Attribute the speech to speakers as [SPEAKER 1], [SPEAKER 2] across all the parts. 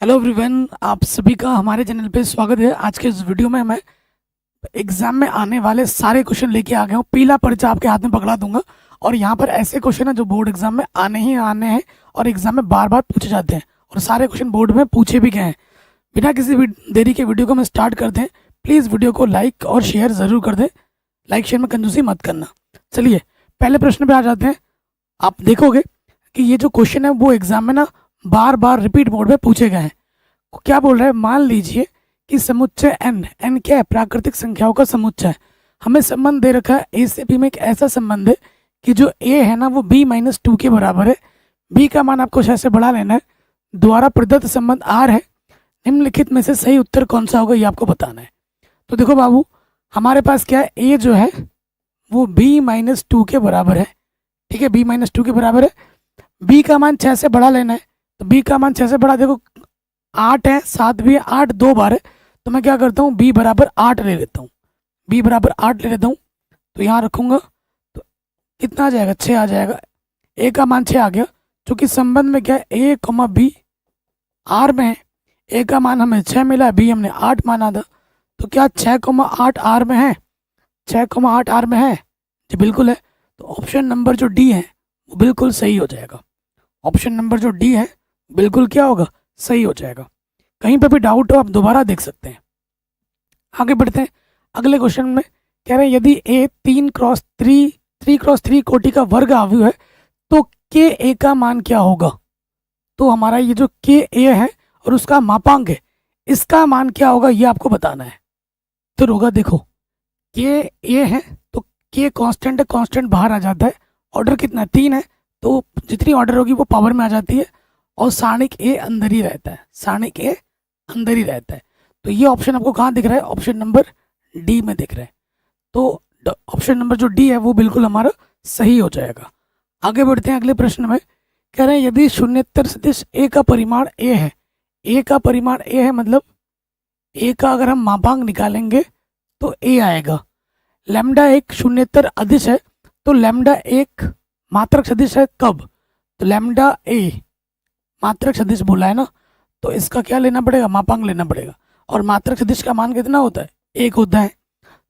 [SPEAKER 1] Hello everyone, आप सभी का हमारे चैनल पे स्वागत है। आज के इस वीडियो में मैं एग्जाम में आने वाले सारे क्वेश्चन लेके आ गया हूँ। पीला पर्चा आपके हाथ में पकड़ा दूंगा और यहाँ पर ऐसे क्वेश्चन है जो बोर्ड एग्जाम में आने ही आने हैं और एग्जाम में बार बार पूछे जाते हैं और सारे क्वेश्चन बोर्ड में पूछे भी गए हैं। बिना किसी देरी के वीडियो को हम स्टार्ट करते हैं। प्लीज़ वीडियो को लाइक और शेयर ज़रूर कर दें। लाइक शेयर में कंजूसी मत करना। चलिए पहले प्रश्न पे आ जाते हैं। आप देखोगे कि ये जो क्वेश्चन है वो एग्जाम में ना बार बार रिपीट मोड में पूछे गए हैं। क्या बोल रहा है, मान लीजिए कि समुच्चय एन, एन क्या है? प्राकृतिक संख्याओं का समुच्चय है। हमें संबंध दे रखा है ए से बी में एक ऐसा संबंध है कि जो ए है ना वो b-2 के बराबर है। बी का मान आपको शायद से बढ़ा लेना है। द्वारा प्रदत्त संबंध आर है। निम्नलिखित में से सही उत्तर कौन सा होगा ये आपको बताना है। तो देखो बाबू, हमारे पास क्या है, ए जो है वो b-2 के बराबर है। ठीक है, b-2 के बराबर है। बी का मान 6 से बढ़ा लेना है। तो बी का मान 6 से बढ़ा, देखो 8 है, 7 भी है, 8 दो बार है। तो मैं क्या करता हूँ, b बराबर 8 ले लेता हूँ। b बराबर 8 ले लेता हूँ। तो यहाँ रखूँगा तो कितना आ जाएगा, 6 आ जाएगा। a का मान 6 आ गया। क्योंकि संबंध में क्या है, a, b r में है। a का मान हमें 6 मिला है, b हमने 8 माना था। तो क्या 6,8 r में है? 6,8 r में है जी, बिल्कुल है। तो ऑप्शन नंबर जो डी है वो बिल्कुल सही हो जाएगा। ऑप्शन नंबर जो डी है बिल्कुल क्या होगा, सही हो जाएगा। कहीं पर भी डाउट हो आप दोबारा देख सकते हैं। आगे बढ़ते हैं अगले क्वेश्चन में। कह रहे हैं यदि ए 3x3 कोटि का वर्ग आव्यूह है तो के ए का मान क्या होगा? तो हमारा ये जो के ए है और उसका मापांक है, इसका मान क्या होगा ये आपको बताना है। तो होगा, देखो के ए है तो के कांस्टेंट है, कांस्टेंट बाहर आ जाता है। ऑर्डर कितना है, 3 है। तो जितनी ऑर्डर होगी वो पावर में आ जाती है और सारणिक ए अंदर ही रहता है। सारणिक ए अंदर ही रहता है। तो ये ऑप्शन आपको कहाँ दिख रहा है? ऑप्शन नंबर डी में दिख रहा है। तो ऑप्शन नंबर जो डी है वो बिल्कुल हमारा सही हो जाएगा। आगे बढ़ते हैं अगले प्रश्न में। कह रहे हैं यदि शून्येतर सदिश ए का परिमाण ए है, ए का परिमाण ए है मतलब ए का अगर हम मापांक निकालेंगे तो ए आएगा। लैम्डा एक शून्येतर अदिश है तो लैम्डा एक मात्रक सदिश है कब? तो लैम्डा ए मात्रक सदिश बोला है ना, तो इसका क्या लेना पड़ेगा, मापांक लेना पड़ेगा। और मात्रक सदिश का मान कितना होता है, 1 होता है।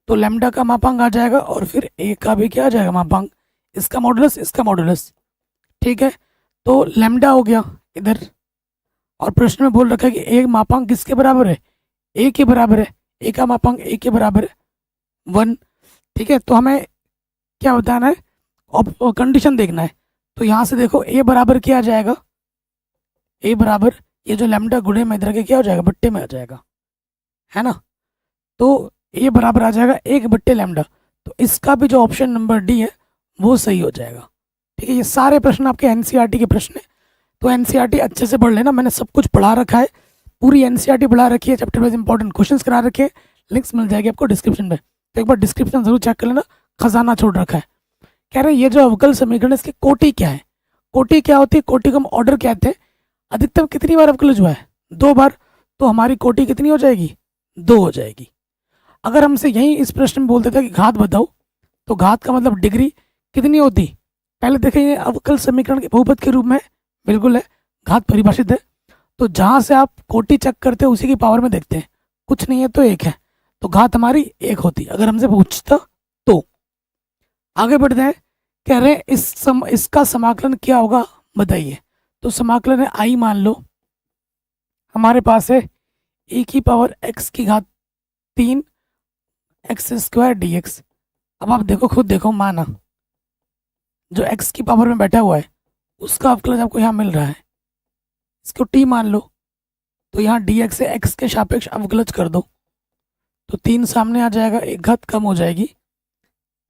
[SPEAKER 1] तो लैम्डा का मापांक आ जाएगा और फिर ए का भी क्या आ जाएगा, मापांक। इसका मॉडुलस, इसका मॉडुलस। ठीक है, तो लैम्डा हो गया इधर। और प्रश्न में बोल रखा है कि ए मापांक किसके बराबर है, ए के बराबर है। ए का मापांक ए के बराबर है 1। ठीक है, तो हमें क्या बताना है, और कंडीशन देखना है। तो यहाँ से देखो ए बराबर क्या आ जाएगा, ए बराबर ये जो लैम्डा गुणे में इधर के क्या हो जाएगा, बट्टे में आ जाएगा, है ना। तो ए बराबर आ जाएगा 1/λ। तो इसका भी जो ऑप्शन नंबर डी है वो सही हो जाएगा। ठीक है, ये सारे प्रश्न आपके एनसीईआरटी के प्रश्न है। तो एनसीईआरटी अच्छे से पढ़ लेना, मैंने सब कुछ पढ़ा रखा है। पूरी एनसीईआरटी पढ़ा रखी है, चैप्टर वाइज इंपॉर्टेंट क्वेश्चंस करा रखे हैं। लिंक्स मिल जाएगी आपको डिस्क्रिप्शन में, तो एक बार डिस्क्रिप्शन जरूर चेक कर लेना, खजाना छोड़ रखा है। कह रहे हैं ये जो अवकल समीकरण है इसकी कोटि क्या है? कोटि क्या होती है? कोटि को हम ऑर्डर कहते हैं। अधिकतम कितनी बार अवकलज हुआ है, 2 बार। तो हमारी कोटि कितनी हो जाएगी, 2 हो जाएगी। अगर हमसे यही इस प्रश्न में बोल देता कि घात बताओ, तो घात का मतलब डिग्री कितनी होती? पहले देखें, ये अवकल समीकरण के बहुपद के रूप में बिल्कुल है, घात परिभाषित है। तो जहाँ से आप कोटि चेक करते हैं उसी की पावर में देखते हैं, कुछ नहीं है तो 1 है। तो घात हमारी 1 होती अगर हमसे पूछता तो। आगे बढ़ते हैं। कह रहे हैं इसका समाकलन क्या होगा बताइए। तो समाकलन है आई, मान लो हमारे पास है e की पावर x की घात 3 x² dx। अब आप देखो, खुद देखो, माना जो x की पावर में बैठा हुआ है उसका अवकलज आपको यहाँ मिल रहा है, इसको t मान लो। तो यहाँ dx से x के सापेक्ष अवकलज कर दो, तो 3 सामने आ जाएगा, एक घात कम हो जाएगी,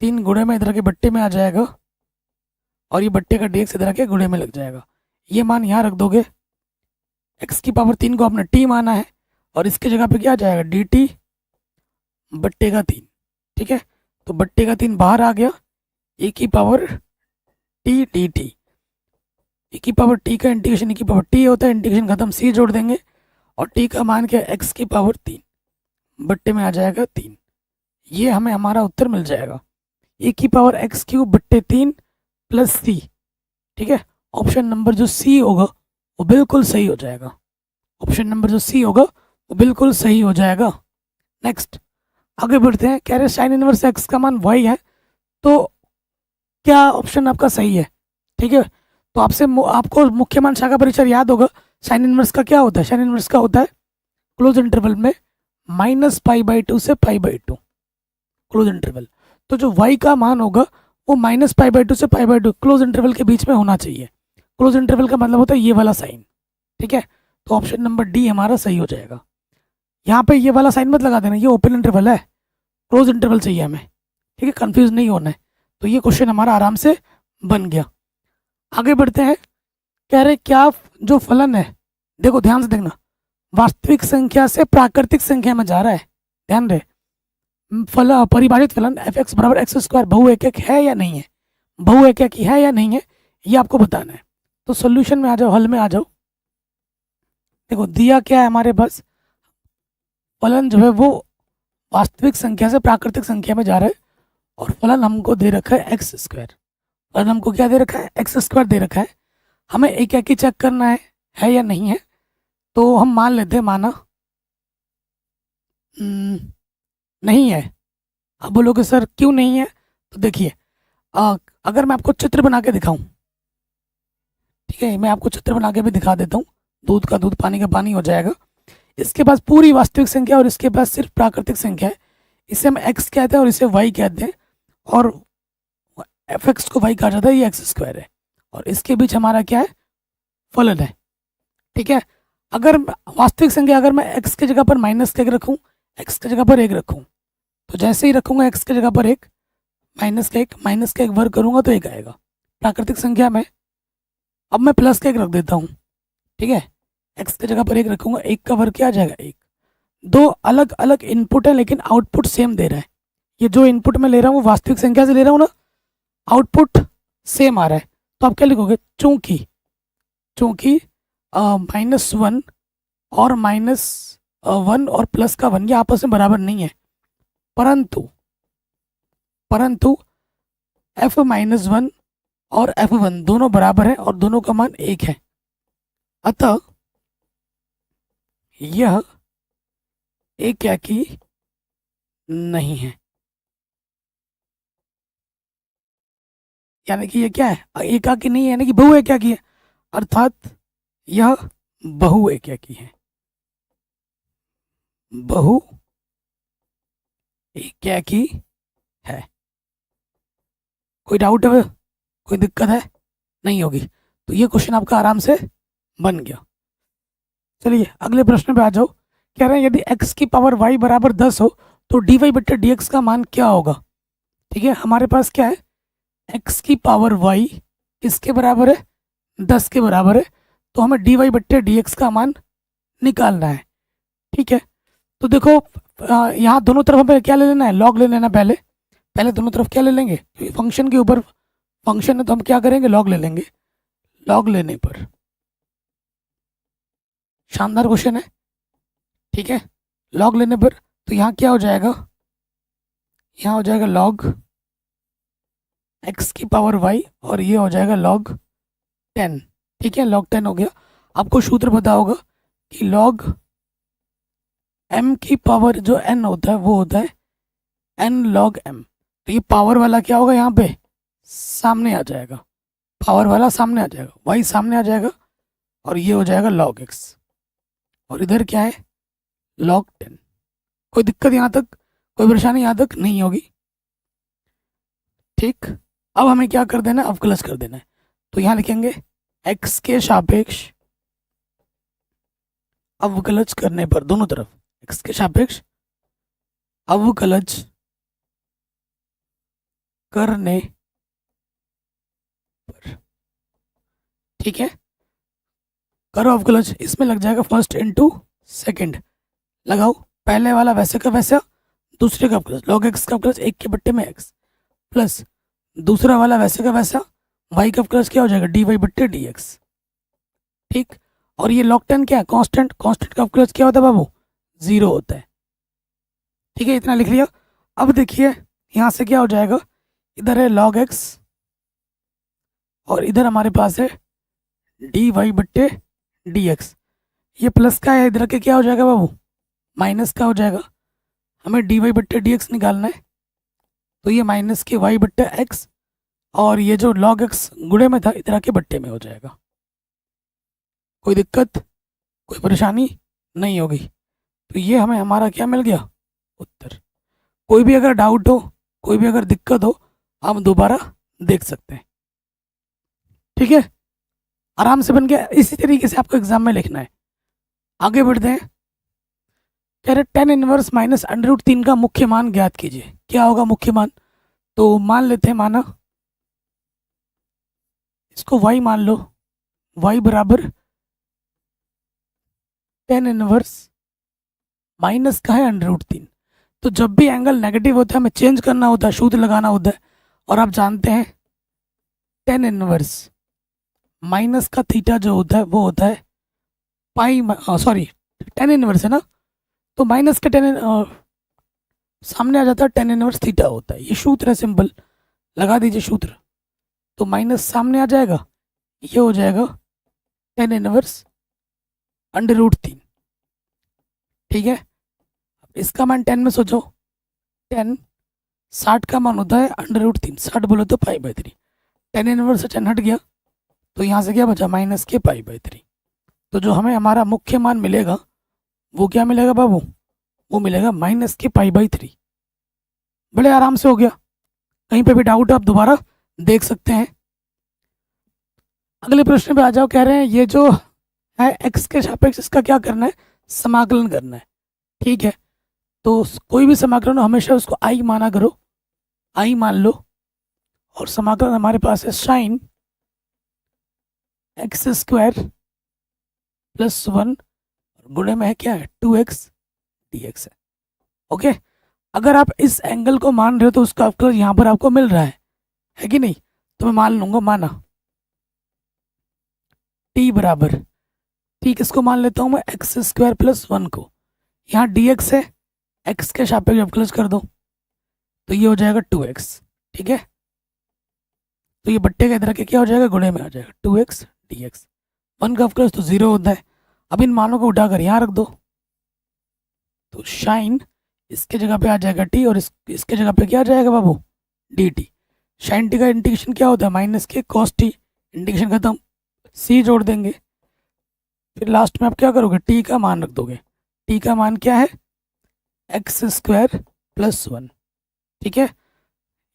[SPEAKER 1] 3 गुणे में इधर के बट्टे में आ जाएगा और ये बट्टे का dx इधर के गुणे में लग जाएगा। ये मान यहाँ रख दोगे, x की पावर 3 को आपने t माना है और इसके जगह पे क्या आ जाएगा, dt बट्टे का 3। ठीक है, तो बट्टे का 3 बाहर आ गया, e की पावर t dt। e की पावर t का इंटीग्रेशन e की पावर t होता है, इंटीग्रेशन खत्म, c जोड़ देंगे और t का मान क्या, x की पावर 3 बट्टे में आ जाएगा 3। ये हमें हमारा उत्तर मिल जाएगा, e की पावर x³ बट्टे 3 प्लस c। ठीक है, ऑप्शन नंबर जो सी होगा वो बिल्कुल सही हो जाएगा। ऑप्शन नंबर जो सी होगा वो बिल्कुल सही हो जाएगा। नेक्स्ट आगे बढ़ते हैं। कह रहे साइन इनवर्स एक्स का मान वाई है, तो क्या ऑप्शन आपका सही है? ठीक है, तो आपको मुख्य मान शाखा परिचय याद होगा। साइन इनवर्स का क्या होता है? साइन इनवर्स का होता है क्लोज इंटरवल में -π/2 से π/2 क्लोज इंटरवल। तो जो y का मान होगा वो -π/2 से π/2 क्लोज इंटरवल के बीच में होना चाहिए। क्लोज इंटरवल का मतलब होता है ये वाला साइन। ठीक है, तो ऑप्शन नंबर डी हमारा सही हो जाएगा। यहाँ पे ये वाला साइन मत लगा देना, ये ओपन इंटरवल है, क्लोज इंटरवल चाहिए हमें। ठीक है, कंफ्यूज नहीं होना है। तो ये क्वेश्चन हमारा आराम से बन गया। आगे बढ़ते हैं। कह रहे क्या जो फलन है, देखो ध्यान से देखना, वास्तविक संख्या से प्राकृतिक संख्या में जा रहा है। ध्यान रहे, फलन परिभाषित फलन f(x) = x² बहुएक है या नहीं है? बहुएक है या नहीं है, ये आपको बताना है। तो सॉल्यूशन में आ जाओ, हल में आ जाओ। देखो दिया क्या है हमारे पास, फलन जो है वो वास्तविक संख्या से प्राकृतिक संख्या में जा रहा है, और फलन हमको दे रखा है x²। फलन हमको क्या दे रखा है? x² दे रखा है। हमें एक एक ही चेक करना है या नहीं है। तो हम मान लेते हैं, माना नहीं है। अब बोलोगे सर क्यों नहीं है? तो देखिए, अगर मैं आपको चित्र बना के दिखाऊं, ठीक है, मैं आपको चित्र बना के भी दिखा देता हूँ। दूध का दूध, पानी का पानी हो जाएगा। इसके पास पूरी वास्तविक संख्या और इसके पास सिर्फ प्राकृतिक संख्या है। इसे हम x कहते हैं और इसे y कहते हैं, और f(x) को y कहा जाता है, ये x² है, और इसके बीच हमारा क्या है? फलन है। ठीक है, अगर वास्तविक संख्या अगर मैं x की जगह पर -1 रखूँ, x की जगह पर 1 रखूँ, तो जैसे ही रखूँगा x की जगह पर 1, -1 वर्ग करूँगा तो 1 आएगा। प्राकृतिक संख्या में अब मैं +1 रख देता हूँ। ठीक है, x की जगह पर 1 रखूँगा, 1 का वर्ग क्या आ जाएगा? 1। दो अलग अलग इनपुट है लेकिन आउटपुट सेम दे रहा है। ये जो इनपुट मैं ले रहा हूँ वो वास्तविक संख्या से ले रहा हूँ ना, आउटपुट सेम आ रहा है। तो आप क्या लिखोगे? चूंकि -1 और -1 और प्लस का 1 ये आपस में बराबर नहीं है, परंतु f-1 और f1 दोनों बराबर है और दोनों का मान 1 है। अतः यह एकाकी नहीं है। यानी कि ये क्या है? एकाकी नहीं है, यानी कि बहुएकाकी है, अर्थात यह बहुएकाकी है। बहुएकाकी है। कोई डाउट है? कोई दिक्कत है? नहीं होगी। तो ये क्वेश्चन आपका आराम से बन गया। चलिए अगले प्रश्न पे आ जाओ। कह रहे हैं यदि x की पावर y बराबर 10 हो तो dy/dx का मान क्या होगा? ठीक है, हमारे पास क्या है? x की पावर y किसके बराबर है? 10 के बराबर है। तो हमें dy/dx का मान निकालना है। ठीक है, तो देखो यहाँ दोनों तरफ हमें क्या ले लेना है? लॉग ले लेना। पहले दोनों तरफ क्या ले लेंगे? फंक्शन के ऊपर फंक्शन है तो हम क्या करेंगे? लॉग ले लेंगे। लॉग लेने पर शानदार क्वेश्चन है। ठीक है, लॉग लेने पर तो यहाँ क्या हो जाएगा? यहाँ हो जाएगा लॉग x की पावर y और ये हो जाएगा लॉग 10। ठीक है, लॉग 10 हो गया। आपको सूत्र पता होगा कि लॉग m की पावर जो n होता है वो होता है n log m। तो ये पावर वाला क्या होगा? यहाँ पे सामने आ जाएगा, पावर वाला सामने आ जाएगा, y सामने आ जाएगा और ये हो जाएगा log x, और इधर क्या है? log 10। कोई दिक्कत यहाँ तक? कोई परेशानी यहाँ तक नहीं होगी? ठीक, अब हमें क्या कर देना है? अवकलज कर देना है। तो यहाँ लिखेंगे x के सापेक्ष अवकलज करने पर, दोनों तरफ x के सापेक्ष अवकलज करने पर। ठीक है, करो अवकलज। इसमें लग जाएगा फर्स्ट इंटू सेकेंड। लगाओ, पहले वाला वैसे का वैसा, दूसरे का अवकलज log x का अवकलज 1 के बट्टे में x, प्लस दूसरा वाला वैसे का वैसा y का अवकलज क्या हो जाएगा? dy/dx। ठीक, और ये log 10 क्या है? कांस्टेंट का अवकलज क्या होता है बाबू? 0 होता है। ठीक है, इतना लिख लिया। अब देखिए यहाँ से क्या हो जाएगा? इधर है log x और इधर हमारे पास है dy/dx। ये प्लस का है, इधर के क्या हो जाएगा बाबू, माइनस का हो जाएगा। हमें डी वाई बट्टे डी एक्स निकालना है, तो ये माइनस के वाई बट्टे एक्स, और ये जो लॉग एक्स गुणे में था इधर के बट्टे में हो जाएगा। कोई दिक्कत, कोई परेशानी नहीं होगी। तो ये हमें हमारा क्या मिल गया, उत्तर। कोई भी अगर डाउट हो, कोई भी अगर दिक्कत हो, आप दोबारा देख सकते हैं, ठीक है। आराम से बन गया। इसी तरीके से आपको एग्जाम में लिखना है। आगे बढ़ते हैं। कह रहे 10 इनवर्स माइनस √3 का मुख्य मान ज्ञात कीजिए। क्या होगा मुख्य मान? तो मान लेते हैं, माना इसको y मान लो, y बराबर 10 इनवर्स माइनस का है √3। तो जब भी एंगल नेगेटिव होता है हमें चेंज करना होता है, सूत्र लगाना होता है। और आप जानते हैं 10 इनवर्स माइनस का थीटा जो होता है वो होता है पाई, सॉरी 10 इनवर्स है ना, तो माइनस का 10 सामने आ जाता है, 10 इनवर्स थीटा होता है। ये सूत्र है, सिंपल लगा दीजिए सूत्र, तो माइनस सामने आ जाएगा, ये हो जाएगा 10 इनवर्स √3, ठीक है। इसका मान 10 में सोचो, 10 60 का मान होता है √3, 60 बोलो तो π/3। 10 इनवर्स से 10 हट गया, तो यहाँ से क्या बचा, माइनस के π/3। तो जो हमें हमारा मुख्य मान मिलेगा वो क्या मिलेगा बाबू, वो मिलेगा माइनस के π/3। बड़े आराम से हो गया। कहीं पे भी डाउट आप दोबारा देख सकते हैं। अगले प्रश्न पे आ जाओ। कह रहे हैं ये जो है x के सापेक्ष इसका क्या करना है, समाकलन करना है, ठीक है। तो कोई भी समाकलन हमेशा उसको i माना करो, i मान लो। और समाकलन हमारे पास है साइन x² + 1 गुणे में है क्या है 2x dx है, ओके। अगर आप इस एंगल को मान रहे हो तो उसका अवकलन यहाँ पर आपको मिल रहा है कि नहीं? तो मैं मान लूंगा, माना t बराबर, ठीक, किसको मान लेता हूँ मैं, x² + 1 को। यहाँ dx है, x के सापेक्ष अवकलन कर दो, तो ये हो जाएगा 2x, ठीक है। तो ये बट्टे का इधर के क्या हो जाएगा, गुणे में आ जाएगा 2x dx। 1 का अवकलन तो 0 होता है। अब इन मानों को उठाकर यहाँ रख दो, तो साइन इसके जगह पे आ जाएगा t, और इसके जगह पे क्या आ जाएगा बाबू, dt। साइन t का इंटीग्रेशन क्या होता है, माइनस के cos t, इंटीग्रेशन खत्म, c जोड़ देंगे। फिर लास्ट में आप क्या करोगे, t का मान रख दोगे। t का मान क्या है, x² + 1, ठीक है।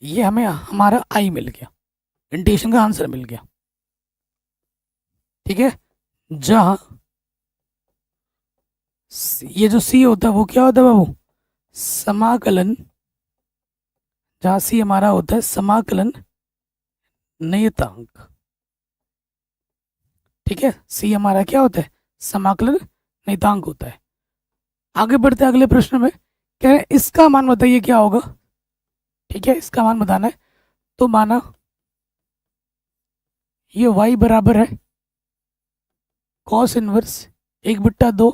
[SPEAKER 1] ये हमें हमारा i मिल गया, इंटीग्रेशन का आंसर मिल गया, ठीक है। जहाँ ये जो c होता है वो क्या होता है बाबू, समाकलन, जहाँ c हमारा होता है समाकलन नियतांक, ठीक है। c हमारा क्या होता है, समाकलन नियतांक होता है। आगे बढ़ते हैं अगले प्रश्न में। कह रहे हैं इसका मान बताइए क्या होगा, ठीक है, इसका मान बताना है। तो माना ये y बराबर है cos इनवर्स 1/2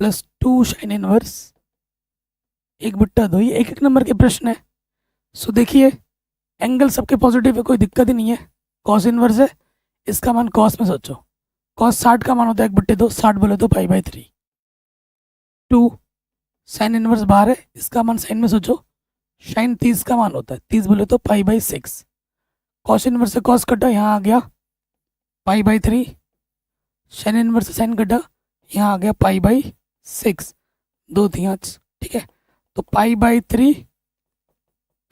[SPEAKER 1] + 2 साइन इनवर्स 1/2। ये एक नंबर के प्रश्न है। सो देखिए एंगल सबके पॉजिटिव है, कोई दिक्कत ही नहीं है। cos इनवर्स है, इसका मान cos में सोचो, cos 60 का मान होता है 1/2, 60 बोले तो π/3। 2 साइन इनवर्स बाहर है, इसका मान साइन में सोचो, साइन 30 का मान होता है 30 बोले तो π/6। cos इनवर्स से cos कटा, यहाँ आ गया π/3। साइन इनवर्स से साइन कटा, यहाँ आ गया π/6, 2 3, ठीक है। तो π/3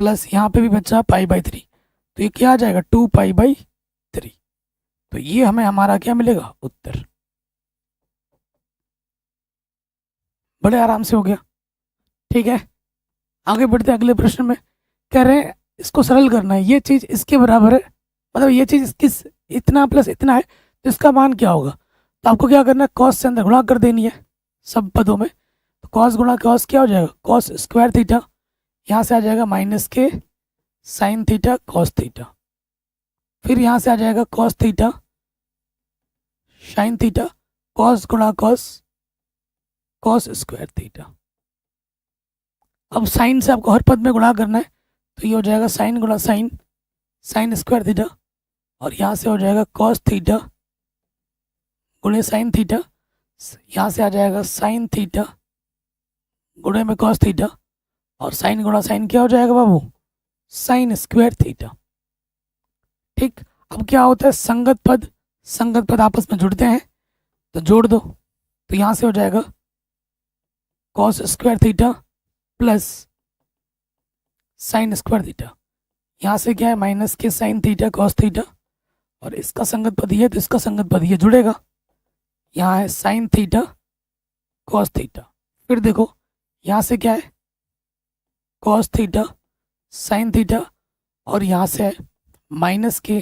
[SPEAKER 1] प्लस यहाँ पे भी बचा π/3, तो ये क्या आ जाएगा 2π/3। तो ये हमें हमारा क्या मिलेगा, उत्तर। बड़े आराम से हो गया, ठीक है। आगे बढ़ते अगले प्रश्न में। कह रहे हैं इसको सरल करना है, ये चीज़ इसके बराबर है, मतलब ये चीज़ इसकी इतना प्लस इतना है, तो इसका मान क्या होगा। तो आपको क्या करना है, कॉस से अंदर गुणा कर देनी है सब पदों में। तो कॉस गुणा कॉस क्या हो जाएगा, cos² थीटा, यहाँ से आ जाएगा माइनस के साइन थीटा cos थीटा। फिर यहाँ से आ जाएगा cos theta sine theta, cos गुणा cos² थीटा। अब साइन से आपको हर पद में गुणा करना है, तो ये हो जाएगा साइन गुणा साइन² थीटा, और यहाँ से हो जाएगा cos थीटा गुणे साइन थीटा यहाँ से आ जाएगा साइन थीटा गुणे में कॉस थीटा, और साइन गुणा साइन क्या हो जाएगा बाबू, साइन स्क्वायर थीटा। ठीक, अब क्या होता है, संगत पद आपस में जुड़ते हैं तो जोड़ दो, तो यहाँ से हो जाएगा cos square theta plus sine square theta. यहाँ से क्या है, माइनस के साइन थीटा कॉस थीटा, और इसका संगत पद ये है तो इसका संगत पद ये जुड़ेगा। यहाँ है साइन थीटा कॉस थीटा, फिर देखो यहाँ से क्या है, कॉस थीटा साइन थीटा, और यहाँ से है माइनस के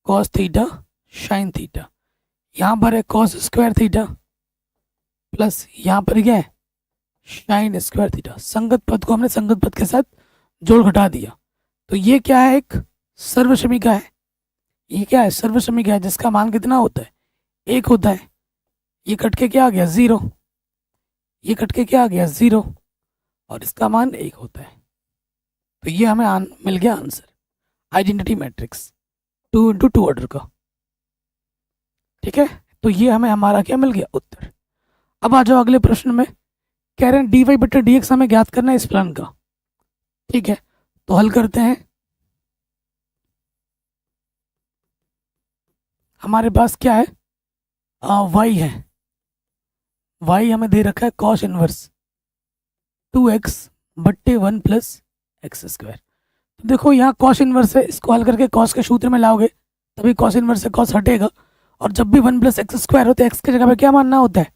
[SPEAKER 1] कॉस थीटा साइन थीटा। यहाँ पर है कॉस स्क्वायर थीटा प्लस यहाँ पर क्या है, साइन स्क्वायर थीटा। संगत पद को हमने संगत पद के साथ जोड़ घटा दिया, तो ये क्या है, एक सर्वसमीका है। ये क्या है, सर्वसमीका है, जिसका मान कितना होता है, 1 होता है। ये कट के क्या आ गया, 0, ये कट के क्या आ गया, 0, और इसका मान 1 होता है। तो ये हमें मिल गया answer, identity matrix 2 into 2 order का। ठीक है, तो ये हमें हमारा क्या मिल गया, उत्तर। अब आ जाओ अगले प्रश्न में, कह रहे हैं dy बटे dx हमें ज्ञात करना है इस प्लान का। ठीक है, तो हल करते हैं। हमारे पास क्या है, y है, y हमें दे रखा है कॉस इनवर्स 2x बट्टे 1 प्लस एक्स स्क्वायर। तो देखो यहाँ कॉस इनवर्स है, इसको हल करके कॉस के सूत्र में लाओगे तभी कॉस इनवर्स से कॉस हटेगा, और जब भी 1 प्लस एक्स स्क्वायर होता है एक्स की जगह पे क्या मानना होता है,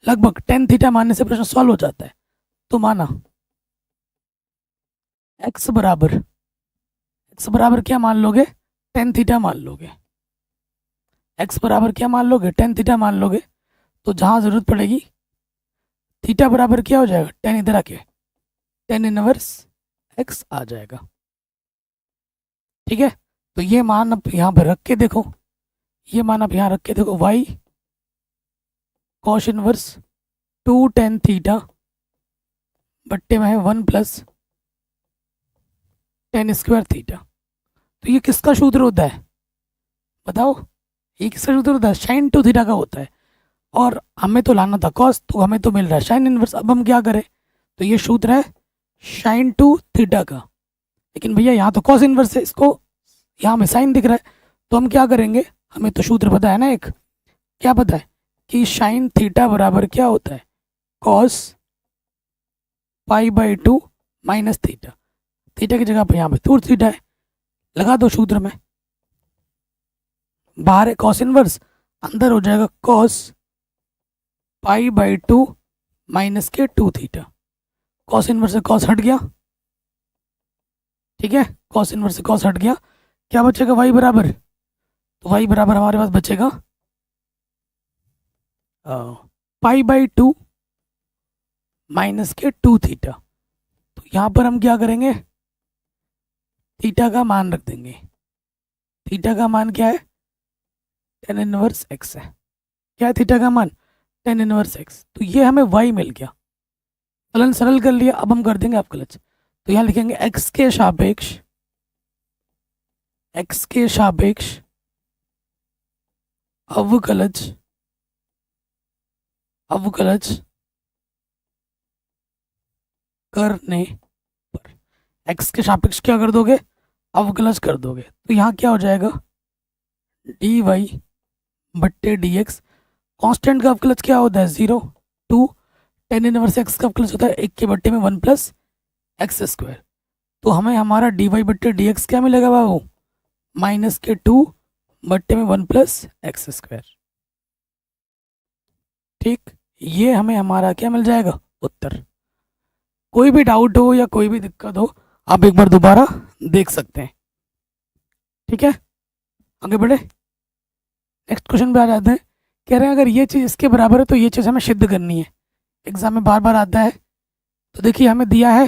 [SPEAKER 1] लगभग टेन थीटा मानने से प्रश्न सॉल्व हो जाता है। तो माना x बराबर क्या मान लोगे, टेन थीटा मान लोगे। x बराबर क्या मान लोगे, टेन थीटा मान लोगे, तो जहाँ ज़रूरत पड़ेगी थीटा बराबर क्या हो जाएगा, टेन इधर आके टेन इनवर्स x आ जाएगा। ठीक है, तो ये मान अब यहाँ पर रख के देखो, ये मान अब यहाँ रख के देखो, y cos inverse 2 tan theta बट्टे में है 1 प्लस टेन स्क्वायर थीटा। तो ये किसका सूत्र होता है बताओ, ये किसका सूत्र होता है, साइन टू थीटा का होता है, और हमें तो लाना था कॉस, तो हमें तो मिल रहा है साइन इनवर्स। अब हम क्या करें, तो ये सूत्र है साइन टू थीटा का, लेकिन भैया यहाँ तो कॉस इनवर्स है, इसको यहाँ में साइन दिख रहा है, तो हम क्या करेंगे, हमें तो सूत्र पता है ना, एक क्या पता है कि साइन थीटा बराबर क्या होता है, cos pi by 2 minus theta. Theta की जगह पर यहाँ पे टू थीटा है, लगा दो सूत्र में, बाहर है कॉस इनवर्स, अंदर हो जाएगा कॉस पाई बाई 2 माइनस के 2 थीटा। कॉस इनवर्स से कॉस हट गया, ठीक है, कॉस इनवर्स से कॉस हट गया, क्या बचेगा y बराबर, तो y बराबर हमारे पास बचेगा पाई बाई 2 माइनस के 2 थीटा। तो यहाँ पर हम क्या करेंगे, थीटा का मान रख देंगे, थीटा का मान क्या है, टेन इनवर्स x है, क्या है थीटा का मान, टेन इनवर्स x। तो ये हमें y मिल गया, फलन सरल कर लिया। अब हम कर देंगे अवकलज, तो यहाँ लिखेंगे x के सापेक्ष अवकलज करने पर, x के सापेक्ष क्या कर दोगे, अवकलज कर दोगे, तो यहाँ क्या हो जाएगा, dy बट्टे dx। कांस्टेंट का अवकलज क्या होता है, 0 2, टेन इनवर्स x का अवकलज होता है 1 के बट्टे में 1 प्लस एक्स स्क्वायर। तो हमें हमारा dy बट्टे dx क्या मिलेगा बाबू, माइनस के 2 बट्टे में 1 प्लस एक्स स्क्वायर। ठीक, ये हमें हमारा क्या मिल जाएगा, उत्तर। कोई भी डाउट हो या कोई भी दिक्कत हो आप एक बार दोबारा देख सकते हैं। ठीक है, आगे बढ़े, नेक्स्ट क्वेश्चन पे आ जाते हैं। कह रहे हैं अगर ये चीज़ इसके बराबर है तो ये चीज़ हमें सिद्ध करनी है, एग्जाम में बार बार आता है। तो देखिए हमें दिया है,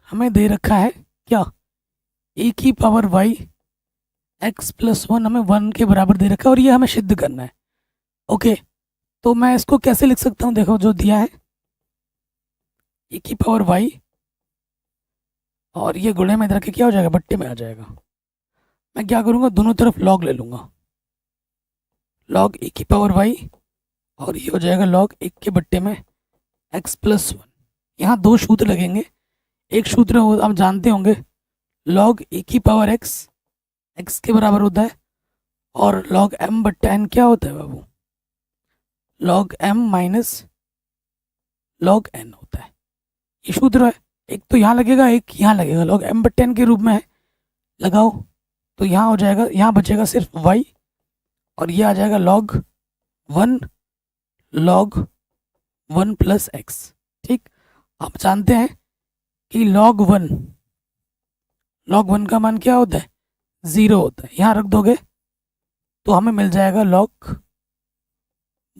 [SPEAKER 1] हमें दे रखा है क्या, ए की पावर वाई एक्स प्लस 1 हमें 1 के बराबर दे रखा है, और ये हमें सिद्ध करना है। ओके, तो मैं इसको कैसे लिख सकता हूँ, देखो जो दिया है ए की पावर वाई, और ये गुणे में इधर के क्या हो जाएगा, बट्टे में आ जाएगा। मैं क्या करूँगा, दोनों तरफ लॉग ले लूँगा, लॉग ए की पावर वाई, और ये हो जाएगा लॉग 1 के बट्टे में x प्लस 1। यहाँ दो सूत्र लगेंगे। एक सूत्र आप जानते होंगे, लॉग ए की पावर x के बराबर होता है, और लॉग m बट्टा n क्या होता है बाबू? Log m minus log n होता है। ये सूत्र है, एक तो यहाँ लगेगा, एक यहाँ लगेगा, लॉग m बट्टे n के रूप में है। लगाओ तो यहाँ हो जाएगा, यहाँ बचेगा सिर्फ y, और ये आ जाएगा लॉग 1 प्लस x। ठीक, आप जानते हैं कि लॉग वन का मान क्या होता है? 0 होता है। यहाँ रख दोगे तो हमें मिल जाएगा लॉग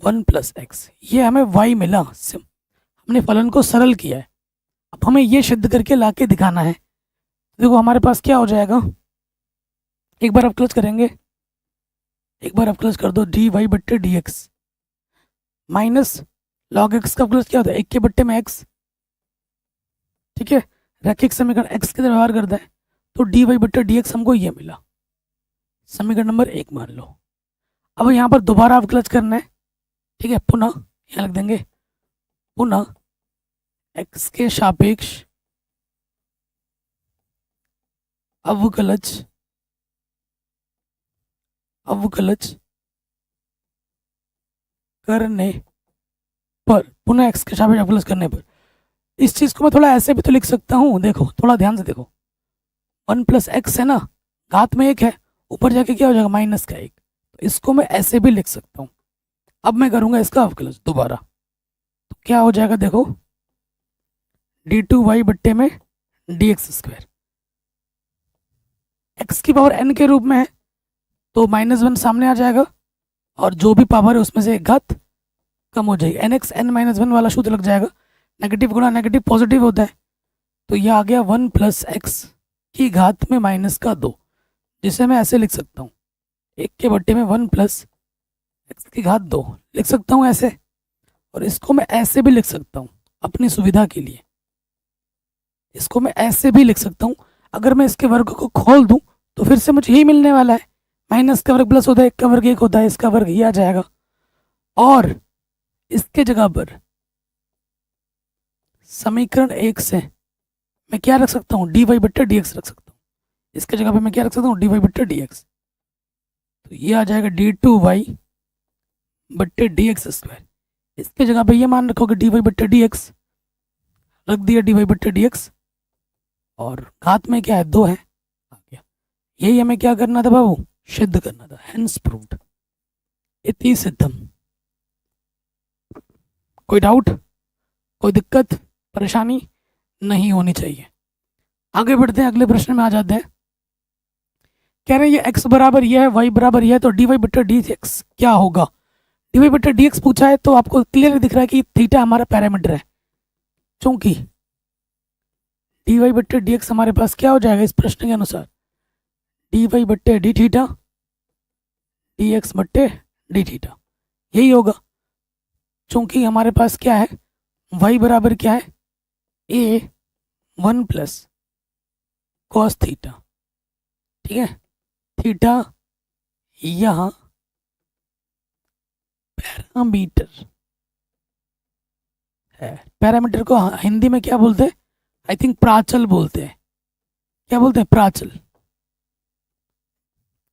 [SPEAKER 1] 1 प्लस x। ये हमें y मिला। हमने फलन को सरल किया है। अब हमें ये सिद्ध करके लाके दिखाना है। देखो हमारे पास क्या हो जाएगा, एक बार अवकलज करेंगे, एक बार अवकलज कर दो, डी वाई बट्टे D x minus log x का अवकलज क्या होता है? 1 के बट्टे में x। ठीक है, रैखिक समीकरण x के व्यवहार करता है, तो डी वाई बट्टे डी एक्स हमको ये मिला, समीकरण नंबर 1 मान लो। अब यहाँ पर दोबारा अवकलज करना है। ठीक है, पुनः यहाँ लिख देंगे, पुनः x के सापेक्ष अवकलज करने पर, पुनः x के सापेक्ष अवकलज करने पर। इस चीज को मैं थोड़ा ऐसे भी तो लिख सकता हूँ। देखो थोड़ा ध्यान से देखो, 1 प्लस एक्स है ना, घात में 1 है, ऊपर जाके क्या हो जाएगा? माइनस का 1। तो इसको मैं ऐसे भी लिख सकता हूँ। अब मैं करूंगा इसका अवकलज दोबारा, तो क्या हो जाएगा? देखो डी टू वाई बट्टे में डी एक्स स्क्वायर, एक्स की पावर n के रूप में है, तो -1 सामने आ जाएगा, और जो भी पावर है उसमें से एक घात कम हो जाएगी। एन एक्स n-1 वाला सूत्र लग जाएगा, नेगेटिव गुना नेगेटिव पॉजिटिव होता है। तो ये आ गया 1 प्लस एक्स की घात में -2, जिसे मैं ऐसे लिख सकता हूँ, 1 के बट्टे में 1 प्लस एक्स की घात 2 लिख सकता हूँ ऐसे। और इसको मैं ऐसे भी लिख सकता हूँ अपनी सुविधा के लिए, इसको मैं ऐसे भी लिख सकता हूँ। अगर मैं इसके वर्ग को खोल दूँ तो फिर से मुझे यही मिलने वाला है, माइनस का वर्ग प्लस होता है, 1 का वर्ग 1 होता है, इसका वर्ग ये आ जाएगा। और इसके जगह पर समीकरण 1 से मैं क्या रख सकता हूँ? डी वाई बट्टे डी एक्स रख सकता हूँ। इसके जगह पे मैं क्या रख सकता हूँ? डी वाई बट्टे डी एक्स। तो ये आ जाएगा डी टू वाई बट्टे डी एक्स स्क्वायर। इसके जगह पे ये मान रखोगे डी वाई बट्टे डी एक्स, रख दिया डी वाई बट्टे डी एक्स, और घात में क्या है? 2 है, आ गया। यही हमें क्या करना था बाबू? सिद्ध करना था। हेंस प्रूव्ड, इति सिद्धम। कोई डाउट, कोई दिक्कत परेशानी नहीं होनी चाहिए। आगे बढ़ते हैं, अगले प्रश्न में आ जाते हैं। कह रहे हैं ये x बराबर ये है, y बराबर ये है, तो डी वाई बट्टा डी एक्स क्या होगा? डी वाई बट्टा डी एक्स पूछा है तो आपको क्लियर दिख रहा है कि थीटा हमारा पैरामीटर है, चूंकि डी वाई बट्टे डी एक्स हमारे पास क्या हो जाएगा इस प्रश्न के अनुसार? डी वाई बट्टे डी थीटा डी एक्स बट्टे डी थीटा, यही होगा। चूंकि हमारे पास क्या है? y बराबर क्या है? a 1 plus cos theta. ठीक है, थीटा यहाँ पैरामीटर है। पैरामीटर को हिंदी में क्या बोलते हैं? आई थिंक प्राचल बोलते हैं। क्या बोलते हैं? प्राचल।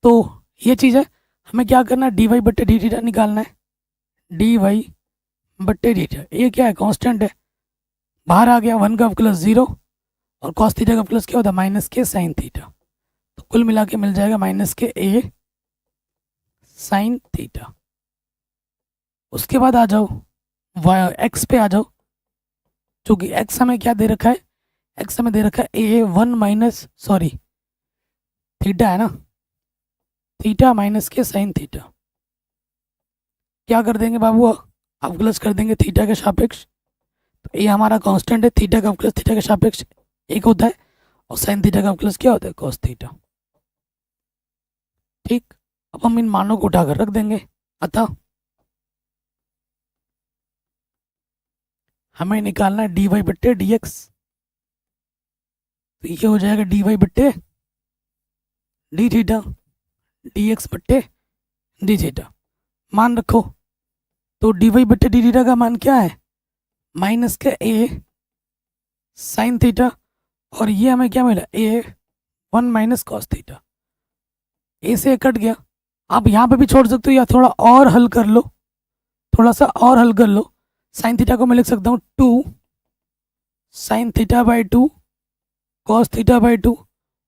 [SPEAKER 1] तो ये चीज़ है, हमें क्या करना है? डी वाई बट्टे डी थीटा निकालना है। डी वाई बट्टे डी थीटा, ये क्या है? कांस्टेंट है, बाहर आ गया 1 का प्लस 0, और कॉस थीटा का प्लस क्या होता है? माइनस के साइन थीटा। तो कुल मिला के मिल जाएगा माइनस के ए साइन थीटा। उसके बाद आ जाओ एक्स पे आ जाओ, क्योंकि एक्स हमें क्या दे रखा है? एक्स हमें दे रखा है ए 1 माइनस सॉरी थीटा है ना, थीटा माइनस के साइन थीटा। क्या कर देंगे बाबू? अवकलज कर देंगे थीटा के सापेक्ष। तो ये हमारा कांस्टेंट है, थीटा का अवकलज थीटा के सापेक्ष 1 होता है, और साइन थीटा का अवकलज क्या होता है? Cos theta. ठीक, अब हम इन मानों को उठाकर रख देंगे। अतः हमें निकालना है डी वाई बट्टे डी एक्स। तो ये हो जाएगा डी वाई बट्टे डी थीटा डी एक्स बट्टे डी थीटा मान रखो, तो डी वाई बटे डी थीटा का मान क्या है, माइनस का ए साइन थीटा, और ये हमें क्या मिला, ए 1 माइनस कॉस थीटा। ए से कट गया। आप यहाँ पे भी छोड़ सकते हो या थोड़ा और हल कर लो, थोड़ा सा और हल कर लो। साइन थीटा को मैं लिख सकता हूँ 2 sine theta by 2 cos theta by 2,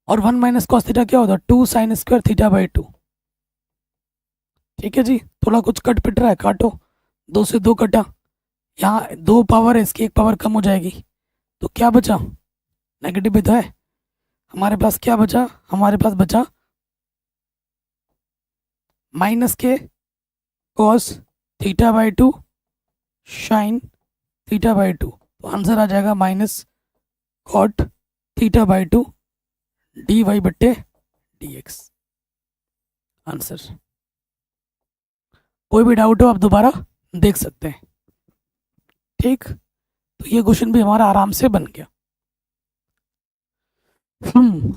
[SPEAKER 1] और 1 माइनस कॉस थीटा क्या होता है, 2 साइन स्क्वायर थीटा बाई 2। ठीक है जी, थोड़ा कुछ कट पिट रहा है, काटो। 2 से 2 कटा, यहाँ 2 पावर है, इसकी 1 पावर कम हो जाएगी, तो क्या बचा, नेगेटिव भी तो है। हमारे पास क्या बचा, हमारे पास बचा माइनस के cos theta by 2 sine theta by 2, तो आंसर आ जाएगा minus cot theta by 2 D Y बट्टे डी एक्स, आंसर। कोई भी डाउट हो आप दोबारा देख सकते हैं। ठीक, तो ये क्वेश्चन भी हमारा आराम से बन गया।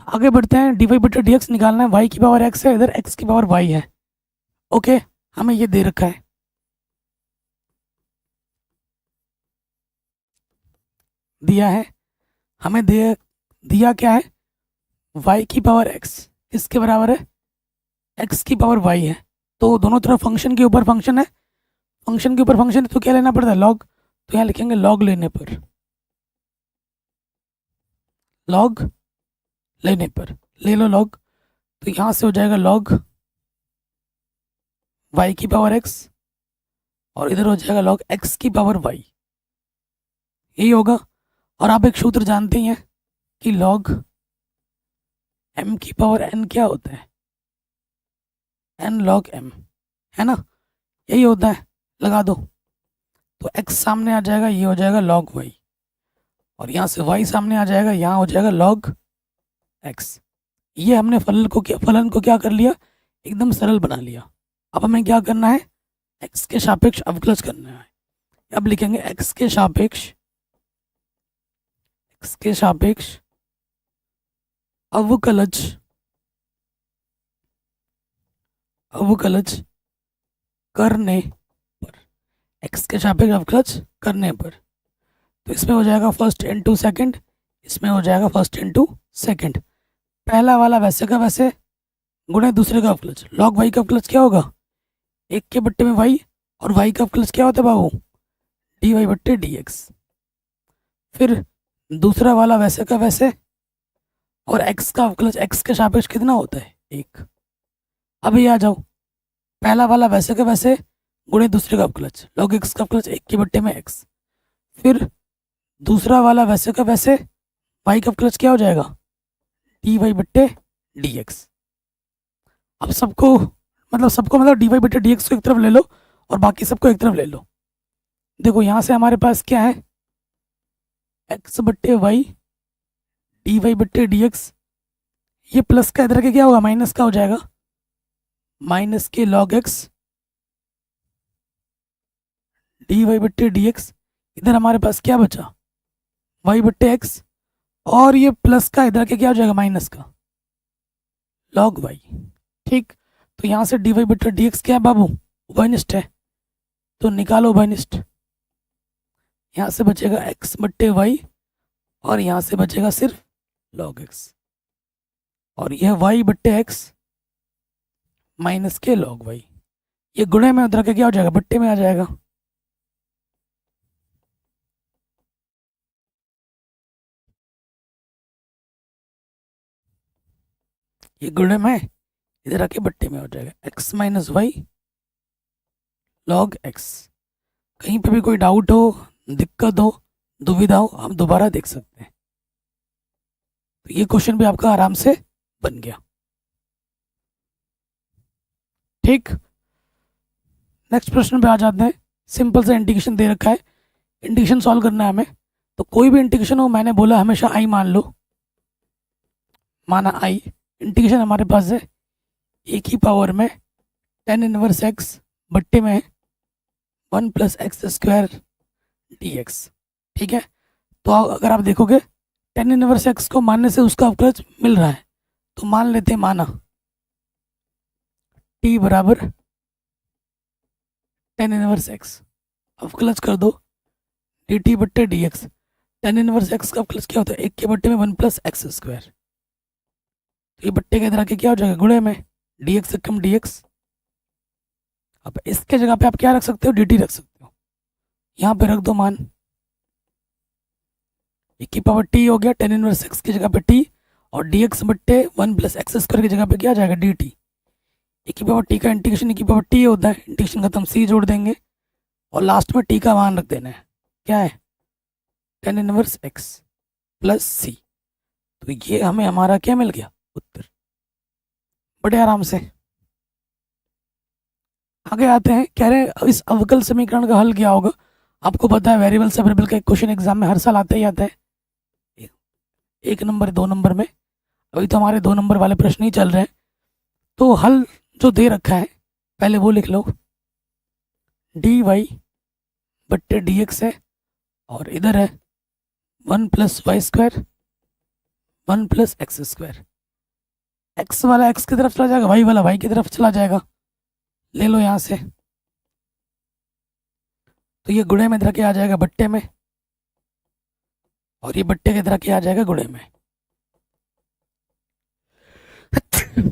[SPEAKER 1] आगे बढ़ते हैं। डी वाई बटे डी एक्स निकालना है, वाई की पावर एक्स है, इधर एक्स की पावर वाई है। ओके, हमें ये दे रखा है, दिया है हमें, दिया क्या है, वाई की पावर एक्स किसके बराबर है, एक्स की पावर वाई है। तो दोनों तरफ फंक्शन के ऊपर फंक्शन है, फंक्शन के ऊपर फंक्शन है, तो क्या लेना पड़ता है, लॉग। तो यहाँ लिखेंगे लॉग लेने पर, लॉग लेने पर ले लो लॉग, तो यहाँ से हो जाएगा लॉग वाई की पावर एक्स, और इधर हो जाएगा लॉग एक्स की पावर वाई, यही होगा। और आप एक सूत्र जानते ही हैं कि लॉग एम की पावर एन क्या होता है, एन लॉग एम, है ना, यही होता है, लगा दो। तो एक्स सामने आ जाएगा, ये हो जाएगा लॉग वाई, और यहाँ से वाई सामने आ जाएगा, यहाँ हो जाएगा लॉग एक्स। ये हमने फलन को क्या कर लिया, एकदम सरल बना लिया। अब हमें क्या करना है, एक्स के सापेक्ष अवकलज करना है। अब लिखेंगे एक्स के सापेक्ष अवकलज करने पर, एक्स के सापेक्ष अवकलज करने पर, तो इसमें हो जाएगा फर्स्ट इनटू सेकंड, इसमें हो जाएगा फर्स्ट इनटू सेकंड। पहला वाला वैसे का वैसे गुणे दूसरे का अवकलज। लॉग वाई का अवकलज क्या होगा, 1 के बट्टे में वाई, और वाई का अवकलज क्या होता है बाबू, डी वाई बट्टे डी एक्स। फिर दूसरा वाला वैसे का वैसे, और एक्स का अवकलज एक्स के सापेक्ष कितना होता है, 1। अभी आ जाओ, पहला वाला वैसे का वैसे गुणे दूसरे का अवकलज, लॉग एक्स का अवकलज 1 के बट्टे में एक्स। फिर दूसरा वाला वैसे का वैसे, वाई का अवकलज क्या हो जाएगा, डी वाई बट्टे डी एक्स। अब सबको मतलब डी वाई बटे डी एक्स को एक तरफ ले लो, और बाकी सबको एक तरफ ले लो। देखो यहाँ से हमारे पास क्या है, एक्स बट्टे वाई डी वाई बट्टे डी एक्स, ये प्लस का इधर के क्या होगा, माइनस का हो जाएगा, माइनस के लॉग एक्स डी वाई बट्टे डी एक्स। इधर हमारे पास क्या बचा, वाई बट्टे एक्स, और ये प्लस का इधर के क्या हो जाएगा, माइनस का लॉग वाई। ठीक, तो यहाँ से डी वाई बट्टे डी एक्स क्या है बाबू, उभयनिष्ठ है, तो निकालो उभयनिष्ठ। यहाँ से बचेगा एक्स बट्टे वाई, और यहाँ से बचेगा सिर्फ लॉग एक्स, और यह वाई बट्टे एक्स माइनस के लॉग वाई। ये गुणे में उधर के क्या हो जाएगा, बट्टे में आ जाएगा। ये गुणे में इधर आके बट्टे में हो जाएगा, X minus Y log X. कहीं पे भी कोई डाउट हो, दिक्कत हो, दुविधा हो, आप दोबारा देख सकते हैं। तो ये क्वेश्चन भी आपका आराम से बन गया। ठीक, नेक्स्ट प्रश्न पे आ जाते हैं। सिंपल सा इंटीग्रेशन दे रखा है, इंटीग्रेशन सॉल्व करना है हमें। तो कोई भी इंटीग्रेशन हो, मैंने बोला हमेशा आई मान लो, माना आई। इंटीग्रेशन हमारे पास है एक ही पावर में tan इनवर्स एक्स बट्टे में 1 plus X square D x. ठीक है, तो अगर आप देखोगे tan इनवर्स एक्स को मानने से उसका अवकलज मिल रहा है, तो मान लेते हैं, माना t बराबर टेन इनवर्स एक्स। अब क्लच कर दो डी टी बट्टे D x. Tan inverse x का क्लच क्या होता है, एक के बट्टे में वन प्लस एक्स स्क्वायर। तो ये बट्टे के इधर आके क्या हो जाएगा, गुणे में डी एक्स कम डी एक्स। अब इसके जगह पे आप क्या रख सकते हो, डी टी रख सकते हो। यहाँ पे रख दो मान एक की पावर टी हो गया, टेन इनवर्स एक्स की जगह पे टी, और डी एक्स बट्टे वन प्लस एक्स स्क्वायर की जगह पे क्या आ जाएगा, डी टी। एक की पावर टी का इंटीग्रेशन एक की पावर टी होता है, इंटीग्रेशन खत्म, सी जोड़ देंगे और लास्ट में टी का मान रख देना है, क्या है टेन इनवर्स एक्स प्लस सी। तो ये हमें हमारा क्या मिल गया, उत्तर। बड़े आराम से आगे आते हैं, कह रहे हैं इस अवकल समीकरण का हल क्या होगा। आपको पता है वेरिएबल से वेरिएबल का एक क्वेश्चन एग्जाम में हर साल आता ही आता है, एक नंबर दो नंबर में। अभी तो हमारे दो नंबर वाले प्रश्न ही चल रहे हैं। तो हल जो दे रखा है पहले वो लिख लो, डी वाई बट्टे डी एक्स है, और इधर है one plus Y square one plus X square. X वाला एक्स की तरफ चला जाएगा, वाई वाला वाई की तरफ चला जाएगा, ले लो यहाँ से। तो ये गुणे में इधर के आ जाएगा बट्टे में, और ये बट्टे के इधर के आ जाएगा गुणे में।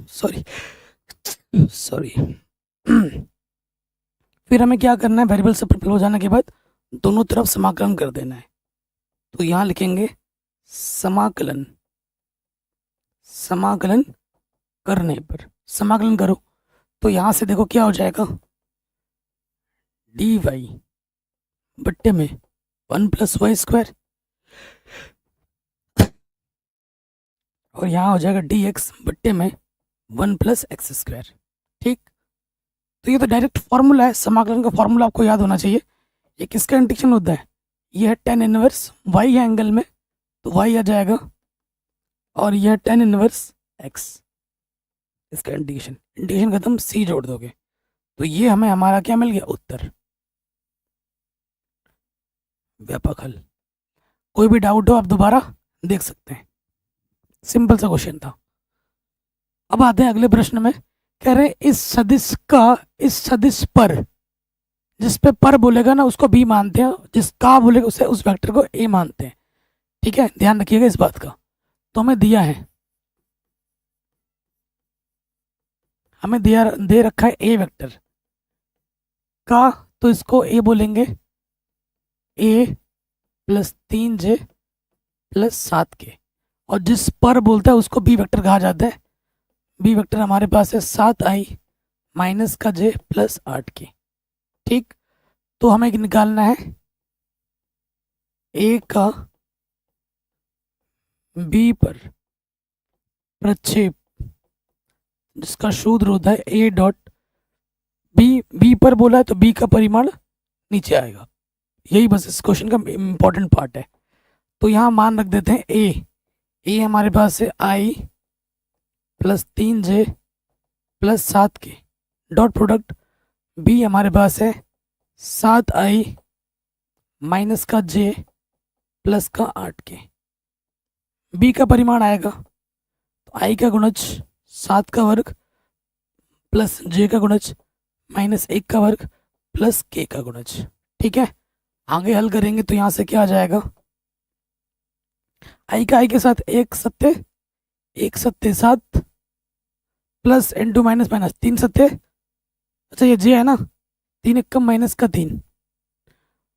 [SPEAKER 1] Sorry sorry. फिर हमें क्या करना है, वेरिएबल सेपरेबल हो जाने के बाद दोनों तरफ समाकलन कर देना है। तो यहाँ लिखेंगे समाकलन, समाकलन करने पर, समाकलन करो तो यहाँ से देखो क्या हो जाएगा, डी वाई बट्टे में वन प्लस वाई स्क्वायर, और यहाँ हो जाएगा डी एक्स बट्टे में वन प्लस एक्स स्क्वायर। ठीक, तो ये तो डायरेक्ट फॉर्मूला है, समाकलन का फॉर्मूला आपको याद होना चाहिए। ये किसका इंटीग्रेशन होता है, ये है टेन इनवर्स वाई है एंगल में, तो वाई आ जाएगा, और यह टेन इनवर्स एक्स, इसका इंटीग्रेशन, इंटीग्रेशन खत्म, सी जोड़ दोगे तो ये हमें हमारा क्या मिल गया, उत्तर। व्यापक हल। कोई भी डाउट हो आप दोबारा देख सकते हैं, सिंपल सा क्वेश्चन था। अब आते हैं अगले प्रश्न में, कह रहे इस सदिश का, इस सदिश पर, जिस पे पर बोलेगा ना उसको बी मानते हैं, जिस का बोलेगा उसे, उस वेक्टर को ए मानते हैं। ठीक है, ध्यान रखिएगा इस बात का। तो हमें दिया है, हमें दिया दे रखा है ए वेक्टर का, तो इसको ए बोलेंगे, ए प्लस 3j प्लस 7k, और जिस पर बोलता है उसको बी वेक्टर कहा जाता है। बी वेक्टर हमारे पास है 7i माइनस का j प्लस 8k। ठीक, तो हमें निकालना है ए का बी पर प्रक्षेप, जिसका सूत्र होता है ए डॉट बी, बी पर बोला है तो बी का परिमाण नीचे आएगा। यही बस इस क्वेश्चन का इम्पोर्टेंट पार्ट है। तो यहाँ मान रख देते हैं ए हमारे पास है आई plus 3j plus 7k, dot product B हमारे पास है 7i माइनस का j प्लस का 8k। बी का परिमाण आएगा तो आई का गुणज 7 का वर्ग प्लस j का गुणज माइनस 1 का वर्ग प्लस k का गुणज। ठीक है, आगे हल करेंगे तो यहाँ से क्या आ जाएगा, आई का आई के साथ एक सत्ते 7 प्लस इंटू माइनस माइनस 3 सत्ते, अच्छा ये जे है ना, 3 1 माइनस का 3,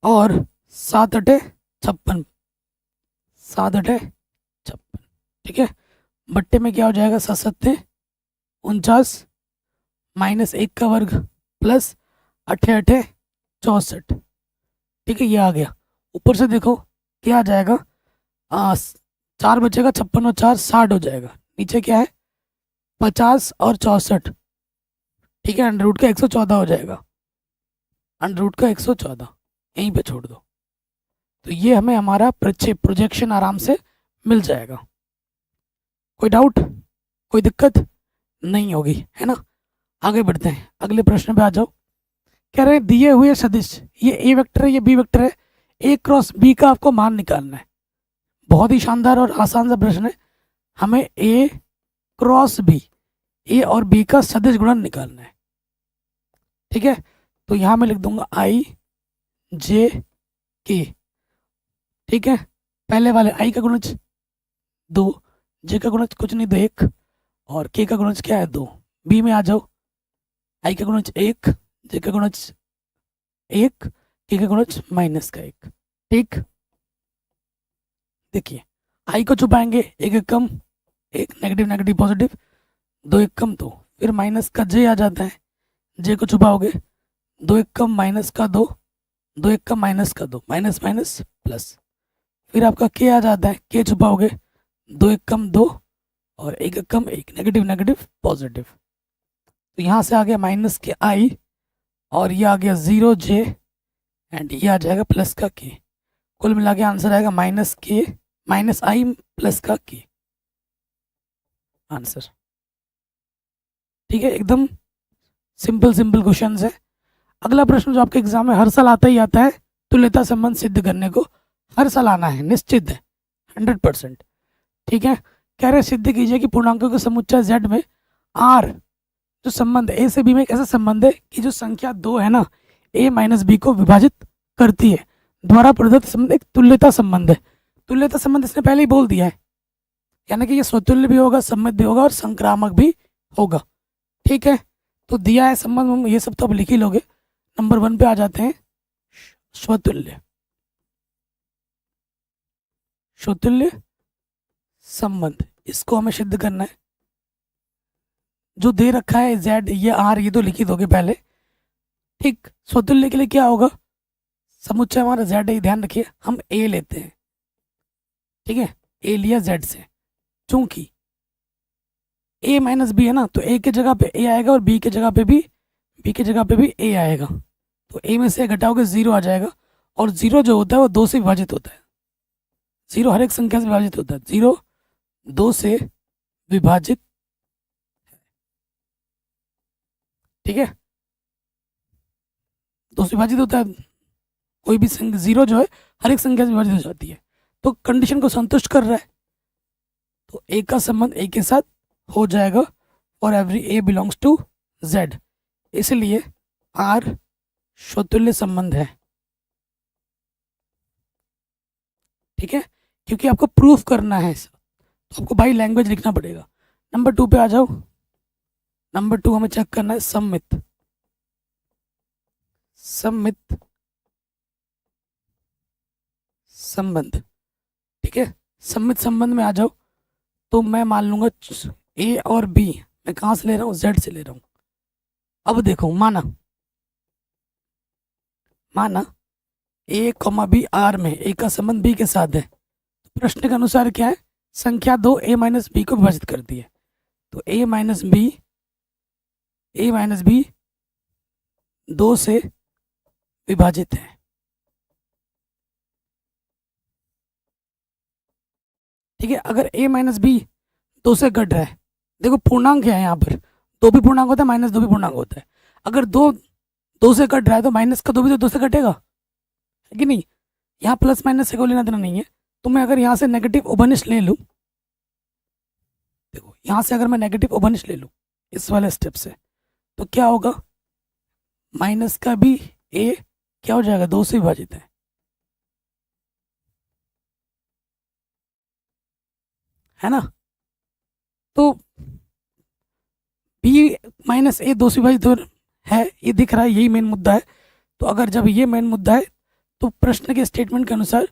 [SPEAKER 1] और 7 8 56, 7 8 56। ठीक है, बट्टे में क्या हो जाएगा, 7 7 49 माइनस 1 का वर्ग प्लस 8 8 64। ठीक है, ये आ गया। ऊपर से देखो क्या आ जाएगा, 4 बचेगा, 56 और 4 60 हो जाएगा। नीचे क्या है, 50 और 64। ठीक है, अंडर रूट का 114 हो जाएगा, अंडर रूट का 114 यहीं पे छोड़ दो। तो ये हमें हमारा प्रक्षेप, प्रोजेक्शन आराम से मिल जाएगा। कोई डाउट, कोई दिक्कत नहीं होगी, है ना। आगे बढ़ते हैं, अगले प्रश्न पे आ जाओ। कह रहे हैं दिए हुए सदिश, ये ए वेक्टर है, ये बी वेक्टर है, ए क्रॉस बी का आपको मान निकालना है। बहुत ही शानदार और आसान सा प्रश्न है। हमें ए क्रॉस बी, ए और बी का सदिश गुणन निकालना है। ठीक है, तो यहाँ मैं लिख दूंगा आई जे के। ठीक है, पहले वाले आई का गुणज 2, जे का गुणज कुछ नहीं 2 1, और के का गुणज क्या है 2। बी में आ जाओ, आई का गुणज 1, जे का गुणज 1, के का गुणज माइनस का 1। ठीक, देखिए आई को छुपाएंगे, एक एक कम, एक नेगेटिव नेगेटिव पॉजिटिव, 2 1 कम 2, फिर माइनस का जे आ जाता है, जे को छुपाओगे 2 1 कम माइनस का 2, 2 1 कम माइनस का 2, माइनस माइनस प्लस, फिर आपका के आ जाता है, के छुपाओगे 2 1 कम 2, और 1 1 कम 1, नेगेटिव नेगेटिव पॉजिटिव। तो यहाँ से आ गया माइनस के आई, और ये आ गया 0 जे, एंड ये आ जाएगा प्लस का के। कुल मिला के आंसर आएगा माइनस के माइनस आई प्लस का के आंसर। ठीक है, एकदम सिंपल सिंपल क्वेश्चन है। अगला प्रश्न जो आपके एग्जाम में हर साल आता ही आता है, तुल्यता संबंध सिद्ध करने को हर साल आना है, निश्चित है 100%। ठीक है, कह रहे सिद्ध कीजिए कि पूर्णांकों के समुच्चय z में r जो संबंध ए से बी में एक ऐसा संबंध है कि जो संख्या 2 है ना, a माइनस बी को विभाजित करती है, द्वारा प्रदत्त संबंध एक तुल्यता संबंध है। तुल्यता संबंध इसने पहले ही बोल दिया है, यानी कि ये स्वतुल्य भी होगा, सम्मित भी होगा और संक्रामक भी होगा। ठीक है, तो दिया है संबंध, ये सब तो अब लिख ही लोगे। नंबर 1 पे आ जाते हैं, स्वतुल्य। स्वतुल्य संबंध, इसको हमें सिद्ध करना है। जो दे रखा है z, ये r, ये तो लिख ही दोगे पहले। ठीक, स्वतुल्य के लिए क्या होगा, समुच्चय हमारा z है, ध्यान रखिए हम a लेते हैं। ठीक है, a लिया z से, चूंकि a माइनस बी है ना, तो a की जगह पे a आएगा और b की जगह पे भी a आएगा। तो a में से घटाओगे 0 आ जाएगा, और 0 जो होता है वो 2 से विभाजित होता है। 0 हर एक संख्या से विभाजित होता है, 0 2 से विभाजित। ठीक है, 2 से विभाजित होता है, कोई भी संख्या 0 जो है हर एक संख्या से विभाजित हो जाती है। तो कंडीशन को संतुष्ट कर रहा है, तो a का संबंध a के साथ हो जाएगा, और every a belongs to z, इसलिए r स्वतुल्य संबंध है। ठीक है, क्योंकि आपको प्रूफ करना है, तो आपको बाई लैंग्वेज लिखना पड़ेगा। नंबर 2 पे आ जाओ। नंबर 2 हमें चेक करना है सम्मित संबंध। ठीक है, सम्मित संबंध में आ जाओ, तो मैं मान लूंगा a और b, मैं कहाँ से ले रहा हूँ, z से ले रहा हूँ। अब देखो, माना a, b r में a का संबंध b के साथ है, तो प्रश्न के अनुसार क्या है, संख्या 2 a माइनस बी को विभाजित करती है, तो a माइनस बी 2 से विभाजित है। ठीक है, अगर a माइनस बी 2 से घट रहा है, देखो पूर्णांक है यहाँ पर, 2 भी पूर्णांक होता है, माइनस 2 भी पूर्णांक होता है। अगर 2 से घट रहा है तो माइनस का 2 भी तो 2 से घटेगा, है कि नहीं। यहाँ प्लस माइनस से कोई लेना देना नहीं है। तो मैं अगर यहाँ से नेगेटिव उभनिश ले लूँ, देखो यहाँ से अगर मैं नेगेटिव उभनिश ले लूँ इस वाले स्टेप से, तो क्या होगा, माइनस का भी a क्या हो जाएगा, 2 से विभाजित है ना। तो b माइनस a 2 से विभाजित है, ये दिख रहा है, यही मेन मुद्दा है। तो अगर जब ये मेन मुद्दा है, तो प्रश्न के स्टेटमेंट के अनुसार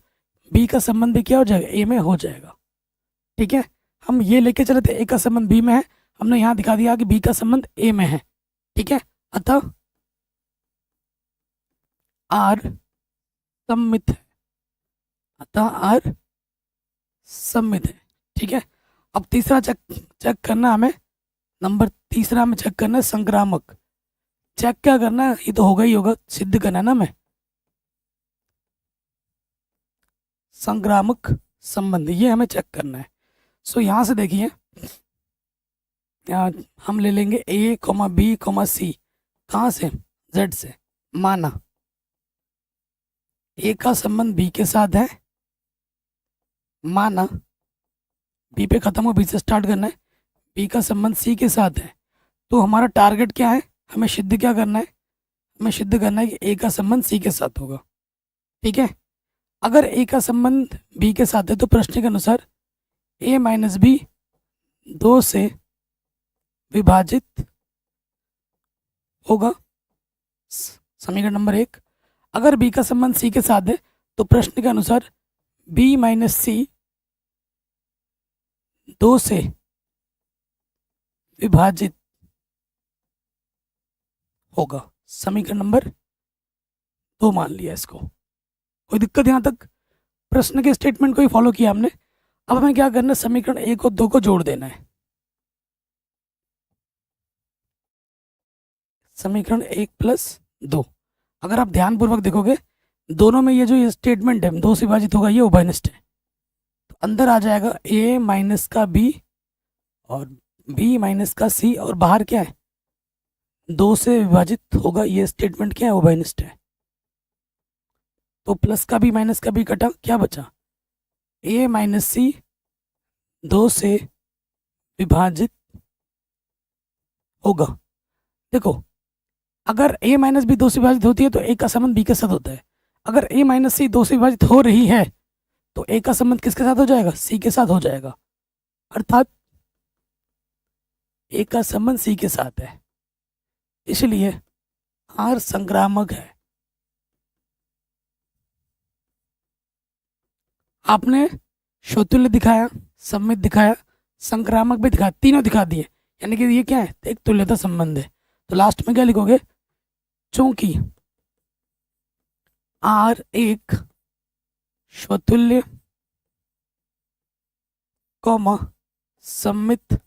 [SPEAKER 1] b का संबंध भी क्या हो जाएगा, a में हो जाएगा। ठीक है, हम ये लेके चले थे a का संबंध b में है, हमने यहाँ दिखा दिया कि b का संबंध a में है। ठीक है, अतः r सम्मित है, ठीक है, अब तीसरा चेक करना हमें, नंबर तीसरा में चेक करना है संक्रामक। चेक क्या करना है, ये तो होगा ही होगा, सिद्ध करना है ना हमें, संक्रामक संबंध, ये हमें चेक करना है। सो यहाँ से देखिए, हम ले लेंगे a, b, c, कहाँ से, z से। माना a का संबंध b के साथ है, माना b पे खत्म हो, b से स्टार्ट करना है, b का संबंध c के साथ है। तो हमारा टारगेट क्या है, हमें सिद्ध क्या करना है, हमें सिद्ध करना है कि ए का संबंध सी के साथ होगा। ठीक है, अगर ए का संबंध बी के साथ है तो प्रश्न के अनुसार ए माइनस बी 2 से विभाजित होगा। समीकरण नंबर 1। अगर बी का संबंध सी के साथ है तो प्रश्न के अनुसार बी माइनस सी 2 से विभाजित होगा। समीकरण नंबर 2 मान लिया इसको। कोई दिक्कत यहाँ तक? प्रश्न के स्टेटमेंट को ही फॉलो किया हमने। अब हमें क्या करना है, समीकरण 1 और 2 को जोड़ देना है। समीकरण 1 प्लस 2, अगर आप ध्यानपूर्वक देखोगे दोनों में ये जो ये स्टेटमेंट है 2 से विभाजित होगा, ये उभयनिष्ठ है। तो अंदर आ जाएगा a माइनस का b और b माइनस का c, और बाहर क्या है 2 से विभाजित होगा, ये स्टेटमेंट क्या है, उभयनिष्ठ है। तो प्लस का b माइनस का b कटा, क्या बचा a माइनस सी 2 से विभाजित होगा। देखो, अगर a माइनस बी 2 से विभाजित होती है तो a का संबंध b के साथ होता है। अगर a माइनस सी 2 से विभाजित हो रही है तो a का संबंध किसके साथ हो जाएगा, c के साथ हो जाएगा। अर्थात a का संबंध c के साथ है, इसलिए r संक्रामक है। आपने शोतुल्य दिखाया, सममित दिखाया, संक्रामक भी दिखाया, तीनों दिखा दिए, यानी कि ये क्या है, एक तुल्यता संबंध है। तो लास्ट में क्या लिखोगे, चूंकि R एक स्वतुल्य कॉमा सममित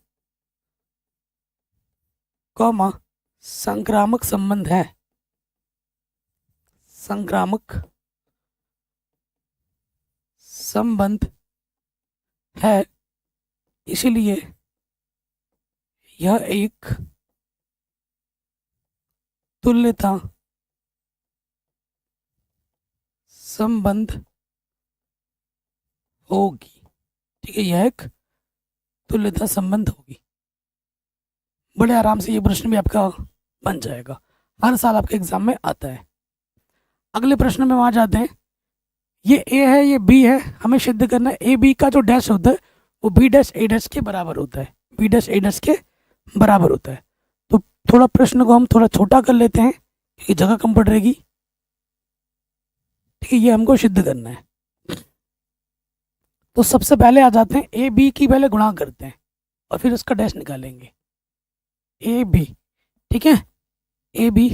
[SPEAKER 1] कॉमा संक्रामक संबंध है, संक्रामक संबंध है, इसलिए यह एक तुल्यता संबंध होगी। ठीक है, यह एक तुल्यता संबंध होगी। बड़े आराम से ये प्रश्न भी आपका बन जाएगा, हर साल आपके एग्जाम में आता है। अगले प्रश्न में वहां जाते हैं। ये ए है, ये बी है, हमें सिद्ध करना है ए बी का जो डैश होता है वो बी डैश ए डैश के बराबर होता है, बी डैश ए डैश के बराबर होता है। तो थोड़ा प्रश्न को हम थोड़ा छोटा कर लेते हैं क्योंकि जगह कम पड़ रहेगी। ठीक है, ये हमको सिद्ध करना है। तो सबसे पहले आ जाते हैं ए बी की, पहले गुणा करते हैं और फिर उसका डैश निकालेंगे। ए बी, ठीक है, ए बी,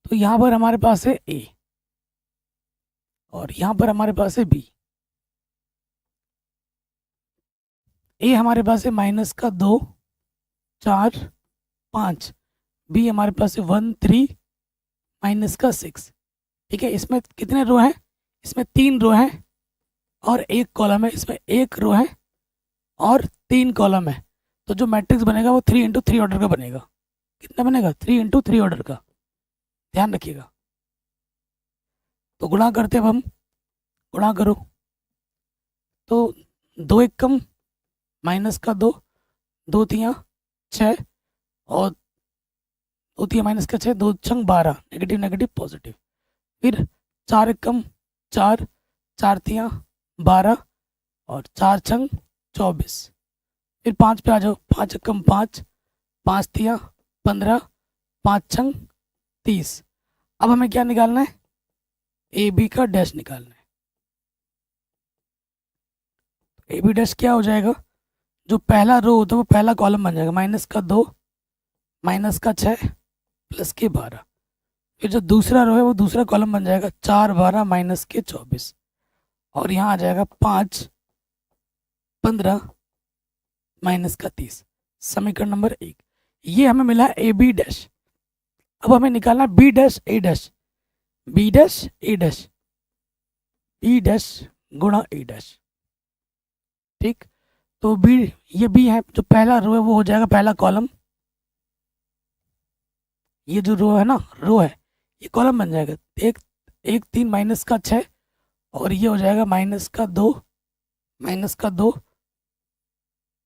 [SPEAKER 1] तो यहाँ पर हमारे पास है ए और यहाँ पर हमारे पास है बी। ए हमारे पास है माइनस का 2 4 5, बी हमारे पास है 1 3 माइनस का 6। ठीक है, इसमें कितने रो हैं, इसमें 3 रो हैं और 1 कॉलम है, इसमें 1 रो है और 3 कॉलम है। तो जो मैट्रिक्स बनेगा वो 3 इंटू 3 ऑर्डर का बनेगा। कितना बनेगा, 3 इंटू 3 ऑर्डर का, ध्यान रखिएगा। तो गुणा करते, अब हम गुणा करो तो 2 1 कम माइनस का 2, 2 3 6 और 2 3 माइनस का 6, 2 छंग 12, नेगेटिव नेगेटिव पॉजिटिव। फिर 4 1 कम 4, 4 3 12 और 4 छंग 24। फिर 5 पे आ जाओ, 5 1 कम 5, 5 3 15, 5 छंग 30। अब हमें क्या निकालना है, ए बी का डैश निकालना है। ए बी डैश क्या हो जाएगा, जो पहला रो होता है वो पहला कॉलम बन जाएगा, माइनस का 2 माइनस का 6 प्लस के 12। फिर जो दूसरा रो है वो दूसरा कॉलम बन जाएगा 4 12 माइनस के 24 और यहाँ आ जाएगा 5 15 माइनस का 30। समीकरण नंबर 1, ये हमें मिला ए बी डैश। अब हमें निकालना बी डैश ए डैश, बी डैश ए डैश, बी डैश गुणा ए डैश। ठीक, तो बी, ये बी है, जो पहला रो है वो हो जाएगा पहला कॉलम, ये जो रो है ना, रो है, ये कॉलम बन जाएगा 1 1 3 माइनस का 6 और ये हो जाएगा माइनस का 2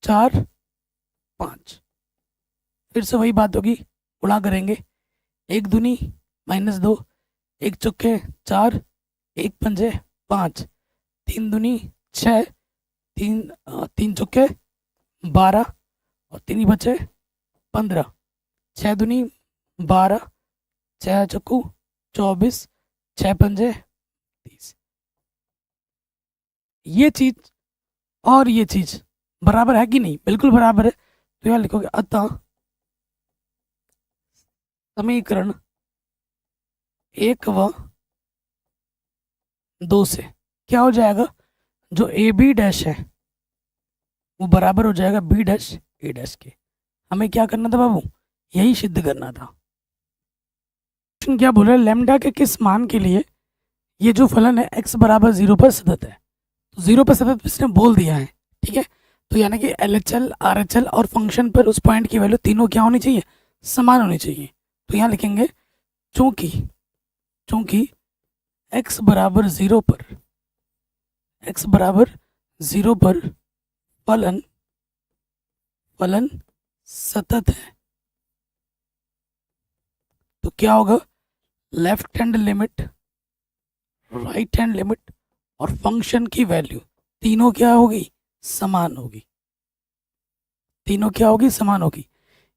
[SPEAKER 1] 4 5। फिर से वही बात होगी, गुणा करेंगे, एक दूनी -2, एक चौके 4, एक पंजे 5, तीन दूनी 6, तीन चौके 12 और तीन ही बचे 15, 6 दूनी 12, 6 चक्कू 24, 6 पंजे 30। ये चीज और ये चीज बराबर है कि नहीं? बिल्कुल बराबर है। तो यहाँ लिखोगे अतः समीकरण 1 व 2 से क्या हो जाएगा, जो ए बी डैश है वो बराबर हो जाएगा बी डैश ए डैश के। हमें क्या करना था बाबू? यही सिद्ध करना था। क्या बोल रहे हैं, लैम्डा के किस मान के लिए ये जो फलन है x बराबर 0 पर सतत है? तो 0 पर सतत इसने बोल दिया है, ठीक है। तो यानी कि LHL RHL और फंक्शन पर उस पॉइंट की वैल्यू तीनों क्या होनी चाहिए? समान होनी चाहिए। तो यहाँ लिखेंगे चूंकि x बराबर 0 पर फलन सतत है, तो क्या होगा? Left hand limit, right hand limit और फंक्शन की वैल्यू तीनों क्या होगी? समान होगी। तीनों क्या होगी? समान होगी।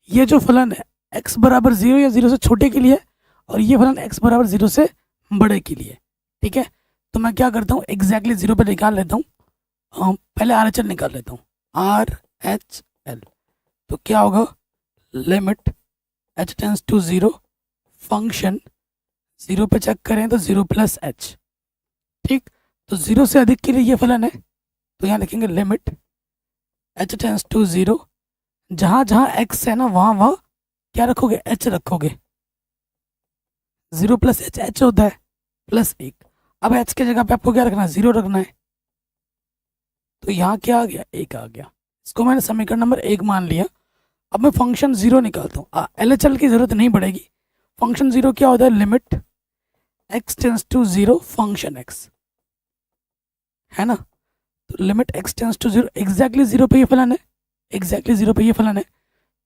[SPEAKER 1] ये जो फलन है x बराबर 0 या 0 से छोटे के लिए, और ये फलन x बराबर 0 से बड़े के लिए, ठीक है। तो मैं क्या करता हूँ, एग्जैक्टली 0 पर निकाल लेता हूँ। पहले RHL निकाल लेता हूँ, RHL। तो क्या होगा? Limit h tends to 0, function 0 पे चेक करें तो 0 प्लस h, ठीक। तो 0 से अधिक के लिए ये फलन है, तो यहाँ लिखेंगे लिमिट h टेंस टू 0, जहाँ जहाँ x है ना वहाँ वहाँ क्या रखोगे? h रखोगे। 0 प्लस h h होता है +1। अब h के जगह पे आपको क्या रखना है? 0 रखना है। तो यहाँ क्या आ गया? 1 आ गया। इसको मैंने समीकरण नंबर 1 मान लिया। अब मैं फंक्शन 0 निकालता हूँ। LHL की जरूरत नहीं पड़ेगी। फंक्शन 0 क्या होता है? Limit x tends to 0 function x, है ना। तो limit x tends to 0, exactly 0 पे ये फलन है, एग्जैक्टली 0 पे ये फलन है।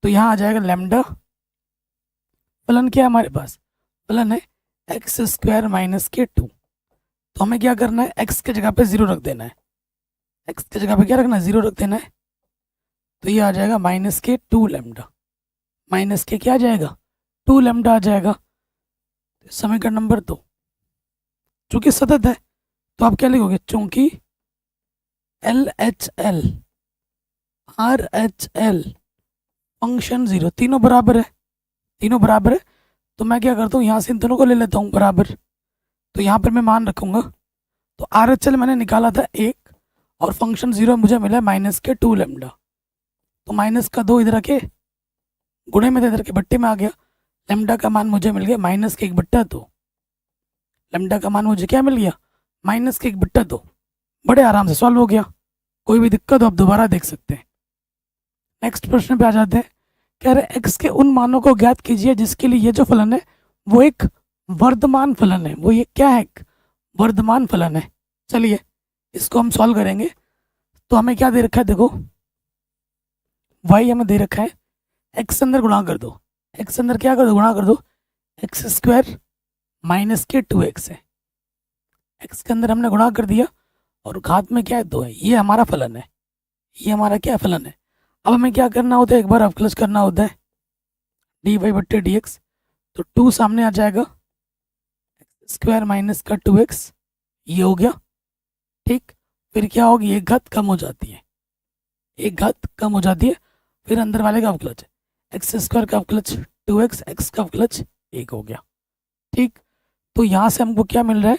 [SPEAKER 1] तो यहाँ आ जाएगा लैम्डा, फलन क्या है हमारे पास? फलन है x² माइनस के 2। तो हमें क्या करना है? x के जगह पे 0 रख देना है। x के जगह पे क्या रखना है? 0 रख देना है। तो ये आ जाएगा -2 लैम्डा, माइनस के क्या आ जाएगा? 2 लैम्डा आ जाएगा। समीकरण नंबर 2, चूंकि सतत है तो आप क्या लिखोगे? चूंकि LHL RHL फंक्शन 0 तीनों बराबर है, तीनों बराबर है। तो मैं क्या करता हूँ, यहाँ से इन दोनों को ले लेता हूँ बराबर। तो यहाँ पर मैं मान रखूँगा। तो RHL मैंने निकाला था 1 और फंक्शन 0 मुझे मिला -2 लैम्डा। तो माइनस का 2 इधर रखे, गुणे में इधर के बट्टे में आ गया। लैम्डा का मान मुझे मिल गया -1/2। लैम्डा का मान मुझे क्या मिल गया? -1/2। बड़े आराम से सॉल्व हो गया। कोई भी दिक्कत हो आप दोबारा देख सकते हैं। नेक्स्ट प्रश्न पे आ जाते हैं। कह रहे x के उन मानों को ज्ञात कीजिए जिसके लिए ये जो फलन है वो एक वर्धमान फलन है। वो ये क्या है? एक वर्धमान फलन है। चलिए इसको हम सॉल्व करेंगे। तो हमें क्या दे रखा है? देखो y हमें दे रखा है, x अंदर गुणा कर दो, x अंदर क्या कर दो? गुणा कर दो। x² माइनस के 2x है, x के अंदर हमने गुणा कर दिया और घात में क्या है? 2 है। ये हमारा फलन है, ये हमारा क्या फलन है। अब हमें क्या करना होता है? एक बार अवकलज करना होता है dy/dx। तो 2 सामने आ जाएगा, x² माइनस का 2x, ये हो गया, ठीक। फिर क्या होगी? एक घात कम हो जाती है, एक घात कम हो जाती है। फिर अंदर वाले का अवकलज, x² का अवकलज 2x, x का अवकलज 1 हो गया, ठीक। तो यहाँ से हमको क्या मिल रहा है?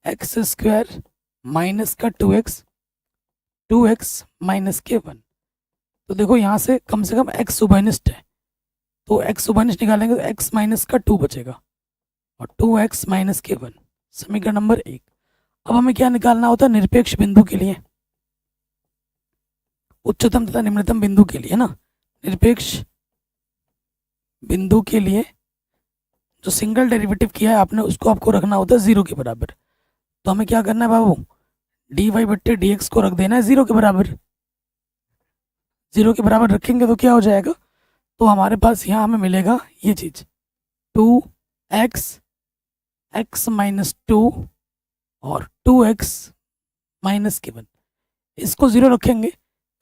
[SPEAKER 1] 2x² माइनस का 2x, 2x माइनस के 1। तो देखो यहाँ से कम x उभयनिष्ठ है, तो x उभयनिष्ठ निकालेंगे तो x माइनस का 2 बचेगा और 2x माइनस के 1, समीकरण नंबर 1। अब हमें क्या निकालना होता है? निरपेक्ष बिंदु के लिए, उच्चतम तथा निम्नतम बिंदु के लिए ना। निरपेक्ष बिंदु के लिए जो सिंगल डेरिवेटिव किया है आपने उसको आपको रखना होता है 0 के बराबर। तो हमें क्या करना है बाबू? dy/dx को रख देना है 0 के बराबर। 0 के बराबर रखेंगे तो क्या हो जाएगा? तो हमारे पास यहाँ हमें मिलेगा ये चीज़ 2x x माइनस 2 और 2x माइनस के 1। इसको 0 रखेंगे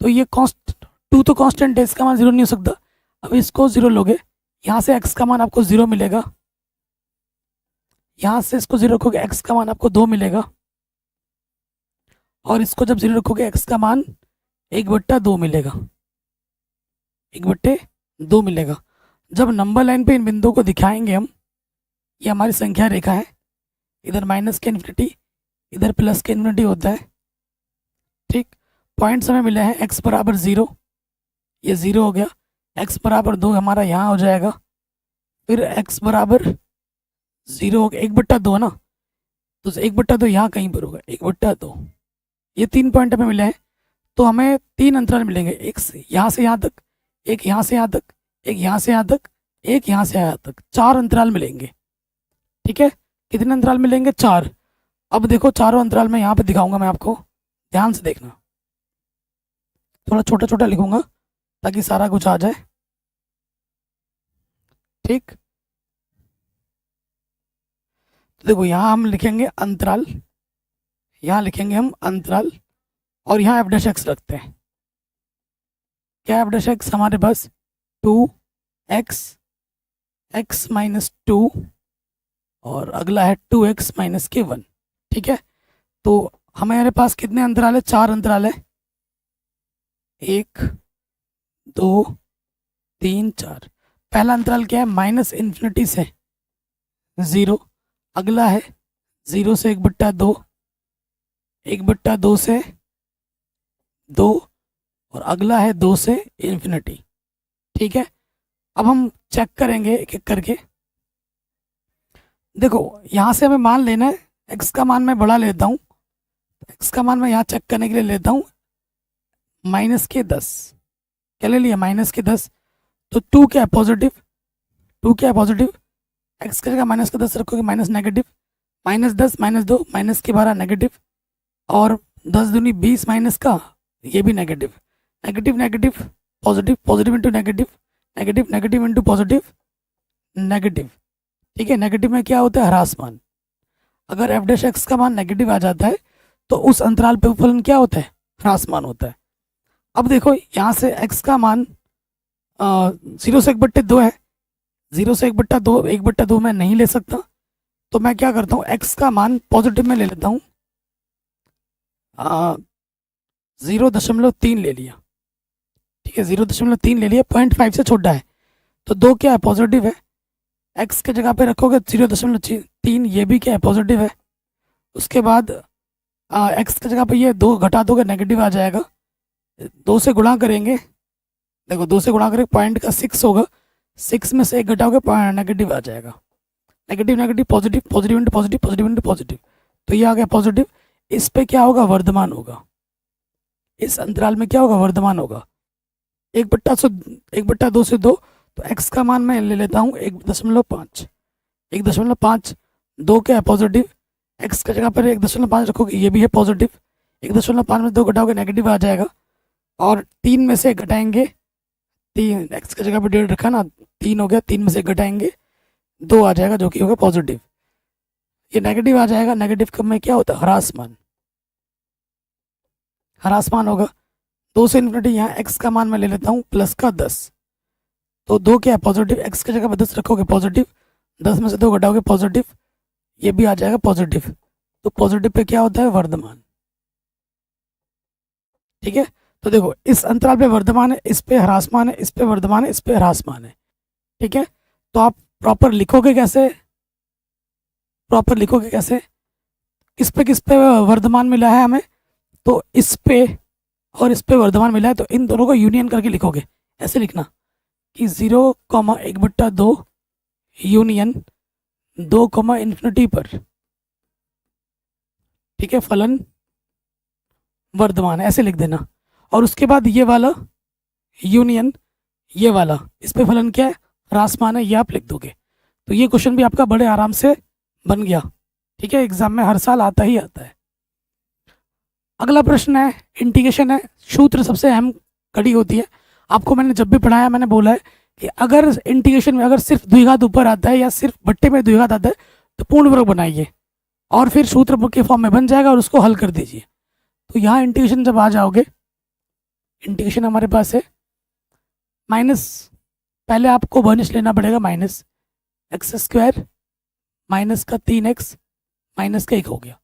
[SPEAKER 1] तो ये कॉन्स्ट 2 तो कांस्टेंट है, इसका मान 0 नहीं हो सकता। अब इसको 0 लोगे, यहाँ से x का मान आपको 0 मिलेगा, यहाँ से इसको 0 रखोगे x का मान आपको 2 मिलेगा, और इसको जब 0 रखोगे x का मान 1/2 मिलेगा, 1/2 मिलेगा। जब नंबर लाइन पे इन बिंदुओं को दिखाएंगे हम, ये हमारी संख्या रेखा है, इधर माइनस के इन्फिनिटी, इधर प्लस के इन्फिनिटी होता है, ठीक। पॉइंट्स हमें मिले हैं x बराबर 0, ये 0 हो गया, x बराबर 2 हमारा यहाँ हो जाएगा, फिर x बराबर 0 हो गया, 1/2 है ना, तो 1/2 यहाँ कहीं पर होगा, 1/2। ये 3 पॉइंट हमें मिले हैं, तो हमें 3 अंतराल मिलेंगे, एक यहाँ से यहाँ तक, एक यहाँ से यहाँ तक, एक यहाँ से यहाँ तक, एक यहाँ से यहाँ तक, 4 अंतराल मिलेंगे, ठीक है। कितने अंतराल मिलेंगे? 4। अब देखो चारों अंतराल में यहाँ पे दिखाऊंगा मैं आपको, ध्यान से देखना, थोड़ा छोटा छोटा लिखूंगा ताकि सारा कुछ आ जाए, ठीक। तो देखो यहाँ हम लिखेंगे अंतराल, यहाँ लिखेंगे हम अंतराल, और यहाँ f' रखते हैं। क्या f' हमारे पास 2x x माइनस 2 और अगला है 2x माइनस के 1, ठीक है। तो हमारे पास कितने अंतराल है? 4 अंतराल है, 1 2 3 4। पहला अंतराल क्या है? माइनस इन्फिनिटी से 0, अगला है 0 से 1/2, 1/2 से 2, और अगला है 2 से इन्फिनिटी, ठीक है। अब हम चेक करेंगे एक एक करके। देखो यहाँ से हमें मान लेना है, x का मान मैं बड़ा लेता हूँ, x का मान मैं यहाँ चेक करने के लिए लेता हूँ -10। क्या ले लिया? -10। तो 2 क्या है? पॉजिटिव। 2 क्या है? पॉजिटिव। x की जगह -10 रखोगे, माइनस नेगेटिव, -10 -2 -12 नेगेटिव, और 10 दूनी 20 माइनस का, ये भी negative, negative negative positive, positive into negative, negative negative into positive negative, ठीक है। नेगेटिव में क्या होता है? ह्रासमान। अगर f' का मान नेगेटिव आ जाता है तो उस अंतराल पे फलन क्या होता है? ह्रासमान होता है। अब देखो यहाँ से x का मान 0 से 1/2 है, 0 से 1/2, 1/2 मैं नहीं ले सकता, तो मैं क्या करता हूँ, x का मान पॉजिटिव में ले लेता हूँ, 0.3 ले लिया, ठीक है, 0.3 ले लिया, 0.5 से छोटा है, तो 2 क्या है? पॉजिटिव है। x के जगह पे रखोगे 0.3, ये भी क्या है? पॉजिटिव है। उसके बाद x की जगह पे ये 2 घटा दोगे, नेगेटिव आ जाएगा, 2 से गुणा करेंगे, देखो 2 से गुणा करेंगे, पॉइंट का 6 होगा, 6 में से 1 घटाओगे, नेगेटिव आ जाएगा, negative negative positive, positive into positive, positive into positive, तो ये आ गया पॉजिटिव। इस पे क्या होगा? वर्धमान होगा, इस अंतराल में क्या होगा? वर्धमान होगा। 1/2 से 2, तो x का मान मैं ले लेता हूँ 1.5, 1.5, 2 क्या है? पॉजिटिव। x की जगह पर 1.5 रखोगे, ये भी है पॉजिटिव, 1.5 में 2 घटाओगे, नेगेटिव आ जाएगा, और 3 में से घटाएंगे, 3, x की जगह पर 1.5 रखा ना, 3 हो गया, 3 में से घटाएंगे 2 आ जाएगा, जो कि होगा पॉजिटिव। ये नेगेटिव आ जाएगा, नेगेटिव कब में क्या होता है? ह्रासमान, ह्रासमान होगा। 2 से इन्फिनिटी, यहाँ x का मान मैं ले लेता हूँ प्लस का 10, तो 2 क्या है? पॉजिटिव, x की जगह पर 10 रखोगे, पॉजिटिव, 10 में से 2 घटाओगे, पॉजिटिव, ये भी आ जाएगा पॉजिटिव, तो पॉजिटिव पे क्या होता है? वर्धमान, ठीक है। तो देखो इस अंतराल पे वर्धमान है, इस पे ह्रासमान है, इस पे वर्धमान है, इस पे ह्रासमान है, ठीक है। तो आप प्रॉपर लिखोगे कैसे? प्रॉपर लिखोगे कैसे? किस पे वर्धमान मिला है हमें? तो इस पे और इस पे वर्धमान मिला है, तो इन दोनों को यूनियन करके लिखोगे, ऐसे लिखना कि 0,1/2 यूनियन 2, इन्फिनिटी पर, ठीक है, फलन वर्धमान, ऐसे लिख देना। और उसके बाद ये वाला यूनियन ये वाला, इस पे फलन क्या है? ह्रासमान है, ये आप लिख दोगे। तो ये क्वेश्चन भी आपका बड़े आराम से बन गया, ठीक है, एग्जाम में हर साल आता ही आता है। अगला प्रश्न है इंटीग्रेशन है। सूत्र सबसे अहम कड़ी होती है, आपको मैंने जब भी पढ़ाया मैंने बोला है कि अगर इंटीग्रेशन में अगर सिर्फ द्विघात ऊपर आता है या सिर्फ बट्टे में द्विघात आता है तो पूर्ण वर्ग बनाइए और फिर सूत्र के फॉर्म में बन जाएगा और उसको हल कर दीजिए। तो यहाँ इंटीग्रेशन जब आ जाओगे, इंटीग्रेशन हमारे पास है माइनस, पहले आपको वर्निश लेना पड़ेगा, माइनस एक्स स्क्वायर माइनस का 3x माइनस का 1 हो गया।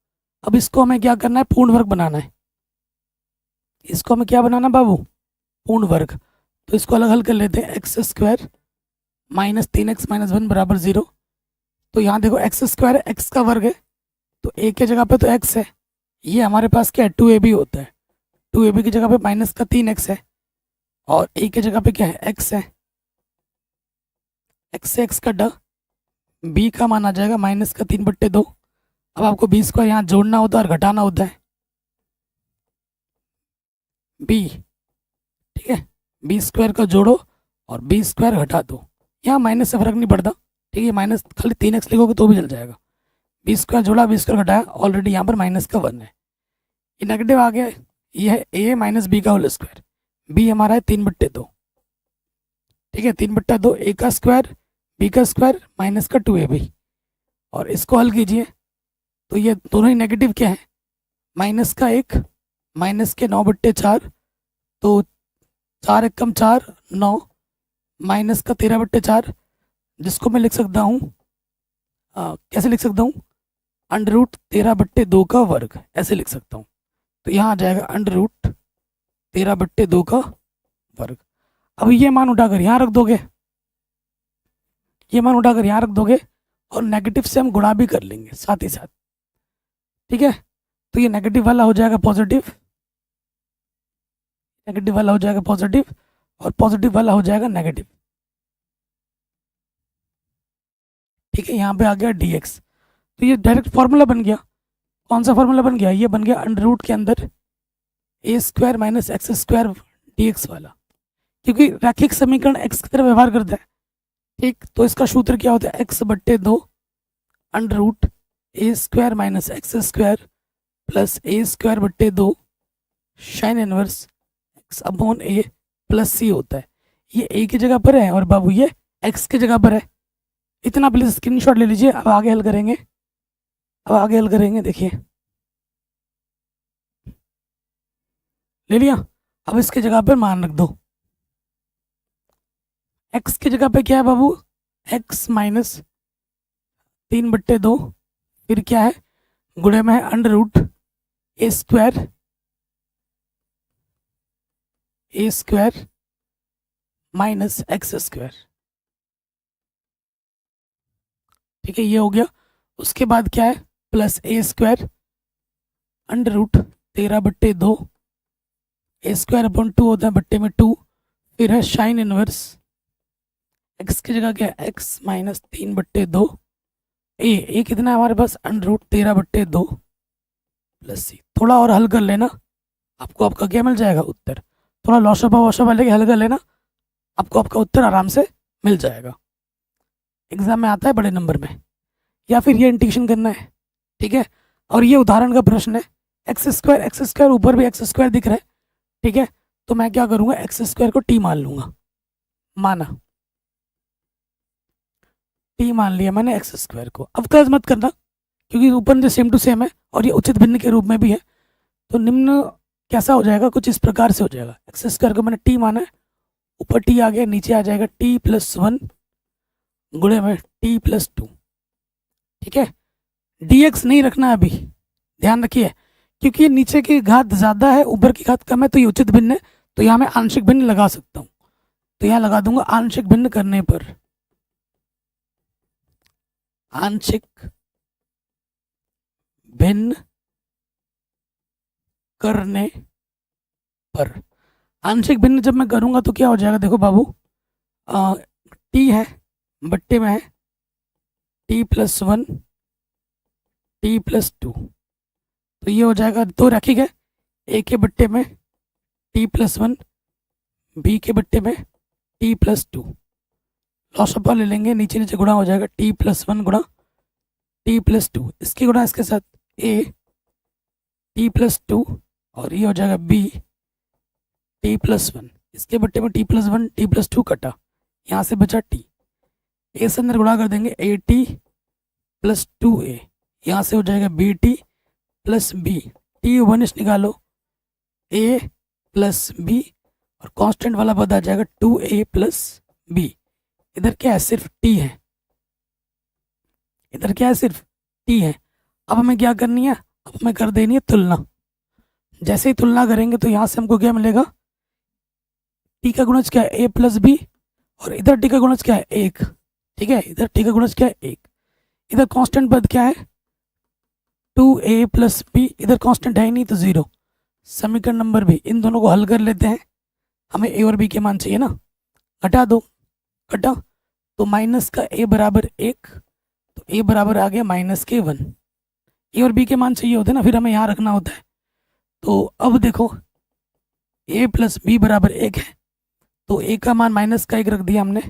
[SPEAKER 1] अब इसको हमें क्या करना है, पूर्ण वर्ग बनाना है। इसको हमें क्या बनाना बाबू, पूर्ण वर्ग। तो इसको अलग हल कर लेते हैं, x square minus 3x minus 1 बराबर 0। तो यहाँ देखो एक्स स्क्वायर एक्स का वर्ग है, तो a के जगह पे तो x है, ये हमारे पास क्या है 2ab होता है, 2ab की जगह पे माइनस का 3x है और a की जगह पे क्या है x है, x से x कटा, b का मान आ जाएगा माइनस का 3/2। अब आपको b स्क्वायर यहाँ जोड़ना होता है और घटाना होता है b, ठीक है, b स्क्वायर का जोड़ो और b स्क्वायर घटा दो, यहाँ माइनस से फर्क नहीं पड़ता, ठीक है, माइनस खाली 3x लिखोगे तो भी चल जाएगा। बी स्क्वायर जोड़ा बी स्क्वायर घटाया, ऑलरेडी यहाँ पर माइनस का 1 है, ये नेगेटिव आ गया, ये है a माइनस बी का होल स्क्वायर, b हमारा है 3/2, ठीक है, 3/2 a का स्क्वायर b का स्क्वायर माइनस का 2ab, और इसको हल कीजिए तो ये दोनों ही नेगेटिव क्या है, माइनस का 1 माइनस के 9/4, तो 4 1 कम 4 9 माइनस का 13/4, जिसको मैं लिख सकता हूँ कैसे लिख सकता हूँ, अंडर रूट 13/2 का वर्ग, ऐसे लिख सकता हूँ। तो यहाँ आ जाएगा अंडर रूट 13/2 का वर्ग। अब ये मान उठाकर यहाँ रख दोगे, ये मान उठाकर यहाँ रख दोगे और नेगेटिव से हम गुणा भी कर लेंगे साथ ही साथ, ठीक है। तो ये नेगेटिव वाला हो जाएगा पॉजिटिव, नेगेटिव वाला हो जाएगा पॉजिटिव और पॉजिटिव वाला हो जाएगा नेगेटिव, ठीक है। यहाँ पे आ गया dx, तो ये डायरेक्ट फॉर्मूला बन गया। कौन सा फॉर्मूला बन गया, ये बन गया अंडर रूट के अंदर a square minus x square dx वाला, क्योंकि रैखिक समीकरण x की तरह व्यवहार करता है, ठीक। तो इसका सूत्र क्या होता है, x/2 under root a square minus x square plus a स्क्वायर/2 sine inverse x/a plus c होता है। ये a की जगह पर है और बाबू ये x की जगह पर है, इतना प्लीज स्क्रीनशॉट ले लीजिए। अब आगे हल करेंगे, अब आगे हल करेंगे, देखिए ले लिया। अब इसके जगह पर मान रख दो, x की जगह पे क्या है बाबू, x माइनस 3/2, फिर क्या है गुणे में है under root a square minus x square, ठीक है, ये हो गया। उसके बाद क्या है plus a square under root 13/2, a square upon 2 होता है बट्टे में 2, फिर है साइन इनवर्स x की जगह क्या है x माइनस 3/2, a कितना है हमारे पास अंडर रूट 13/2 प्लस c। थोड़ा और हल कर लेना, आपको आपका क्या मिल जाएगा उत्तर, थोड़ा लॉशपा वॉशपा लेके हल कर लेना, आपको आपका उत्तर आराम से मिल जाएगा। एग्जाम में आता है बड़े नंबर में, या फिर ये इंटीग्रेशन करना है, ठीक है। और ये उदाहरण का प्रश्न है, एक्स स्क्वायर ऊपर भी एक्स स्क्वायर दिख रहा है, ठीक है। तो मैं क्या करूँगा, एक्स स्क्वायर को टी मान लूँगा, माना टी मान लिया मैंने एक्स स्क्वायर को। अब कर्ज मत करना क्योंकि ऊपर नीचे सेम टू सेम है और ये उचित भिन्न के रूप में भी है। तो निम्न कैसा हो जाएगा, कुछ इस प्रकार से हो जाएगा, एक्स स्क्वायर को मैंने टी माना है, ऊपर टी आ गया, नीचे आ जाएगा t+1 गुणे में t+2, ठीक है। dx नहीं रखना अभी, ध्यान रखिए, क्योंकि ये नीचे की घात ज़्यादा है ऊपर की घात कम है, तो ये उचित भिन्न है, तो यहाँ मैं आंशिक भिन्न लगा सकता हूँ। तो यहाँ लगा दूंगा आंशिक भिन्न करने पर, आंशिक भिन्न करने पर, आंशिक भिन्न जब मैं करूँगा तो क्या हो जाएगा, देखो बाबू टी है बट्टे में है t+1 t+2, तो ये हो जाएगा दो रखिक है, a के बट्टे में t+1 b के बट्टे में t+2, लॉसअपा ले लेंगे, नीचे नीचे गुणा हो जाएगा t+1 गुणा t+2, इसकी गुणा इसके साथ a t+2 और ये हो जाएगा b t+1, इसके बट्टे में t+1 t+2 कटा, यहाँ से बचा टी, ए से अंदर गुणा कर देंगे ए टी प्लस 2a, यहाँ से हो जाएगा B T plus B, T वनिश निकालो a प्लस बी और कांस्टेंट वाला पद आ जाएगा 2a प्लस बी। इधर क्या है, सिर्फ टी है, इधर क्या है, सिर्फ टी है। अब हमें क्या करनी है, अब हमें कर देनी है तुलना। जैसे ही तुलना करेंगे तो यहाँ से हमको क्या मिलेगा, टी का गुणज क्या है a प्लस बी, और इधर टी का गुणज क्या है 1, ठीक है, इधर टी का गुणज क्या है 1, इधर कांस्टेंट पद क्या है 2a प्लस बी, इधर कांस्टेंट है ही नहीं तो 0। समीकरण नंबर भी, इन दोनों को हल कर लेते हैं, हमें a और b के मान चाहिए ना, घटा दो, घटा तो माइनस का a बराबर 1, तो a बराबर आ गया माइनस के 1। a और b के मान चाहिए होते हैं ना, फिर हमें यहाँ रखना होता है। तो अब देखो a प्लस बी बराबर 1 है, तो a का मान माइनस का 1 रख दिया हमने,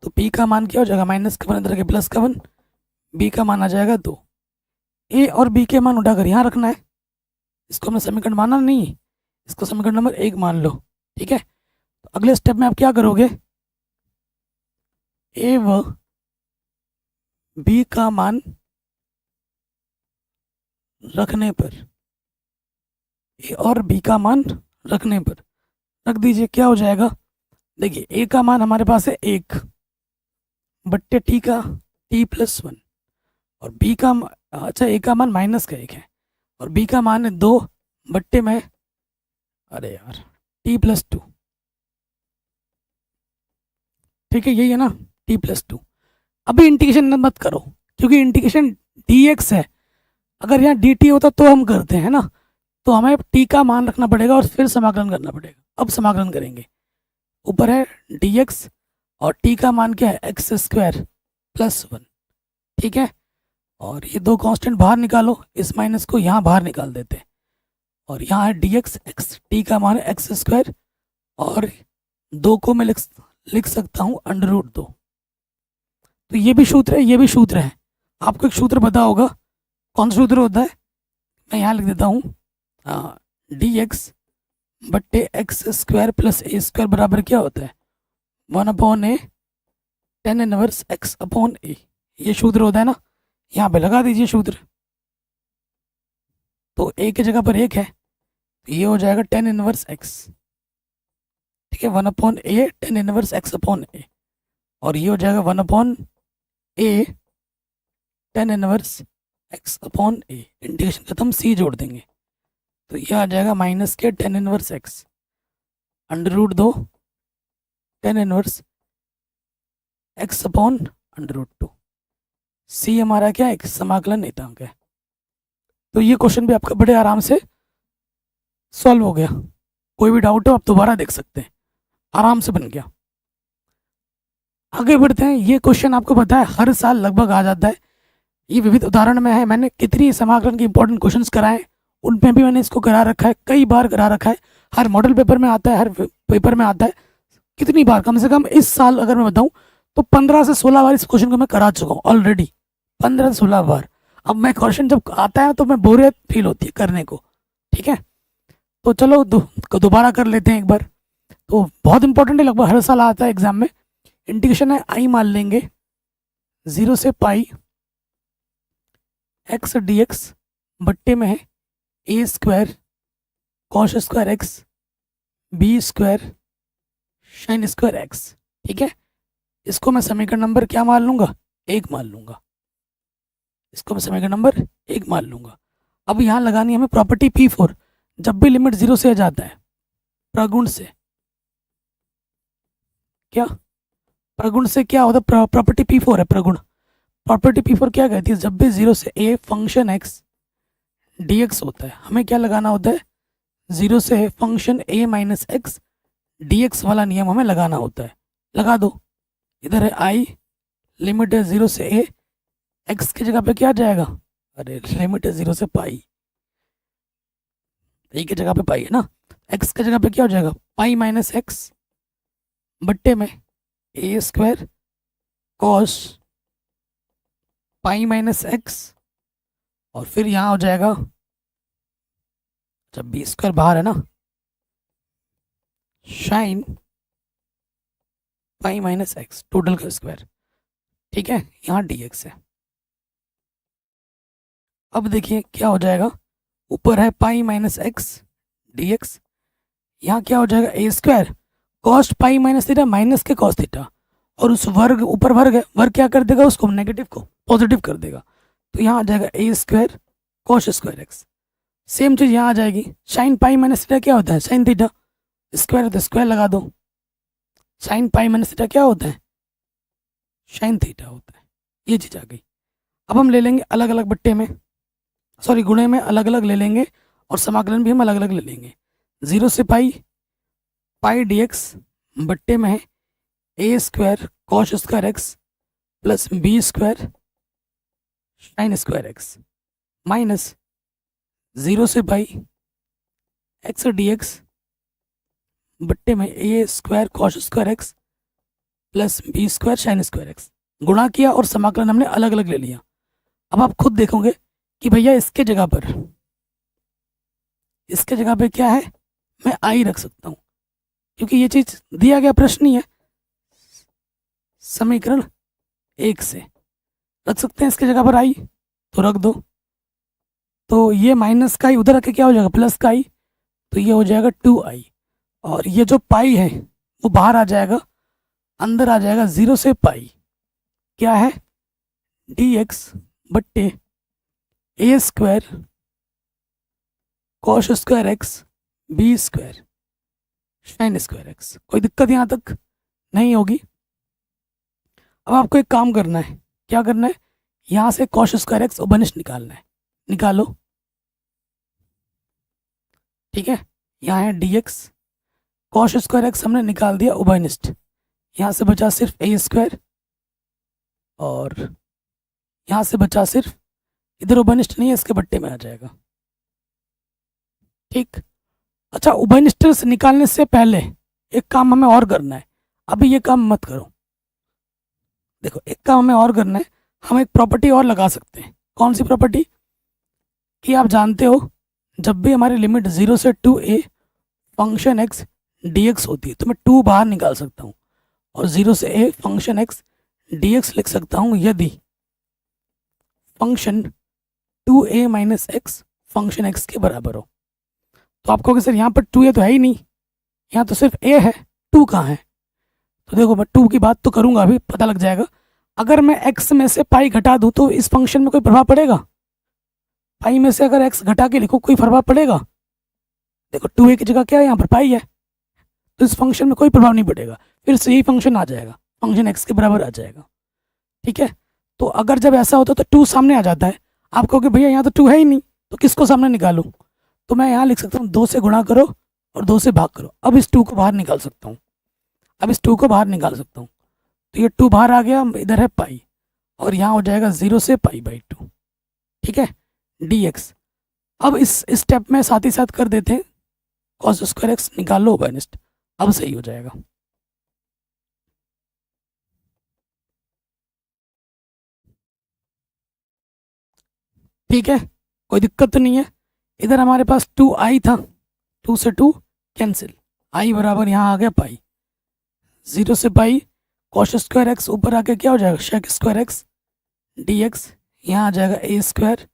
[SPEAKER 1] तो b का मान क्या हो जाएगा, माइनस का 1 इधर के प्लस का 1, b का मान आ जाएगा 2। a और b के मान उठाकर यहाँ रखना है, इसको हमने समीकरण माना नहीं, इसको समीकरण नंबर 1 मान लो, ठीक है। तो अगले स्टेप में आप क्या करोगे, a व b का मान रखने पर, a और b का मान रखने पर रख दीजिए, क्या हो जाएगा, देखिए a का मान हमारे पास है 1 बट्टे टी का टी प्लस 1, और b का अच्छा a का मान माइनस का 1 है, और b का मान है 2 बट्टे में, अरे यार टी प्लस 2, ठीक है, यही है ना टी प्लस 2। अभी इंटीग्रेशन मत करो क्योंकि इंटीग्रेशन dx है, अगर यहाँ dt होता तो हम करते हैं ना, तो हमें t का मान रखना पड़ेगा और फिर समाकलन करना पड़ेगा। अब समाकलन करेंगे, ऊपर है dx और t का मान क्या है एक्स स्क्वायर प्लस 1, ठीक है, और ये दो कांस्टेंट बाहर निकालो, इस माइनस को यहाँ बाहर निकाल देते हैं, और यहाँ है dx x, t का मान है एक्स स्क्वायर, और 2 को मैं लिख सकता हूँ √2। तो ये भी सूत्र है, ये भी सूत्र है, आपको एक सूत्र पता होगा, कौन सा सूत्र होता है, मैं यहाँ लिख देता हूँ, dx बट्टे एक्स स्क्वायर प्लस ए स्क्वायर बराबर क्या होता है 1/a tan इनवर्स x/a, ये सूत्र होता है ना, यहाँ पे लगा दीजिए सूत्र। तो a की जगह पर 1 है, ये हो जाएगा tan इनवर्स x, ठीक है, 1/a tan इनवर्स x/a, और ये हो जाएगा 1/a tan inverse x/a, integration खत्म, c जोड़ देंगे, तो ये आ जाएगा माइनस के tan inverse x √2 tan inverse x/√2, c हमारा क्या है, समाकलन नियतांक है। तो ये क्वेश्चन भी आपका बड़े आराम से सॉल्व हो गया, कोई भी डाउट हो आप दोबारा देख सकते हैं, आराम से बन गया। आगे बढ़ते हैं, ये क्वेश्चन आपको पता है हर साल लगभग आ जाता है, ये विविध उदाहरण में है, मैंने कितनी समाकलन के इंपॉर्टेंट क्वेश्चंस कराए, उनमें भी मैंने इसको करा रखा है, कई बार करा रखा है, हर मॉडल पेपर में आता है, हर पेपर में आता है, कितनी बार, कम से कम इस साल अगर मैं बताऊं तो 15 से 16 बार इस क्वेश्चन को मैं करा चुका हूँ ऑलरेडी, 15 से 16 बार। अब मैं क्वेश्चन जब आता है तो मैं बोरियत फील होती है करने को, ठीक है, तो चलो दोबारा कर लेते हैं एक बार। तो बहुत इंपॉर्टेंट है, लगभग हर साल आता है एग्जाम में। इंटीग्रेशन है आई मान लेंगे 0 से पाई एक्स dx बट्टे में है a square cos square x b square sine square x, ठीक है, इसको मैं समीकरण नंबर क्या मान लूँगा, 1 मान लूँगा, इसको मैं समीकरण नंबर 1 मान लूँगा। अब यहाँ लगानी है हमें प्रॉपर्टी P4, जब भी लिमिट 0 से आ जाता है प्रगुण से, क्या प्रगुण से क्या होता है, प्रॉपर्टी P4 है प्रगुण, प्रॉपर्टी P4 क्या कहती है, जब भी 0 से a फंक्शन x dx होता है, हमें क्या लगाना होता है, 0 से function a minus x dx वाला नियम हमें लगाना होता है। लगा दो, इधर है i, लिमिट है 0 से a, x की जगह पे क्या जाएगा, अरे लिमिट है 0 से पाई, a की जगह पे पाई है ना, x की जगह पे क्या हो जाएगा पाई माइनस एक्स बट्टे में a square cos pi minus x, और फिर यहाँ हो जाएगा, जब बी स्क्वायर बाहर है ना, sine pi minus x total का स्क्वायर, ठीक है, यहाँ डी एक्स है। अब देखिए क्या हो जाएगा, ऊपर है pi minus x d x, यहाँ क्या हो जाएगा a square cos pi minus theta minus के कॉस थीटा, और उस वर्ग ऊपर वर्ग है, वर्ग क्या कर देगा उसको, नेगेटिव को पॉजिटिव कर देगा, तो यहाँ आ जाएगा a square cos square x. Same चीज़ यहाँ आ जाएगी, साइन पाई माइनस थीटा क्या होता है, साइन थीटा, स्क्वायर है तो स्क्वायर लगा दो, साइन पाई माइनस थीटा क्या होता है, साइन थीटा होता है। ये चीज़ आ गई। अब हम ले लेंगे अलग अलग बट्टे में, सॉरी गुणे में अलग अलग ले लेंगे, और समाकलन भी हम अलग अलग ले लेंगे। 0 से पाई, पाई डी एक्स बट्टे में है a square cos square x plus b square sine square x minus 0 से पाई एक्स डी एक्स बट्टे में a square cos square x plus b square sine square x. गुणा किया और समाकलन हमने अलग अलग ले लिया। अब आप खुद देखोगे कि भैया इसके जगह पे क्या है, मैं आई रख सकता हूँ, क्योंकि ये चीज़ दिया गया प्रश्न ही है। समीकरण 1 से रख सकते हैं इसके जगह पर आई, तो रख दो, तो ये माइनस का आई उधर रख के क्या हो जाएगा, प्लस का आई, तो ये हो जाएगा 2i, और ये जो पाई है वो बाहर आ जाएगा, अंदर आ जाएगा 0 से पाई, क्या है डी एक्स बट्टे a square cos square x b square sine square x. कोई दिक्कत यहाँ तक नहीं होगी। अब आपको एक काम करना है, क्या करना है, यहाँ से कॉस स्क्वायर एक्स उभयनिष्ठ निकालना है, निकालो, ठीक है, यहाँ है d x cos square x हमने निकाल दिया उभयनिष्ठ, यहाँ से बचा सिर्फ ए स्क्वायर, और यहाँ से बचा सिर्फ, इधर उभयनिष्ठ नहीं है इसके बट्टे में आ जाएगा, ठीक। अच्छा, उभयनिष्ठ से निकालने से पहले एक काम हमें और करना है, अभी ये काम मत करो, देखो एक काम हमें और करना है, हम एक प्रॉपर्टी और लगा सकते हैं। कौन सी प्रॉपर्टी, कि आप जानते हो जब भी हमारी लिमिट 0 से 2a फंक्शन x dx होती है तो मैं 2 बाहर निकाल सकता हूँ, और 0 से a फंक्शन x dx लिख सकता हूँ यदि function 2a minus x function x के बराबर हो। तो आप कहोगे सर यहाँ पर 2a तो है ही नहीं, यहाँ तो सिर्फ a है, 2 कहाँ है, तो देखो मैं 2 की बात तो करूँगा, अभी पता लग जाएगा। अगर मैं x में से पाई घटा दूँ तो इस फंक्शन में कोई प्रभाव पड़ेगा, पाई में से अगर x घटा के लिखो कोई प्रभाव पड़ेगा, देखो 2a की जगह क्या है, यहाँ पर पाई है, तो इस फंक्शन में कोई प्रभाव नहीं पड़ेगा, फिर से यही फंक्शन आ जाएगा, फंक्शन x के बराबर आ जाएगा, ठीक है। तो अगर जब ऐसा होता है तो 2 सामने आ जाता है, आप कहोगे भैया यहाँ तो 2 है ही नहीं, तो किसको सामने निकालूं, तो मैं यहाँ लिख सकता हूँ 2 से गुणा करो और 2 से भाग करो। अब इस 2 को बाहर निकाल सकता हूँ, तो ये 2 बाहर आ गया, इधर है पाई, और यहाँ हो जाएगा 0 से पाई बाई 2, ठीक है, dx। अब इस स्टेप में साथ ही साथ कर देते हैं कॉस स्क्वायर एक्स निकाल लो उभयनिष्ठ, अब सही हो जाएगा। ठीक है, कोई दिक्कत तो नहीं है। इधर हमारे पास 2i था, 2 से 2 कैंसिल, i बराबर यहाँ आ गया पाई, 0 से पाई कॉस स्क्वायर एक्स ऊपर आके क्या हो जाएगा, shake square x d x, यहाँ आ जाएगा a square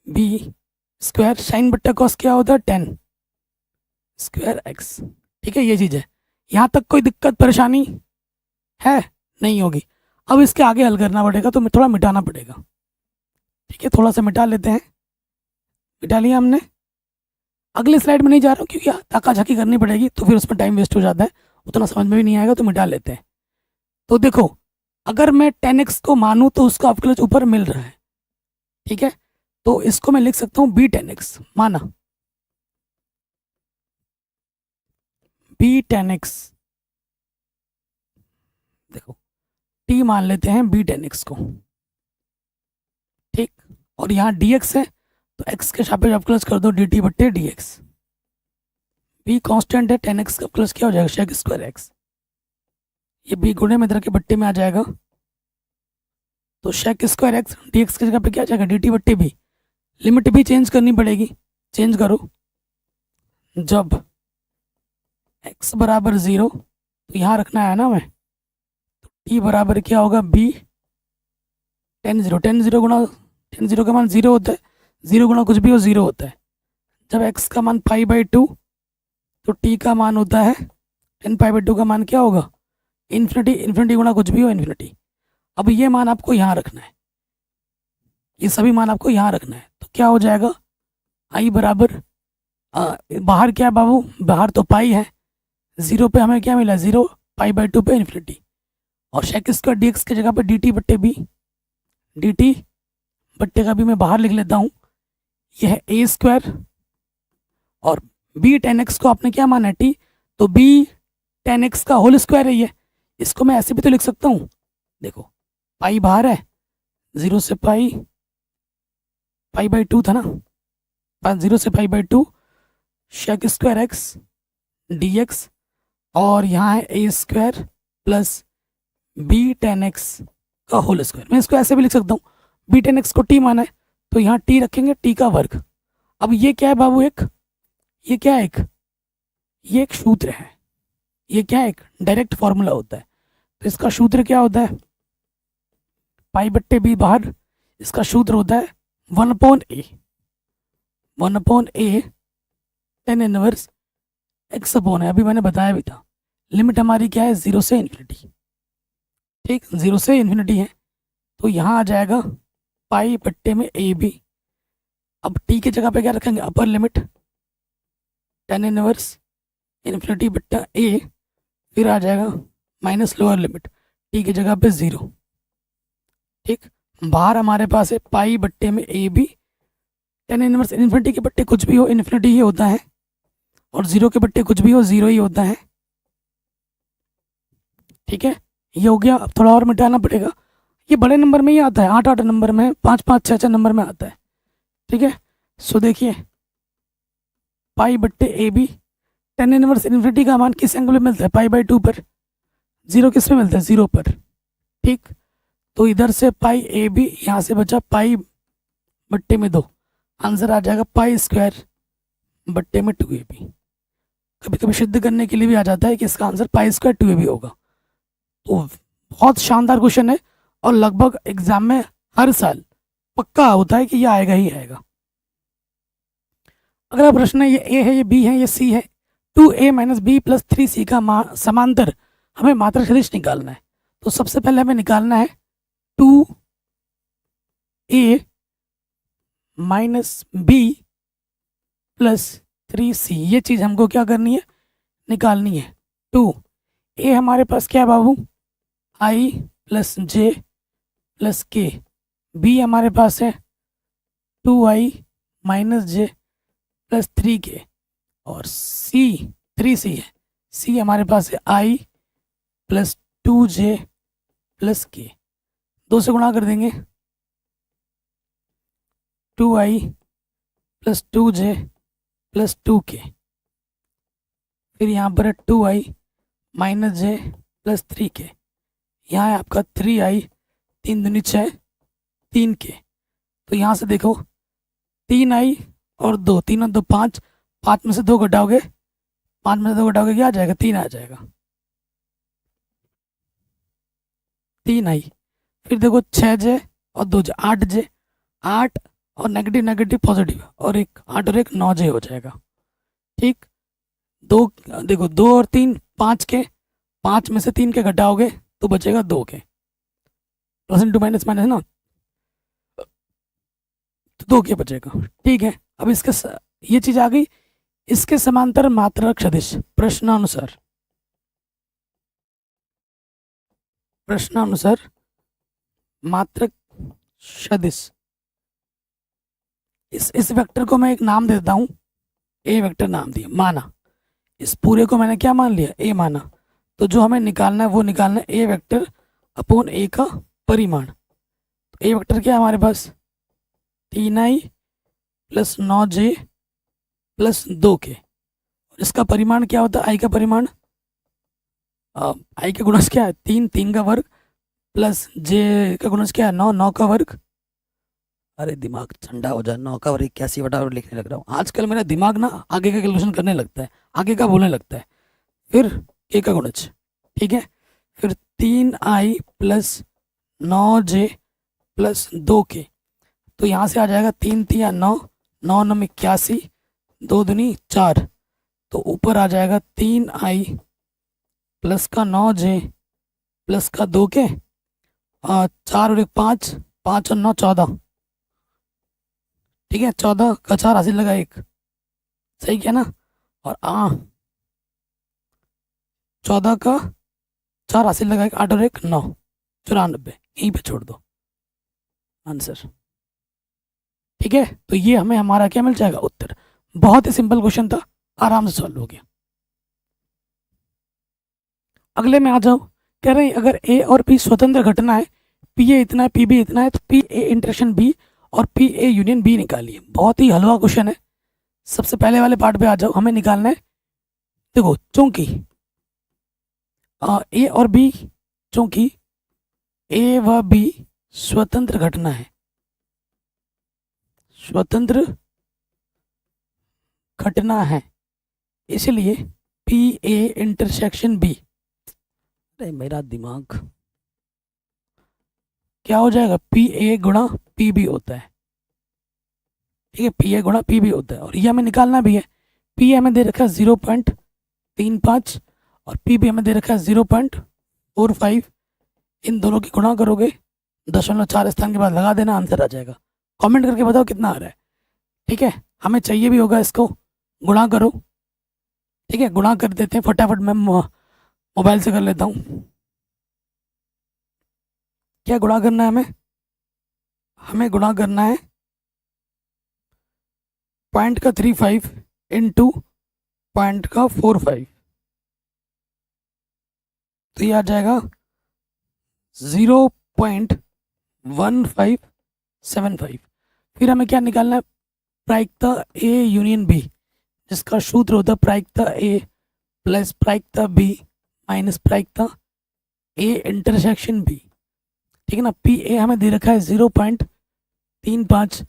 [SPEAKER 1] B square sign बट्टा कॉस क्या होता है 10 स्क्वायर एक्स, ठीक है, ये चीज़ है। यहाँ तक कोई दिक्कत परेशानी है नहीं होगी। अब इसके आगे हल करना पड़ेगा, तो थोड़ा मिटाना पड़ेगा, ठीक है, थोड़ा सा मिटा लेते हैं। मिटा लिया हमने, अगले स्लाइड में नहीं जा रहा हूँ क्योंकि ताका झाकी करनी पड़ेगी, तो फिर उसमें टाइम वेस्ट हो जाता है, उतना समझ में भी नहीं आएगा, तो मिटा लेते हैं। तो देखो अगर मैं 10x को मानूँ तो उसका अवकलज ऊपर मिल रहा है, ठीक है, तो इसको मैं लिख सकता हूँ b10x, माना b10x, देखो t मान लेते हैं b10x को, ठीक, और यहाँ dx है तो x के सापेक्ष अवकलज कर दो dt बट्टे dx, b कांस्टेंट है, 10x का अवकलज क्या हो जाएगा, शेक स्क्वायर एक्स, ये b गुणे में इधर के बट्टे में आ जाएगा, तो शेक स्क्वायर एक्स dx की जगह पे क्या आ जाएगा dt बट्टे b, लिमिट भी चेंज करनी पड़ेगी, चेंज करो, जब x बराबर 0 तो यहाँ रखना है ना मैं टी बराबर क्या होगा B tan zero, tan zero गुणा, टेन जीरो का मान जीरो होता है, जीरो गुणा कुछ भी हो जीरो होता है। जब एक्स का मान पाई बाई टू तो टी का मान होता है टेन पाई बाई टू का मान क्या होगा इन्फिनिटी, इन्फिनिटी गुणा कुछ भी हो इन्फिनिटी। अब ये मान आपको यहाँ रखना है, ये सभी मान आपको यहाँ रखना है। तो क्या हो जाएगा आई बराबर बाहर क्या है बाबू, बाहर तो पाई है, जीरो पे हमें क्या मिला जीरो, पाई बाई टू पे इन्फिनिटी, और शेक स्क्वायर डी एक्स की जगह पे डी टी बट्टे बी, डी टी बट्टे का भी मैं बाहर लिख लेता हूँ, यह है ए स्क्वायर, और बी टेन एक्स को आपने क्या माना है टी, तो बी टेन एक्स का होल स्क्वायर है ये, इसको मैं ऐसे भी तो लिख सकता हूँ। देखो पाई बाहर है, जीरो से पाई, पाई बाई टू था ना, जीरो से pi by two sec square x d x, और यहाँ है a square plus b tan x का होल स्क्वायर। मैं इसको ऐसे भी लिख सकता हूँ, बी टेन एक्स को टी माना है तो यहाँ टी रखेंगे टी का वर्ग। अब ये क्या है बाबू, एक ये क्या है, ये एक सूत्र है, ये क्या है एक डायरेक्ट फॉर्मूला होता है। तो इसका सूत्र क्या होता है, पाई बट्टे बी बाहर, इसका सूत्र होता है वन अपॉन ए, वन अपॉन ए टेन इनवर्स एक्स अपॉन है, अभी मैंने बताया भी था। लिमिट हमारी क्या है जीरो से इन्फिनिटी, ठीक जीरो से इन्फिनिटी है, तो यहाँ आ जाएगा पाई बट्टे में ए बी। अब टी की जगह पे क्या रखेंगे upper limit ten inverse infinity बट्टा ए, फिर आ जाएगा माइनस लोअर लिमिट टी की जगह पे जीरो, ठीक। बाहर हमारे पास है पाई बट्टे में A B, tan inverse infinity के बट्टे कुछ भी हो इन्फिनिटी ही होता है, और जीरो के बट्टे कुछ भी हो जीरो ही होता है, ठीक है। ये हो गया, अब थोड़ा और मिटाना पड़ेगा, ये बड़े नंबर में ही आता है, आठ आठ नंबर में, पाँच पाँच छः छः नंबर में आता है, ठीक है। सो देखिए पाई बट्टे A B, tan inverse infinity का मान किस एंगल में मिलता है पाई बाई टू पर, जीरो किस में मिलता है जीरो पर, ठीक। तो इधर से पाई ए बी, यहाँ से बचा पाई बट्टे में दो, आंसर आ जाएगा पाई स्क्वायर बट्टे में टू ए बी। कभी कभी सिद्ध करने के लिए भी आ जाता है कि इसका answer pi square two A B होगा। तो बहुत शानदार क्वेश्चन है, और लगभग एग्जाम में हर साल पक्का होता है कि ये आएगा ही आएगा। अगला प्रश्न है, ये ए है, ये बी है, ये सी है, टू ए minus B plus three C का समांतर हमें मात्रक सदिश निकालना है। तो सबसे पहले हमें निकालना है टू ए minus B plus three c, ये चीज़ हमको क्या करनी है निकालनी है। टू ए हमारे पास क्या है बाबू, i plus j plus k, b हमारे पास है two i minus j plus three k, और सी थ्री सी है, सी हमारे पास है आई plus two j plus k, दो से गुणा कर देंगे, two i plus two j plus two k, फिर यहाँ पर है two i minus j plus three k, यहाँ है आपका थ्री आई, तीन दूनी छः, तीन के। तो यहाँ से देखो तीन आई और दो, तीन और दो पाँच, पाँच में से दो घटाओगे, पाँच में से दो घटाओगे क्या आ जाएगा तीन आ जाएगा, तीन आई। फिर देखो छः जे और दो जे, आठ जे, आठ और नेगेटिव नेगेटिव पॉजिटिव, और एक आठ और एक नौ जे हो जाएगा, ठीक। दो देखो दो और तीन पाँच के, पाँच में से तीन के घटाओगे तो बचेगा दो के, प्लस इंटू माइनस माइनस ना, तो दो के बचेगा, ठीक है। अब इसके ये चीज आ गई, इसके समांतर मात्रक सदिश प्रश्नानुसार, प्रश्नानुसार मात्रक सदिश, इस वेक्टर को मैं एक नाम देता हूं, ए वेक्टर नाम दिया, माना इस पूरे को मैंने क्या मान लिया ए माना, तो जो हमें निकालना है वो निकालना है ए वेक्टर अपॉन ए का परिमाण। तो ए वेक्टर क्या है हमारे पास, तीन आई प्लस नौ जे प्लस दो के, और इसका परिमाण क्या होता है आई का परिमाण, आई का गुणज क्या है तीन, तीन का वर्ग प्लस जे का गुणज क्या है नौ, नौ का वर्ग, अरे दिमाग ठंडा हो जाए, नौ का वर्ग इक्यासी बटा और लिखने लग रहा हूँ आजकल, मेरा दिमाग ना आगे का कैलकुलेशन करने लगता है, आगे का बोलने लगता है। फिर ए का गुणज, ठीक है, फिर 3i plus 9j plus 2k। तो यहाँ से आ जाएगा 3 3 9, 9 9 81, 2 दूनी 4। तो ऊपर आ जाएगा 3i प्लस का 9j प्लस का 2k, 4 और 1 5, 5 और 9 14। ठीक है, 14 का 4 हासिल लगा 1, सही किया ना। और 14 का 4 हासिल लगा 1, 8 और 1 9, 94। यहीं पे छोड़ दो आंसर। ठीक है, तो ये हमें हमारा क्या मिल जाएगा, उत्तर। बहुत ही सिंपल क्वेश्चन था, आराम से सॉल्व हो गया। अगले में आ जाओ। कह रहे हैं अगर ए और बी स्वतंत्र घटना है, पी ए इतना है पी बी इतना है, तो पी ए इंटरसेक्शन बी और पी ए यूनियन बी निकालिए। बहुत ही हलवा क्वेश्चन है। सबसे पहले वाले पार्ट पे आ जाओ। हमें निकालना है, देखो चूंकि ए और बी, चूंकि ए व बी स्वतंत्र घटना है, स्वतंत्र घटना है, इसलिए पी ए इंटरसेक्शन बी, अरे मेरा दिमाग, क्या हो जाएगा, पी ए गुणा पी बी होता है। ठीक है, पी ए गुणा पी बी होता है। और ये हमें निकालना भी है। पी ए हमें दे रखा है 0.35 और पी बी हमें दे रखा है 0.45। इन दोनों की गुणा करोगे, 0.4 स्थान के बाद लगा देना, आंसर आ जाएगा। कमेंट करके बताओ कितना आ रहा है। ठीक है, हमें चाहिए भी होगा इसको, गुणा करो। ठीक है, गुणा कर देते हैं फटाफट। मैं मोबाइल से कर लेता हूँ। क्या गुणा करना है हमें? हमें गुणा करना है पॉइंट का 35 इंटू पॉइंट का 45। तो ये आ जाएगा 0.1575। फिर हमें क्या निकालना है, प्रायिकता ए यूनियन बी, जिसका सूत्र होता है प्रायिकता ए प्लस प्रायिकता बी माइनस प्रायिकता ए इंटरसेक्शन बी। ठीक है ना। पी ए हमें दे रखा है 0.35,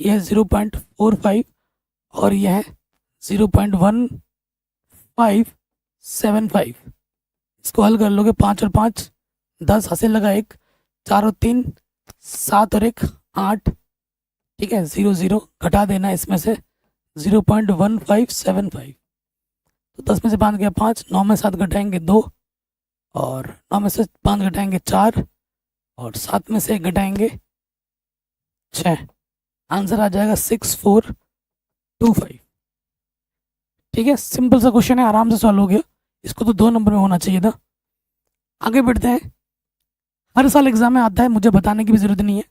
[SPEAKER 1] यह है 0.45 और यह है 0.1575। इसको हल कर लोगे, 5 और 5 10 हासिल लगा 1, 4 और 3 7 और 1 8। ठीक है, 0 0 घटा देना इसमें से 0.1575। तो 10 में से 5 गया 5, 9 में 7 घटाएंगे 2 और 9 में से 5 घटाएंगे 4 और 7 में से 1 घटाएंगे 6। आंसर आ जाएगा 6425। ठीक है, सिंपल सा क्वेश्चन है, आराम से सॉल्व हो गया। इसको तो 2 नंबर में होना चाहिए था। आगे बढ़ते हैं। हर साल एग्जाम में आता है, मुझे बताने की भी जरूरत नहीं है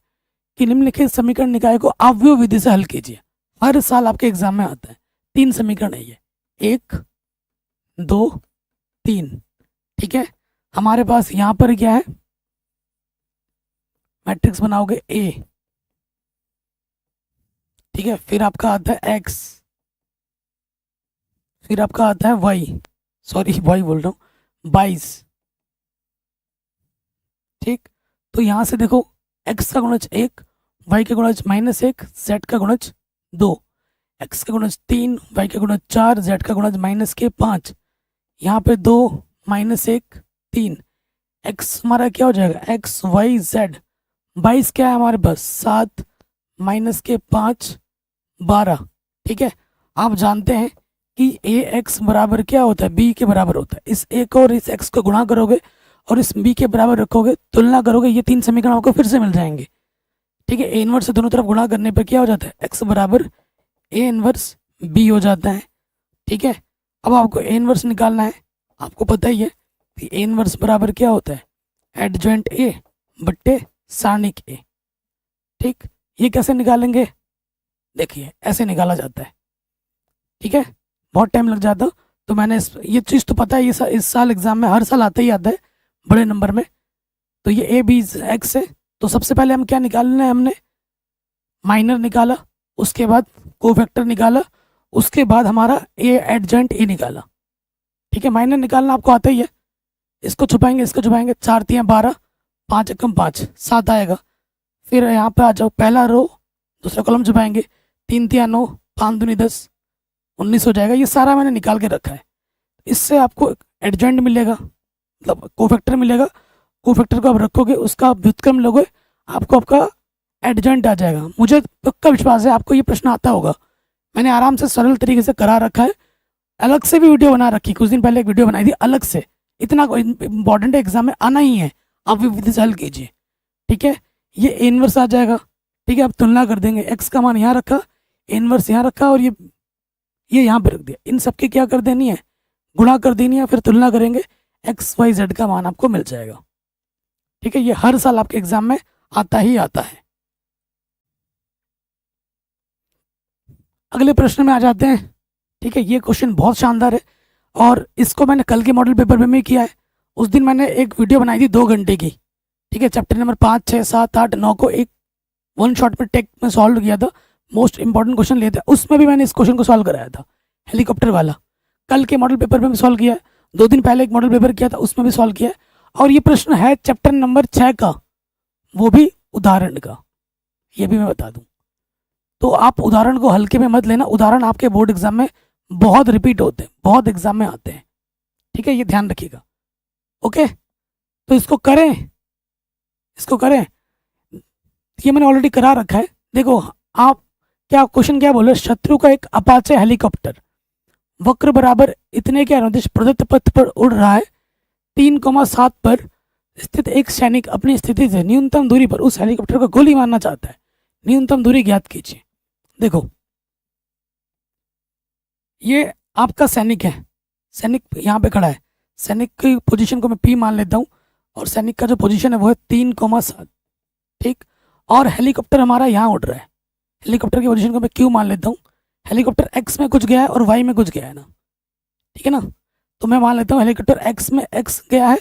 [SPEAKER 1] कि निम्नलिखित समीकरण निकाय को अवयव विधि से हल कीजिए। हर साल आपके एग्जाम में आता है। 3 समीकरण है ये, 1 2 3। ठीक है, हमारे पास यहाँ पर क्या है, मैट्रिक्स बनाओगे ए। ठीक है, फिर आपका आता है एक्स, फिर आपका आता है वाई, सॉरी वाई बोल रहा हूँ, 22। ठीक, तो यहाँ से देखो, एक्स का गुणज 1, वाई का गुणज -1, जेड का गुणज 2, एक्स का गुणज 3, वाई का गुणज 4, जेड का गुणज -5। यहाँ पे 2 -1 3, एक्स हमारा क्या हो जाएगा, एक्स वाई जेड। 22 क्या है हमारे पास, 7 -5 12। ठीक है, आप जानते हैं कि ए एक्स बराबर क्या होता है, बी के बराबर होता है। इस ए को और इस एक्स को गुणा करोगे और इस बी के बराबर रखोगे, तुलना करोगे, ये 3 समीकरण आपको फिर से मिल जाएंगे। ठीक है, ए इनवर्स से दोनों तरफ गुणा करने पर क्या हो जाता है, एक्स बराबर ए इनवर्स बी हो जाता है। ठीक है, अब आपको ए इनवर्स निकालना है। आपको पता ही है कि ए इनवर्स बराबर क्या होता है, एडजॉइंट ए बट्टे सारणिक ए। ठीक, ये कैसे निकालेंगे, देखिए ऐसे निकाला जाता है। ठीक है, बहुत टाइम लग जाता, तो मैंने ये चीज़ तो पता है, ये इस साल एग्जाम में हर साल आता ही आता है बड़े नंबर में। तो ये ए बी एक्स है, तो सबसे पहले हम क्या निकालना है, हमने माइनर निकाला, उसके बाद कोफैक्टर निकाला, उसके बाद हमारा ए एडजॉइंट ए निकाला। ठीक है, माइनर निकालना आपको आता ही है। इसको छुपाएंगे, इसको छुपाएंगे, 4 3 12, 5 एकम 5 7 आएगा। फिर यहाँ पे आ जाओ, पहला रो दूसरा कॉलम छुपाएंगे, 3 3 9, 5 दूनी 10 19 हो जाएगा। ये सारा मैंने निकाल के रखा है। इससे आपको एडजॉइंट मिलेगा, मतलब कोफैक्टर मिलेगा, कोफैक्टर को आप रखोगे, उसका आप व्युत्क्रम लोगे, आपको आपका एडजॉइंट आ जाएगा। मुझे पक्का विश्वास है आपको ये प्रश्न आता होगा। मैंने आराम से सरल तरीके से करा रखा है, अलग से भी वीडियो बना रखी, कुछ दिन पहले एक वीडियो बनाई थी अलग से। इतना इंपॉर्टेंट एग्जाम में आना ही है, आप भी विधि से हल कीजिए। ठीक है, ये इनवर्स आ जाएगा। ठीक है, आप तुलना कर देंगे, एक्स का मान यहाँ रखा, इनवर्स यहाँ रखा, और ये यहाँ पे रख दिया। इन सबके क्या कर देनी है, गुणा कर देनी है, फिर तुलना करेंगे, एक्स वाई जेड का मान आपको मिल जाएगा। ठीक है, ये हर साल आपके एग्जाम में आता ही आता है। अगले प्रश्न में आ जाते हैं। ठीक है, ये क्वेश्चन बहुत शानदार है और इसको मैंने कल के मॉडल पेपर में भी किया है। उस दिन मैंने एक वीडियो बनाई थी 2 घंटे की। ठीक है, चैप्टर नंबर 5, 6, 7, 8, 9 को एक वन शॉट में टेक में सॉल्व किया था। मोस्ट इंपॉर्टेंट क्वेश्चन लिए थे, उसमें भी मैंने इस क्वेश्चन को सॉल्व कराया था, हेलीकॉप्टर वाला। कल के मॉडल पेपर में भी सॉल्व किया है, 2 दिन पहले एक मॉडल पेपर किया था, उसमें भी सॉल्व किया है। और ये प्रश्न है चैप्टर नंबर 6 का, वो भी उदाहरण का, ये भी मैं बता दूं। तो आप उदाहरण को हल्के में मत लेना, उदाहरण आपके बोर्ड एग्जाम में बहुत रिपीट होते हैं, बहुत एग्जाम में आते हैं। ठीक है, ये ध्यान रखिएगा। ओके, तो इसको करें, इसको करें। ये मैंने ऑलरेडी करा रखा है। देखो, आप क्या क्वेश्चन क्या बोले, शत्रु का एक अपाचे हेलीकॉप्टर वक्र बराबर इतने के अनुदिश प्रदत्त पथ पर उड़ रहा है। 3,7 पर स्थित एक सैनिक अपनी स्थिति से न्यूनतम दूरी पर उस हेलीकॉप्टर को गोली मारना चाहता है, न्यूनतम दूरी ज्ञात कीजिए। देखो, ये आपका सैनिक है, सैनिक यहाँ पे खड़ा है, सैनिक की पोजीशन को मैं पी मान लेता हूँ, और सैनिक का जो पोजीशन है वो है 3,7। ठीक, और हेलीकॉप्टर हमारा यहाँ उड़ रहा है, हेलीकॉप्टर की पोजीशन को मैं क्यू मान लेता हूँ। हेलीकॉप्टर एक्स में कुछ गया है और वाई में कुछ गया है ना, ठीक है ना। तो मैं मान लेता हूँ हेलीकॉप्टर एक्स में एक्स गया है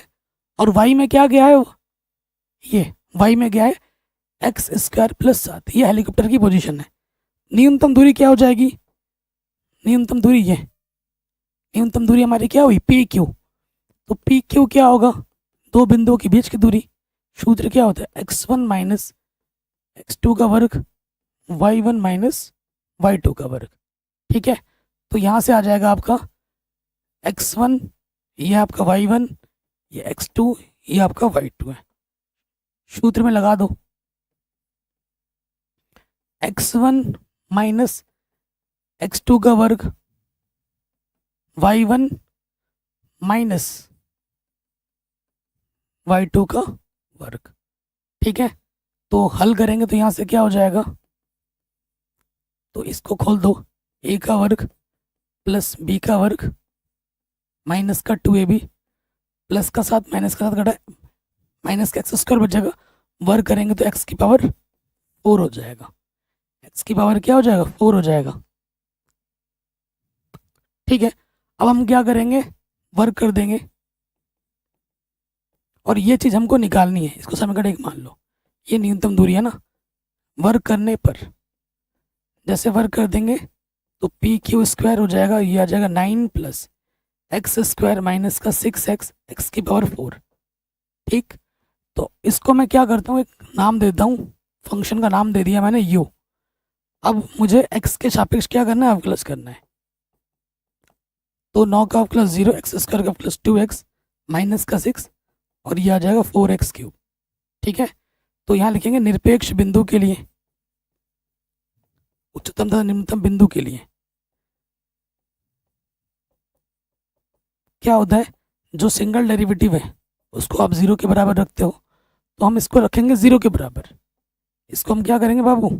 [SPEAKER 1] और वाई में क्या गया है, ये वाई में गया है x² + 7। ये हेलीकॉप्टर की पोजीशन है। न्यूनतम दूरी क्या हो जाएगी, न्यूनतम दूरी, ये न्यूनतम दूरी हमारी क्या हुई, पी क्यू। तो पी क्यू क्या होगा, दो बिंदुओं के बीच की दूरी। सूत्र क्या होता है, x1 - x2 का वर्ग, y1 - y2 का वर्ग। ठीक है, तो यहाँ से आ जाएगा आपका x1, ये आपका y1, ये x2, ये आपका y2 है। सूत्र में लगा दो, x1 - x2 का वर्ग, y1 - y2 का वर्ग। ठीक है, तो हल करेंगे तो यहाँ से क्या हो जाएगा, तो इसको खोल दो, a का वर्ग प्लस b का वर्ग माइनस का 2ab प्लस का 7 माइनस का 7 घटा माइनस का x² बच जाएगा। वर्ग करेंगे तो x की पावर 4 हो जाएगा, x की पावर क्या हो जाएगा, 4 हो जाएगा। ठीक है, अब हम क्या करेंगे, वर्ग कर देंगे, और ये चीज़ हमको निकालनी है, इसको समीकरण 1 मान लो। ये न्यूनतम दूरी है ना, वर्ग करने पर जैसे वर्ग कर देंगे तो pq² हो जाएगा, ये आ जाएगा 9 + x² माइनस का 6x, x की पावर 4। ठीक, तो इसको मैं क्या करता हूँ, एक नाम देता हूँ, फंक्शन का नाम दे दिया मैंने u। अब मुझे x के सापेक्ष क्या करना है, अवकलज करना है। तो 9 का अवकलज 0, x² का प्लस 2x माइनस का 6, और ये आ जाएगा 4x³। ठीक है, तो यहाँ लिखेंगे निरपेक्ष बिंदु के लिए, उच्चतम तथा निम्नतम बिंदु के लिए क्या होता है, जो सिंगल डेरिवेटिव है उसको आप 0 के बराबर रखते हो, तो हम इसको रखेंगे 0 के बराबर। इसको हम क्या करेंगे बाबू,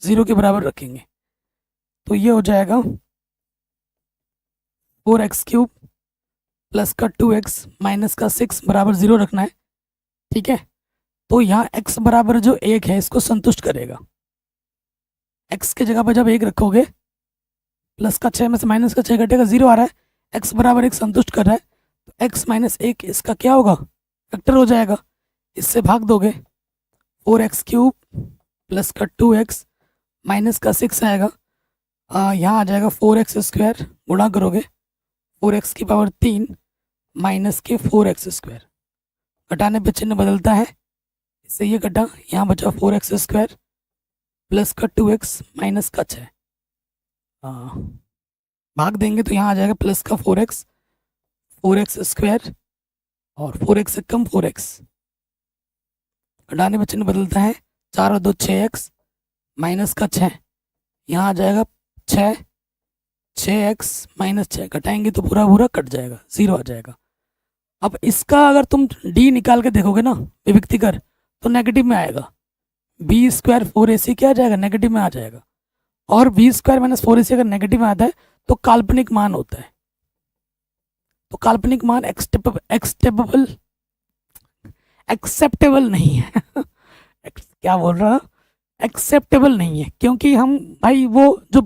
[SPEAKER 1] 0 के बराबर रखेंगे। तो ये हो जाएगा 4x³ प्लस का 2x माइनस का 6 बराबर 0 रखना है। ठीक है, तो यहाँ x बराबर जो 1 है इसको संतुष्ट करेगा। x के जगह पर जब 1 रखोगे, प्लस का 6 में से माइनस का 6 घटेगा, 0 आ रहा है, x बराबर 1 संतुष्ट कर रहा है, तो x - 1 इसका क्या होगा, वेक्टर हो जाएगा। इससे भाग दोगे, 4x³ प्लस का 2x माइनस का 6 आएगा, यहाँ आ जाएगा 4x² गुणा करोगे 4x की पावर 3 माइनस के 4x²। घटाने पे चिन्ह बदलता है, इससे ये घटा, यहाँ बचा 4x² प्लस का 2x माइनस का 6। भाग देंगे तो यहाँ आ जाएगा प्लस का 4x, 4x² और 4x से कम 4x, घटाने में चिन्ह बदलता है, 4 और 2 6x माइनस का 6, यहाँ आ जाएगा 6, 6x माइनस 6, घटाएंगे तो पूरा पूरा कट जाएगा, 0 आ जाएगा। अब इसका अगर तुम d निकाल के देखोगे ना विभक्ति कर, तो नेगेटिव में आएगा, बी स्क्वायर 4ac क्या आ जाएगा, नेगेटिव में आ जाएगा। और बी स्क्वायर माइनस 4ac अगर नेगेटिव में आता है तो काल्पनिक मान होता है, तो काल्पनिक मान एक्सेप्टेबल नहीं है क्या बोल रहा, एक्सेप्टेबल नहीं है, क्योंकि हम भाई वो जो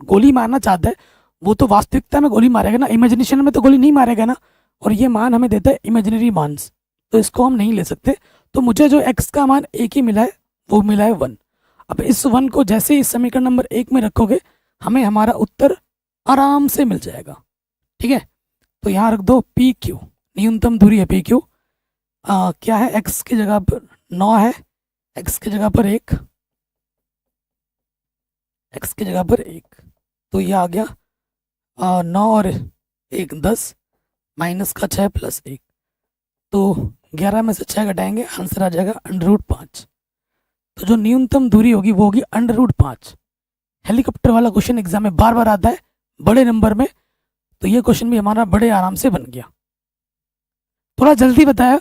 [SPEAKER 1] गोली मारना चाहता है वो तो वास्तविकता में गोली मारेगा ना, इमेजिनेशन में तो गोली नहीं मारेगा ना, और ये मान हमें देता है इमेजिनरी मान्स, तो इसको हम नहीं ले सकते। तो मुझे जो x का मान एक ही मिला है वो मिला है 1। अब इस 1 को जैसे इस समीकरण नंबर 1 में रखोगे हमें हमारा उत्तर आराम से मिल जाएगा। ठीक है, तो यहाँ रख दो पी क्यू, न्यूनतम दूरी है पी क्यू, क्या है x की जगह पर 9 है, x की जगह पर 1, x की जगह पर 1, तो ये आ गया 9 और 1 10 माइनस का 6 प्लस 1, तो 11 में से 6 घटाएंगे आंसर आ जाएगा √5। तो जो न्यूनतम दूरी होगी वो होगी √5। हेलीकॉप्टर वाला क्वेश्चन एग्जाम में बार बार आता है बड़े नंबर में, तो ये क्वेश्चन भी हमारा बड़े आराम से बन गया। थोड़ा जल्दी बताया,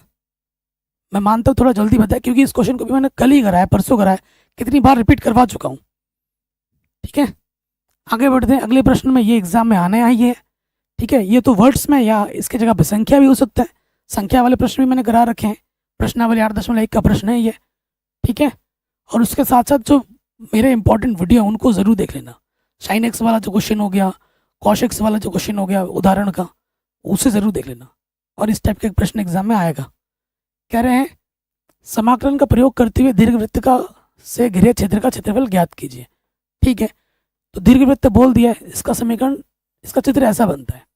[SPEAKER 1] मैं मानता हूँ थोड़ा जल्दी बताया, क्योंकि इस क्वेश्चन को भी मैंने कल ही कराया, परसों कराया, कितनी बार रिपीट करवा चुका हूँ। ठीक है, आगे बढ़ते हैं अगले प्रश्न में, ये एग्जाम में आने आई है। ठीक है, ये तो वर्ड्स में या इसकी जगह पर संख्या भी हो सकता है, संख्या वाले प्रश्न भी मैंने करा रखे हैं, प्रश्नावली 8.1 का प्रश्न है ये। ठीक है, और उसके साथ साथ जो मेरे इंपॉर्टेंट वीडियो उनको ज़रूर देख लेना, साइन एक्स वाला जो क्वेश्चन हो गया, कॉश एक्स वाला जो क्वेश्चन हो गया उदाहरण का, उसे ज़रूर देख लेना। और इस टाइप के प्रश्न एग्जाम में आएगा। कह रहे हैं समाकलन का प्रयोग करते हुए दीर्घवृत्त का से घिरे क्षेत्र का क्षेत्रफल ज्ञात कीजिए। ठीक है, तो दीर्घवृत्त बोल दिया है, इसका समीकरण, इसका चित्र ऐसा बनता है,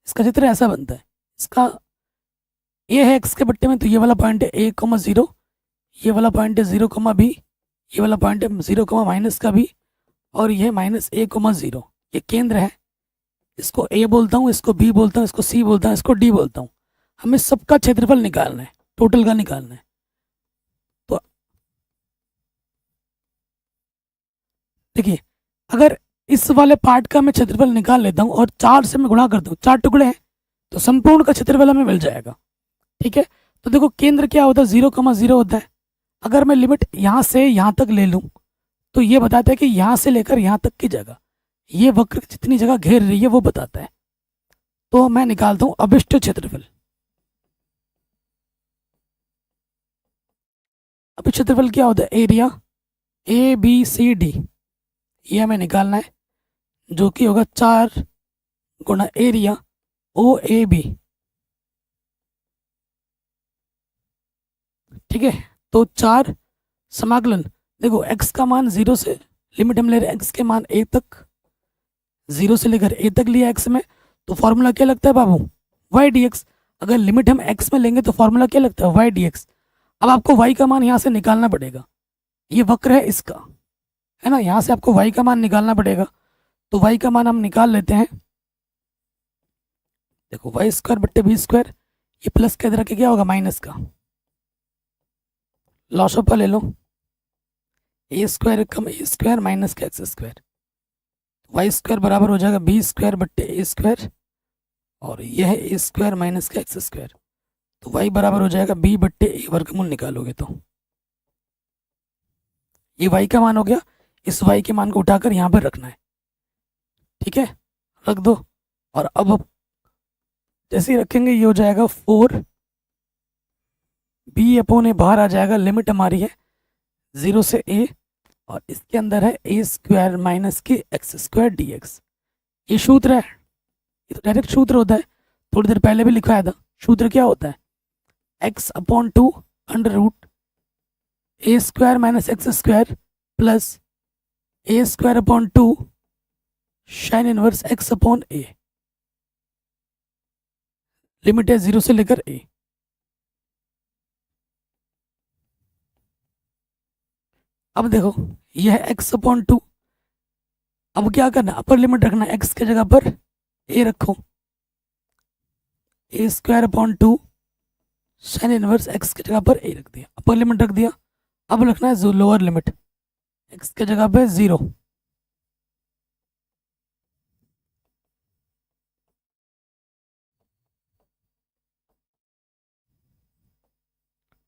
[SPEAKER 1] इसका चित्र ऐसा बनता है, इसका ए है एक्स के बट्टे में, तो ये वाला पॉइंट है a,0, ये वाला पॉइंट है 0,b, ये वाला पॉइंट है 0, माइनस का b, और ये -a,0, ये केंद्र है, इसको a बोलता हूँ, इसको b बोलता हूँ, इसको c बोलता हूँ, इसको d बोलता हूँ। हमें सबका क्षेत्रफल निकालना है, टोटल का निकालना है। तो देखिए, अगर इस वाले पार्ट का मैं क्षेत्रफल निकाल लेता हूँ और 4 से मैं गुणा करता हूँ, 4 टुकड़े हैं, तो संपूर्ण का क्षेत्रफल हमें मिल जाएगा। ठीक है, तो देखो केंद्र क्या होता है, 0,0 होता है। अगर मैं लिमिट यहाँ से यहाँ तक ले लूँ तो ये बताता है कि यहाँ से लेकर यहाँ तक की जगह, ये वक्र जितनी जगह घेर रही है वो बताता है। तो मैं निकालता हूँ अभिष्ट क्षेत्रफल। अभिष्ट क्षेत्रफल क्या होता है, एरिया ABCD, ये हमें निकालना है, जो कि होगा 4 गुणा एरिया OAB। ठीक है, तो 4 समाकलन, देखो x का मान 0 से, लिमिट हम ले रहे हैं x के मान a तक, 0 से लेकर a तक लिया x में, तो फॉर्मूला क्या लगता है बाबू, y dx। अगर लिमिट हम x में लेंगे तो फॉर्मूला क्या लगता है, y dx। अब आपको y का मान यहाँ से निकालना पड़ेगा, ये वक्र है इसका, है ना, यहाँ से आपको y का मान निकालना पड़ेगा। तो y का मान हम निकाल लेते हैं, देखो y² बट्टे b², ये प्लस के इधर के क्या होगा, माइनस का, लॉस ऑफ ले लो, a² कम a² माइनस का x², y² बराबर हो जाएगा b² बट्टे a², और यह है a² माइनस का x², तो y बराबर हो जाएगा b बट्टे a वर्गमूल निकालोगे तो ये y का मान हो गया। इस y के मान को उठाकर यहाँ पर रखना है। ठीक है, रख दो, और अब जैसे ही रखेंगे ये हो जाएगा 4 b/a बाहर आ जाएगा, लिमिट हमारी है 0 से a, और इसके अंदर है a² माइनस के x² dx। ये सूत्र है, ये तो डायरेक्ट सूत्र होता है, थोड़ी देर पहले भी लिखवाया था। सूत्र क्या होता है, x/2 √a² minus x² plus a²/2 sign inverse x/a, limit है 0 से लेकर a। अब देखो यह है x/2, अब क्या करना, अपर लिमिट रखना, x की जगह पर a रखो, a²/2 साइन इनवर्स एक्स की जगह पर ए रख दिया, अपर लिमिट रख दिया। अब रखना है लोअर लिमिट, एक्स की जगह पे 0।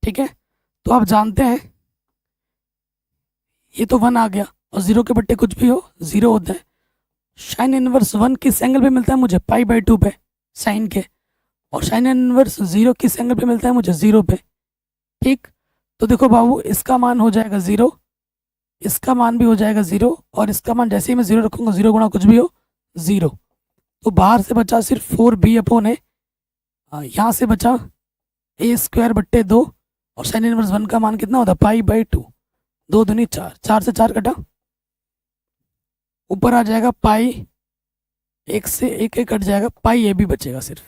[SPEAKER 1] ठीक है, तो आप जानते हैं ये तो 1 आ गया, और 0 के बट्टे कुछ भी हो 0 होता है। साइन इनवर्स 1 किस एंगल पे मिलता है मुझे, पाई/2 पे साइन के, और साइन इनवर्स 0 किस एंगल पे मिलता है मुझे, 0 पे। ठीक, तो देखो बाबू, इसका मान हो जाएगा 0, इसका मान भी हो जाएगा 0, और इसका मान जैसे ही मैं 0 रखूंगा, 0 गुणा कुछ भी हो 0। तो बाहर से बचा सिर्फ 4b/a, यहाँ से बचा a²/2, और साइन इनवर्स 1 का मान कितना होता है, पाई/2। 2 दूनी 4, 4 से 4 कटा, ऊपर आ जाएगा पाई, 1 से 1 कट जाएगा, पाई ए बी बचेगा सिर्फ।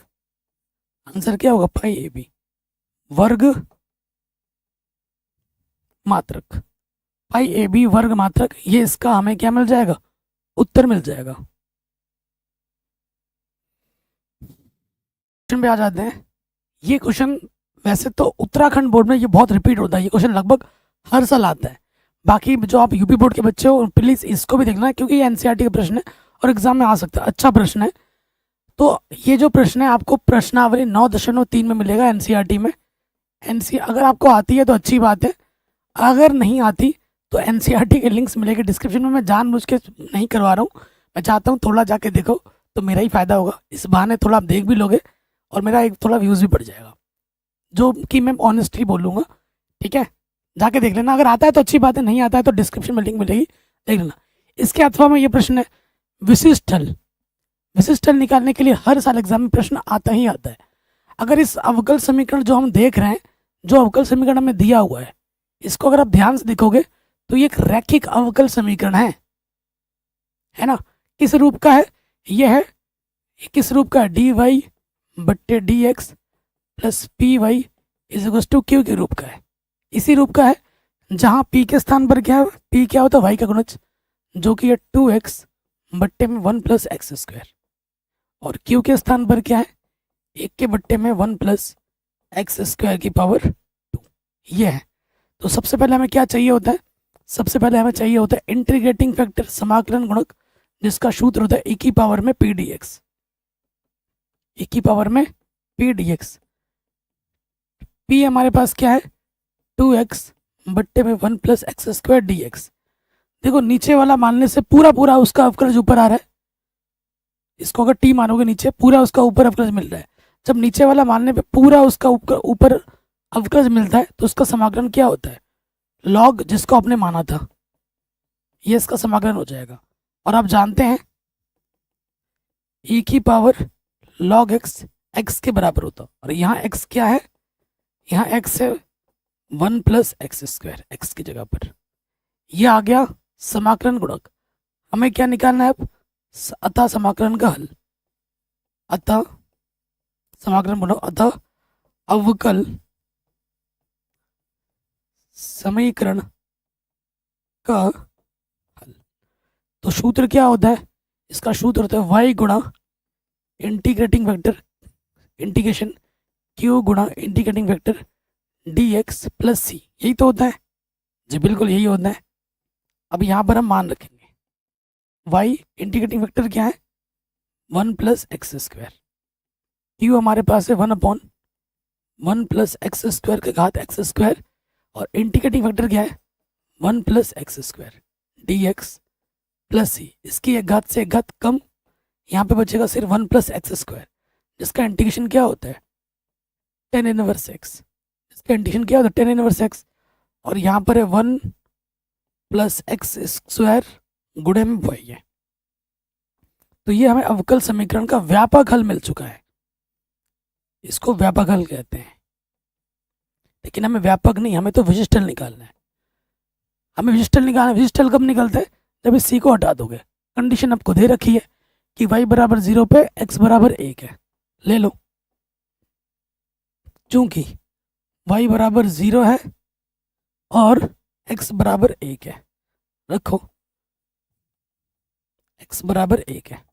[SPEAKER 1] आंसर क्या होगा, पाई ए बी वर्ग मात्रक, पाई ए बी वर्ग मात्रक। ये इसका हमें क्या मिल जाएगा, उत्तर मिल जाएगा। क्वेश्चन पे आ जाते हैं। ये क्वेश्चन वैसे तो उत्तराखंड बोर्ड में ये बहुत रिपीट होता है, ये क्वेश्चन लगभग हर साल आता है। बाकी जो आप यूपी बोर्ड के बच्चे हो प्लीज़ इसको भी देखना, क्योंकि ये एनसीईआरटी का प्रश्न है और एग्जाम में आ सकता है, अच्छा प्रश्न है। तो ये जो प्रश्न है आपको प्रश्नावली 9.3 में मिलेगा एनसीईआरटी में। अगर आपको आती है तो अच्छी बात है, अगर नहीं आती तो एनसीईआरटी के लिंक्स मिलेंगे डिस्क्रिप्शन में। मैं जानबूझ के नहीं करवा रहा हूँ, मैं चाहता हूँ थोड़ा जाके देखो तो मेरा ही फ़ायदा होगा, इस बहाने थोड़ा आप देख भी लोगे और मेरा एक थोड़ा व्यूज़ भी बढ़ जाएगा, जो कि मैं ऑनेस्टली बोलूँगा। ठीक है, जाके देख लेना, अगर आता है तो अच्छी बात है, नहीं आता है तो डिस्क्रिप्शन में लिंक मिलेगी, देख लेना। इसके अथवा में ये प्रश्न है, विशिष्ट हल। विशिष्ट हल निकालने के लिए हर साल एग्जाम में प्रश्न आता ही आता है। अगर इस अवकल समीकरण जो हम देख रहे हैं, जो अवकल समीकरण हमें दिया हुआ है, इसको अगर आप ध्यान से देखोगे तो ये एक रैखिक अवकल समीकरण है ना। किस रूप का है यह है, किस रूप का है, dy/dx plus py is equal to q के रूप का है। इसी रूप का है जहाँ p के स्थान पर क्या है, p क्या होता है, y का गुणज, जो कि है 2x बट्टे में 1 + x², और q के स्थान पर क्या है, 1 के बट्टे में 1 + x² 2। ये है। तो सबसे पहले हमें क्या चाहिए होता है, सबसे पहले हमें चाहिए होता है इंटीग्रेटिंग फैक्टर, समाकलन गुणक, जिसका सूत्र होता है e की पावर में p dx, e की पावर में p dx। p हमारे पास क्या है, 2x बट्टे में 1 + x² dx। देखो नीचे वाला मानने से पूरा पूरा उसका अवकलज ऊपर आ रहा है, इसको अगर t मानोगे नीचे पूरा उसका ऊपर अवकलज मिल रहा है। जब नीचे वाला मानने पे पूरा उसका ऊपर अवकलज मिलता है तो उसका समाकलन क्या होता है, लॉग जिसको आपने माना था, ये इसका समाकलन हो जाएगा। और आप जानते हैं e की पावर log x x के बराबर होता, और यहाँ x क्या है, यहाँ x है 1 + x², x की जगह पर। यह आ गया समाकलन गुणक। हमें क्या निकालना है अब, अतः समाकलन का हल, अतः समाकलन गुणक, अतः अवकल समीकरण का हल। तो सूत्र क्या होता है, इसका सूत्र होता है y गुणा इंटीग्रेटिंग वेक्टर इंटीग्रेशन q गुणा इंटीग्रेटिंग वेक्टर dx + c। यही तो होता है जी, बिल्कुल यही होता है। अब यहाँ पर हम मान रखेंगे y इंटीग्रेटिंग वेक्टर क्या है, 1 + x², q हमारे पास है 1/1 + x² के घात x², और इंटीग्रेटिंग वेक्टर क्या है 1 + x² dx + c। इसकी एक घात से एक घात कम, यहाँ पे बचेगा सिर्फ 1 + x², जिसका इंटीग्रेशन क्या होता है tan इनवर्स x। इसका इंटीग्रेशन क्या होता है tan इनवर्स x, और यहाँ पर है 1 + x² गुणे में y है। तो ये हमें अवकल समीकरण का व्यापक हल मिल चुका है, इसको व्यापक हल कहते हैं। लेकिन हमें व्यापक नहीं, हमें तो विशिष्ट हल निकालना है। हमें विशिष्ट हल निकालना है। विशिष्ट हल कब निकलता है, जब इस c को हटा दोगे। कंडीशन आपको दे रखी है कि y = 0 पे x = 1 है, ले लो। चूंकि y = 0 है और x = 1 है, रखो x = 1 है,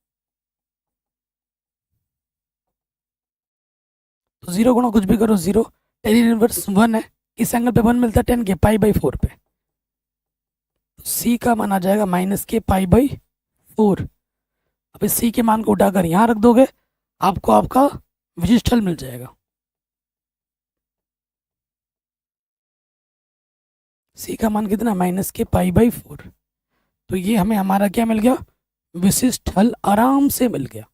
[SPEAKER 1] तो 0 गुणा कुछ भी करो 0, टेन इनवर्स 1 है, इस एंगल पे 1 मिलता है 10 के π/4 पे, तो सी का मान आ जाएगा -k π/4। अब इस सी के मान को उठाकर यहाँ रख दोगे, आपको आपका विशिष्ट हल मिल जाएगा। सी का मान कितना, -k π/4। तो ये हमें हमारा क्या मिल गया, विशिष्ट हल आराम से मिल गया।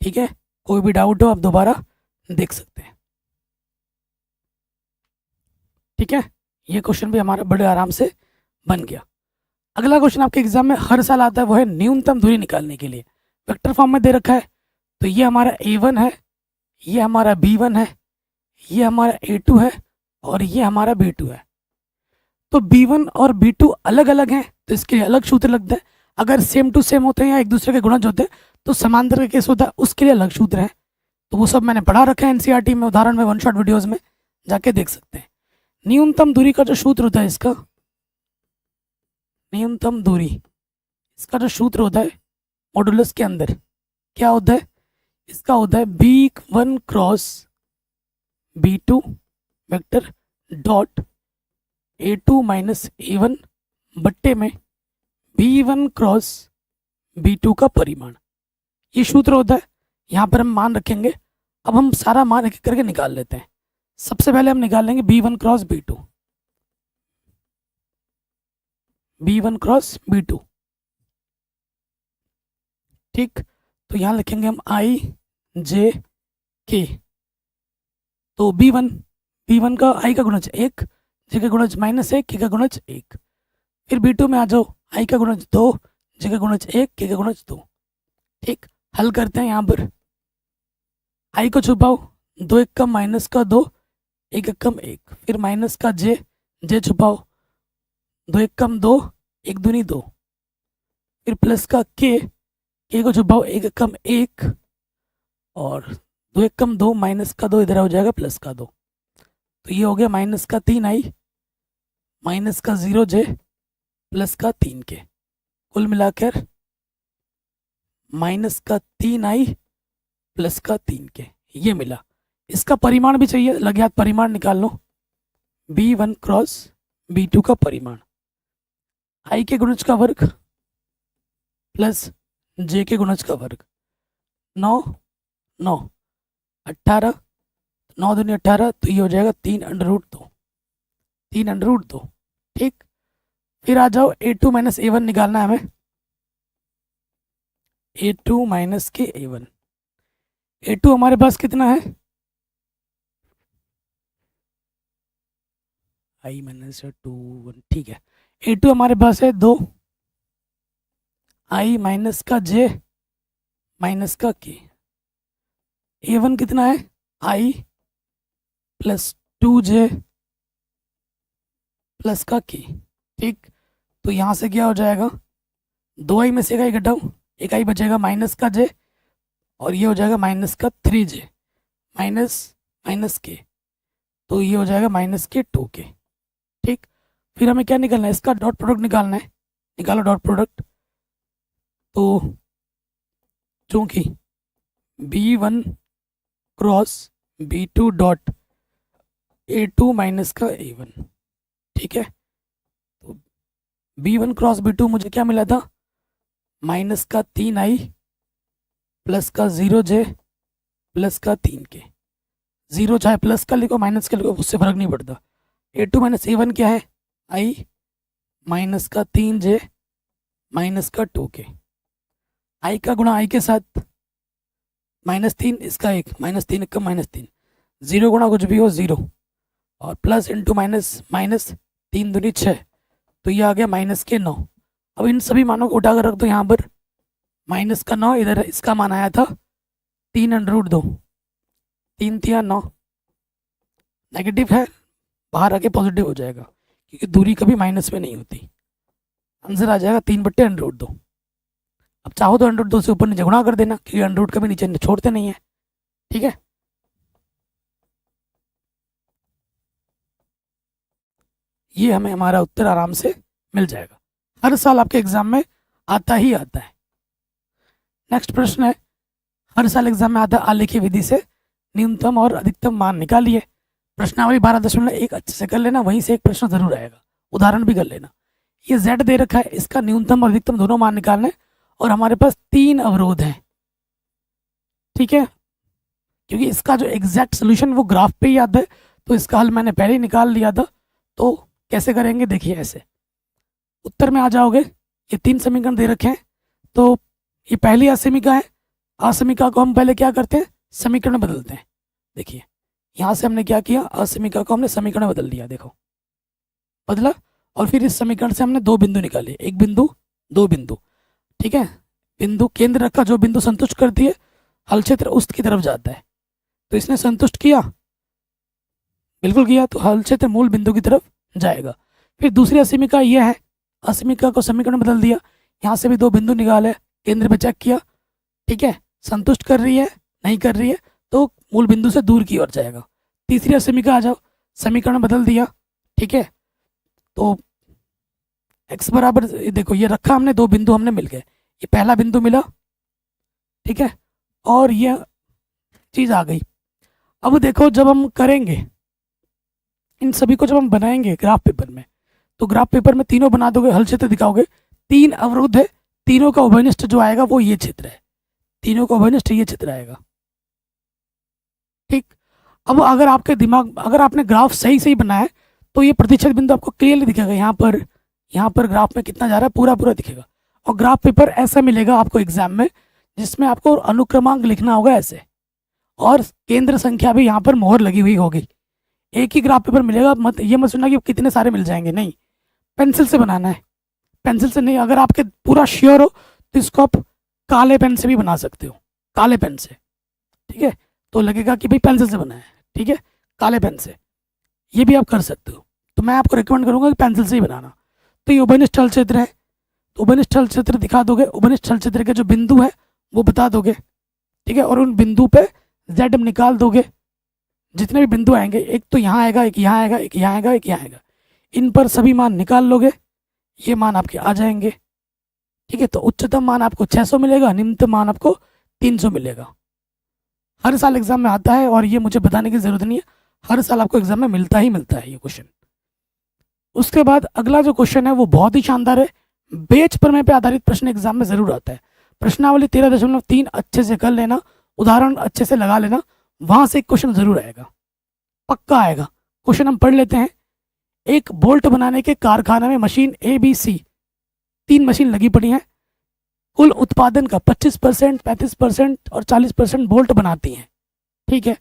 [SPEAKER 1] ठीक है, कोई भी डाउट हो आप दोबारा देख सकते हैं। ठीक है, ये क्वेश्चन भी हमारा बड़े आराम से बन गया। अगला क्वेश्चन आपके एग्जाम में हर साल आता है, वो है न्यूनतम दूरी निकालने के लिए। वेक्टर फॉर्म में दे रखा है, तो ये हमारा A1 है, ये हमारा B1 है, ये हमारा A2 है और ये हमारा B2 है। तो B1 और B2 अलग अलग हैं, तो इसके लिए अलग सूत्र लगता है। अगर सेम टू सेम होते हैं या एक दूसरे के गुणज होते हैं तो समांतर का केस होता है, उसके लिए अलग सूत्र है। तो वो सब मैंने पढ़ा रखा है एनसीईआरटी में, उदाहरण में, वन शॉट वीडियोस में जाके देख सकते हैं। न्यूनतम दूरी का जो सूत्र होता है, इसका न्यूनतम दूरी, इसका जो सूत्र होता है मॉडुलस के अंदर क्या होता है, इसका होता है B1 cross B2 vector dot A2 minus A1 बट्टे में B1 क्रॉस B2 का परिमाण। ये सूत्र होता है। यहाँ पर हम मान रखेंगे। अब हम सारा मान एक एक करके निकाल लेते हैं। सबसे पहले हम निकाल लेंगे B1 cross B2, B1 cross B2। ठीक, तो यहाँ लिखेंगे हम I J K। तो B1 का I का गुणज 1, J का गुणज -1, K का गुणज 1। फिर B2 में आ जाओ, I का गुणज 2, J का गुणज 1, K का गुणज 2। ठीक, हल करते हैं। यहाँ पर I को छुपाओ, 2 1 कम -2, 1 1 कम 1, फिर माइनस का J छुपाओ, 2 1 कम 2, 1 दूनी 2, फिर प्लस का K को छुपाओ, 1 1 कम 1 और 2 1 कम 2, माइनस का 2 इधर हो जाएगा प्लस का 2। तो ये हो गया माइनस का 3I, माइनस का 0J, प्लस का 3K। कुल मिलाकर माइनस का 3I प्लस का 3K, ये मिला। इसका परिमाण भी चाहिए, लगे हाथ परिमाण निकाल लो। B1 क्रॉस B2 का परिमाण, I के गुणज का वर्ग प्लस J के गुणज का वर्ग, 9 9 18, 9 दूनी 18, तो ये हो जाएगा 3√2, 3√2। ठीक, फिर आ जाओ A2 माइनस A1 निकालना है हमें। A2 माइनस के A1, A2 हमारे पास कितना है, I माइनस 2 1, ठीक है। A2 हमारे पास है 2, I माइनस का J माइनस का K। A1 कितना है, I प्लस 2J प्लस का K। ठीक, तो यहाँ से क्या हो जाएगा, 2I में से एक I घटाओ, एक I बचेगा माइनस का J और ये हो जाएगा माइनस का 3J माइनस K, तो ये हो जाएगा माइनस के 2K। ठीक, फिर हमें क्या निकालना है, इसका डॉट प्रोडक्ट निकालना है। निकालो डॉट प्रोडक्ट। तो चूंकि B1 cross B2 dot A2 minus का A1, ठीक है, तो B1 क्रॉस B2 मुझे क्या मिला था, माइनस का 3I प्लस का 0J प्लस का 3K। 0 चाहे प्लस का लिखो माइनस का लिखो, उससे फर्क नहीं पड़ता। A2 माइनस A1 क्या है, I माइनस का 3J माइनस का 2K। I का गुणा I के साथ -3, इसका 1, -3 1 का -3, 0 गुणा कुछ भी हो 0 और प्लस इंटू माइनस माइनस, 3 दूनी 6, तो ये आ गया माइनस के 9। अब इन सभी मानों को उठा कर रख दो यहाँ पर, माइनस का 9 इधर, इसका मान आया था 3√2, 3 3 9, नेगेटिव है, बाहर आके पॉजिटिव हो जाएगा क्योंकि दूरी कभी माइनस में नहीं होती। आंसर आ जाएगा 3/√2। अब चाहो तो √2 से ऊपर नीचे गुणा कर देना क्योंकि √ कभी नीचे छोड़ते नहीं है। ठीक है, ये हमें हमारा उत्तर आराम से मिल जाएगा। हर साल आपके एग्जाम में आता ही आता है। नेक्स्ट प्रश्न है, हर साल एग्जाम में आता है आलेखीय विधि से न्यूनतम और अधिकतम मान निकालिए। प्रश्नावली 12.1 अच्छे से कर लेना, वहीं से एक प्रश्न जरूर आएगा, उदाहरण भी कर लेना। ये z दे रखा है, इसका न्यूनतम और अधिकतम दोनों मान निकालना है और हमारे पास 3 अवरोध हैं, ठीक है। क्योंकि इसका जो एग्जैक्ट सोल्यूशन वो ग्राफ पे ही आता है, तो इसका हल मैंने पहले ही निकाल लिया था। तो कैसे करेंगे देखिए, ऐसे उत्तर में आ जाओगे। ये 3 समीकरण दे रखे हैं, तो ये पहली असमीका है। असमीका को हम पहले क्या करते हैं, समीकरण में बदलते हैं। देखिए यहाँ से हमने क्या किया, असमीका को हमने समीकरण में बदल दिया, देखो बदला। और फिर इस समीकरण से हमने 2 बिंदु निकाले, एक बिंदु 2 बिंदु, ठीक है। बिंदु केंद्र रखा, जो बिंदु संतुष्ट करती है हल क्षेत्र उसकी तरफ जाता है, तो इसने संतुष्ट किया, बिल्कुल किया, तो हल क्षेत्र मूल बिंदु की तरफ जाएगा। फिर दूसरी असमीका यह है, असमीका को समीकरण बदल दिया, यहाँ से भी 2 बिंदु निकाले, केंद्र पे चेक किया, ठीक है, संतुष्ट कर रही है नहीं कर रही है तो मूल बिंदु से दूर की ओर जाएगा। तीसरी असमीका आ जाओ, समीकरण बदल दिया, ठीक है। तो x बराबर, देखो ये रखा हमने, 2 बिंदु हमने मिल गए, ये पहला बिंदु मिला, ठीक है, और ये चीज़ आ गई। अब देखो जब हम करेंगे इन सभी को, जब हम बनाएंगे ग्राफ पेपर में, तो ग्राफ पेपर में तीनों बना दोगे, हल क्षेत्र दिखाओगे, 3 अवरोध है, तीनों का उभयनिष्ठ जो आएगा वो ये क्षेत्र है, तीनों का उभयनिष्ठ ये क्षेत्र आएगा, ठीक। अब अगर आपके दिमाग, अगर आपने ग्राफ सही सही बनाया है तो ये प्रतिच्छेद बिंदु आपको क्लियरली दिखेगा, यहाँ पर ग्राफ में कितना जा रहा है पूरा पूरा दिखेगा। और ग्राफ पेपर ऐसा मिलेगा आपको एग्जाम में, जिसमें आपको अनुक्रमांक लिखना होगा ऐसे, और केंद्र संख्या भी यहाँ पर मोहर लगी हुई होगी। एक ही ग्राफ पेपर मिलेगा, मत ये मत सुनना कि कितने सारे मिल जाएंगे, नहीं, पेंसिल से बनाना है, पेंसिल से नहीं। अगर आपके पूरा श्योर हो तो इसको आप काले पेन से भी बना सकते हो, काले पेन से, ठीक है, तो लगेगा कि भाई पेंसिल से बनाया है, ठीक है, काले पेन से ये भी आप कर सकते हो। तो मैं आपको रिकमेंड करूंगा कि पेंसिल से ही बनाना। तो ये उभयनिष्ठ हल क्षेत्र है, तो उभयनिष्ठ हल क्षेत्र दिखा दोगे, उभयनिष्ठ हल क्षेत्र के जो बिंदु है वो बता दोगे, ठीक है, और उन बिंदु पे z निकाल दोगे। जितने भी बिंदु आएंगे, एक तो यहाँ आएगा, एक यहाँ आएगा, एक यहाँ आएगा, एक यहाँ आएगा, इन पर सभी मान निकाल लोगे, ये मान आपके आ जाएंगे, ठीक है। तो उच्चतम मान आपको 600 मिलेगा, निम्नतम मान आपको 300 मिलेगा। हर साल एग्जाम में आता है और ये मुझे बताने की जरूरत नहीं है, हर साल आपको एग्जाम में मिलता ही मिलता है ये क्वेश्चन। उसके बाद अगला जो क्वेश्चन है वो बहुत ही शानदार है, बेच प्रमेय पे आधारित प्रश्न एग्जाम में जरूर आता है। प्रश्नावली 13.3 अच्छे से कर लेना, उदाहरण अच्छे से लगा लेना, वहां से एक क्वेश्चन जरूर आएगा, पक्का आएगा। क्वेश्चन हम पढ़ लेते हैं। एक बोल्ट बनाने के कारखाने में मशीन ABC 3 मशीन लगी पड़ी हैं, कुल उत्पादन का 25%, 35% और 40% बोल्ट बनाती हैं, ठीक है।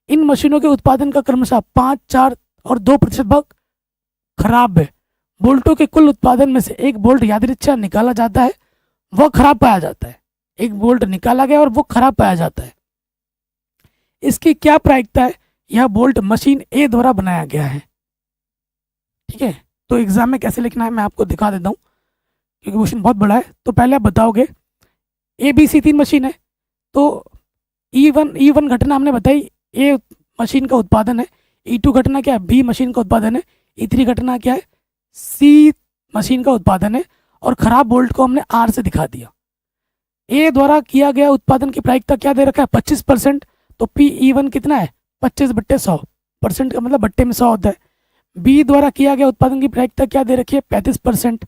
[SPEAKER 1] इन मशीनों के उत्पादन का क्रमशः 5, 4 और 2% भाग खराब है। बोल्टों के कुल उत्पादन में से एक बोल्ट यादृच्छा निकाला जाता है, वह खराब पाया जाता है। एक बोल्ट निकाला गया और वो खराब पाया जाता है, इसकी क्या प्रायिकता है? यह बोल्ट मशीन ए द्वारा बनाया गया है, ठीक है। तो एग्जाम में कैसे लिखना है मैं आपको दिखा देता हूँ, क्योंकि क्वेश्चन बहुत बड़ा है। तो पहले आप बताओगे ABC 3 मशीन है, तो E1 घटना हमने बताई, ए मशीन का उत्पादन है, E2 घटना क्या है, बी मशीन का उत्पादन है, E3 घटना क्या है, सी मशीन का उत्पादन है, और खराब बोल्ट को हमने आर से दिखा दिया। ए द्वारा किया गया उत्पादन की प्रायिकता क्या दे रखा है, 25%, तो PE1 कितना है, 25/100%, का मतलब बट्टे में 100 होता है। बी द्वारा किया गया उत्पादन की प्रायिकता क्या दे रखी है, 35%,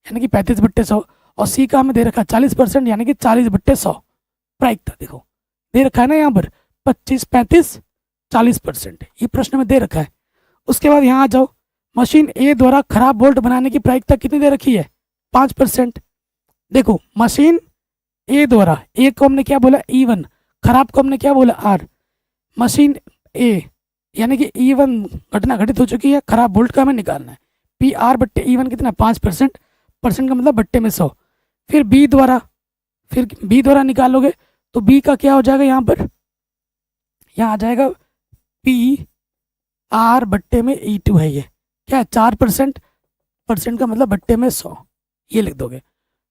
[SPEAKER 1] यानी कि 35/100, और सी का हमें दे रखा है 40%, यानी कि 40/100 प्रायिकता। देखो दे रखा है ना यहाँ पर 25, 35, 40%, ये प्रश्न में दे रखा है। उसके बाद यहाँ आ जाओ, मशीन ए द्वारा खराब बोल्ट बनाने की प्रायिकता कितनी दे रखी है, 5%। देखो मशीन ए द्वारा, ए को हमने क्या बोला E1, खराब को हमने क्या बोला आर। मशीन ए यानी कि E1 घटना घटित हो चुकी है, खराब बोल्ट का हमें निकालना है, PR/E1 कितना 5%, परसेंट का मतलब बट्टे में 100। फिर बी द्वारा निकालोगे तो बी का क्या हो जाएगा, यहाँ पर यहाँ आ जाएगा PR में E2 है, ये क्या है 4%, परसेंट का मतलब बट्टे में 100, ये लिख दोगे।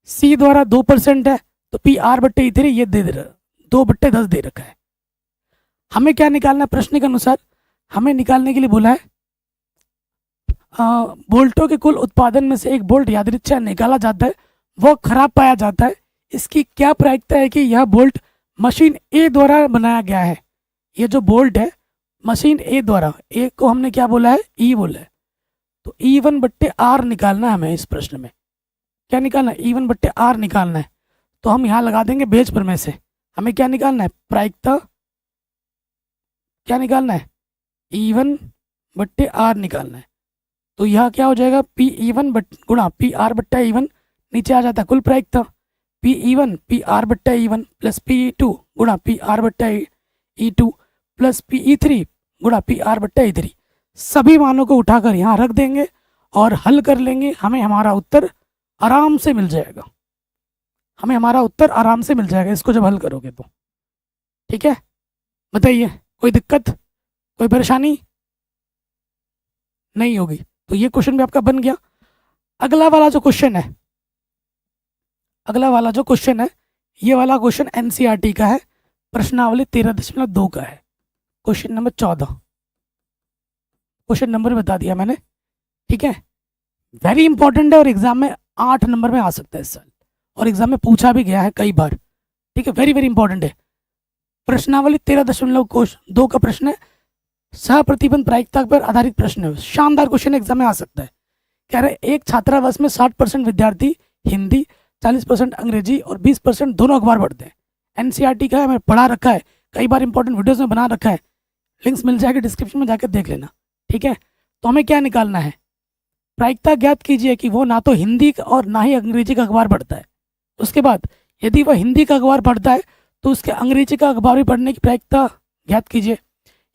[SPEAKER 1] सी द्वारा 2% है, तो PR/E3 ये दे रहा, 2/10 दे रखा है। हमें क्या निकालना है प्रश्न के अनुसार, हमें निकालने के लिए बोला है बोल्टों के कुल उत्पादन में से एक बोल्ट यादृच्छा निकाला जाता है, वह खराब पाया जाता है, इसकी क्या प्रायिकता है कि यह बोल्ट मशीन ए द्वारा बनाया गया है। ये जो बोल्ट है मशीन ए द्वारा, ए को हमने क्या बोला है, ई बोला है, तो E1/R निकालना है हमें इस प्रश्न में। क्या निकालना है, E1/R निकालना है। तो हम यहाँ लगा देंगे बेज प्रमेय से। हमें क्या निकालना है, प्रायिकता, क्या निकालना है, E1/R निकालना है। तो यह क्या हो जाएगा, P1 गुणा PR/E1, नीचे आ जाता है कुल प्रायिकता, P1 PR/E1 प्लस P2 गुणा PR/E2 प्लस Pe3 गुणा PR/E3। सभी मानों को उठाकर यहाँ रख देंगे और हल कर लेंगे, हमें हमारा उत्तर आराम से मिल जाएगा। हमें हमारा उत्तर आराम से मिल जाएगा इसको जब हल करोगे तो। ठीक है, बताइए कोई दिक्कत, कोई परेशानी नहीं होगी। तो ये क्वेश्चन भी आपका बन गया। अगला वाला जो क्वेश्चन है, अगला वाला जो क्वेश्चन है, ये वाला क्वेश्चन एनसीईआरटी का है, प्रश्नावली 13.2 का है, क्वेश्चन नंबर 14। क्वेश्चन नंबर बता दिया मैंने। ठीक है, वेरी इंपॉर्टेंट है और एग्जाम में 8 नंबर में आ सकता है इस साल, और एग्जाम में पूछा भी गया है कई बार। ठीक है, वेरी वेरी इंपॉर्टेंट है। प्रश्नावली 13.2 का प्रश्न है, सह प्रतिबंध प्रायिकता पर आधारित प्रश्न है। शानदार क्वेश्चन एग्जाम में आ सकता है। कह रहे एक छात्रावास में 60% विद्यार्थी हिंदी, 40% अंग्रेजी और 20% दोनों अखबार पढ़ते हैं। एनसीईआरटी का है, हमें पढ़ा रखा है, कई बार इंपॉर्टेंट वीडियोस में बना रखा है, लिंक्स मिल जाएगा डिस्क्रिप्शन में, जाकर देख लेना। ठीक है, तो हमें क्या निकालना है, प्रायिकता ज्ञात कीजिए कि वो ना तो हिंदी और ना ही अंग्रेजी का अखबार पढ़ता है। उसके बाद यदि वह हिंदी का अखबार पढ़ता है तो उसके अंग्रेजी का अखबार भी पढ़ने की प्रायिकता ज्ञात कीजिए।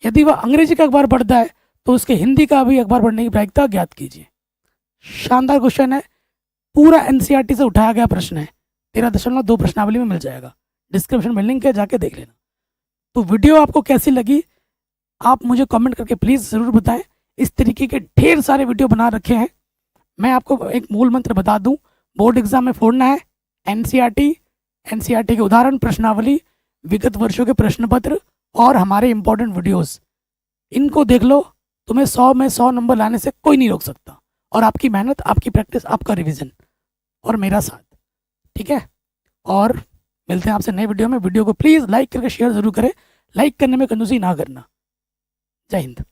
[SPEAKER 1] यदि वह अंग्रेजी का अखबार पढ़ता है तो उसके हिंदी का भी अखबार पढ़ने की प्रायिकता ज्ञात कीजिए। शानदार क्वेश्चन है, पूरा एनसीईआरटी से उठाया गया प्रश्न है, 13.2 प्रश्नावली में मिल जाएगा, डिस्क्रिप्शन में लिंक है, जाके देख लेना। तो वीडियो आपको कैसी लगी आप मुझे कमेंट करके प्लीज़ ज़रूर बताएं। इस तरीके के ढेर सारे वीडियो बना रखे हैं। मैं आपको एक मूल मंत्र बता दूं, बोर्ड एग्जाम में फोड़ना है एनसीईआरटी के उदाहरण, प्रश्नावली, विगत वर्षों के प्रश्न पत्र और हमारे इंपॉर्टेंट वीडियोस, इनको देख लो। तुम्हें 100 में 100 नंबर लाने से कोई नहीं रोक सकता, और आपकी मेहनत, आपकी प्रैक्टिस, आपका रिवीजन और मेरा साथ। ठीक है, और मिलते हैं आपसे नए वीडियो में। वीडियो को प्लीज़ लाइक करके शेयर ज़रूर करें, लाइक करने में कंजूसी ना करना। जय हिंद।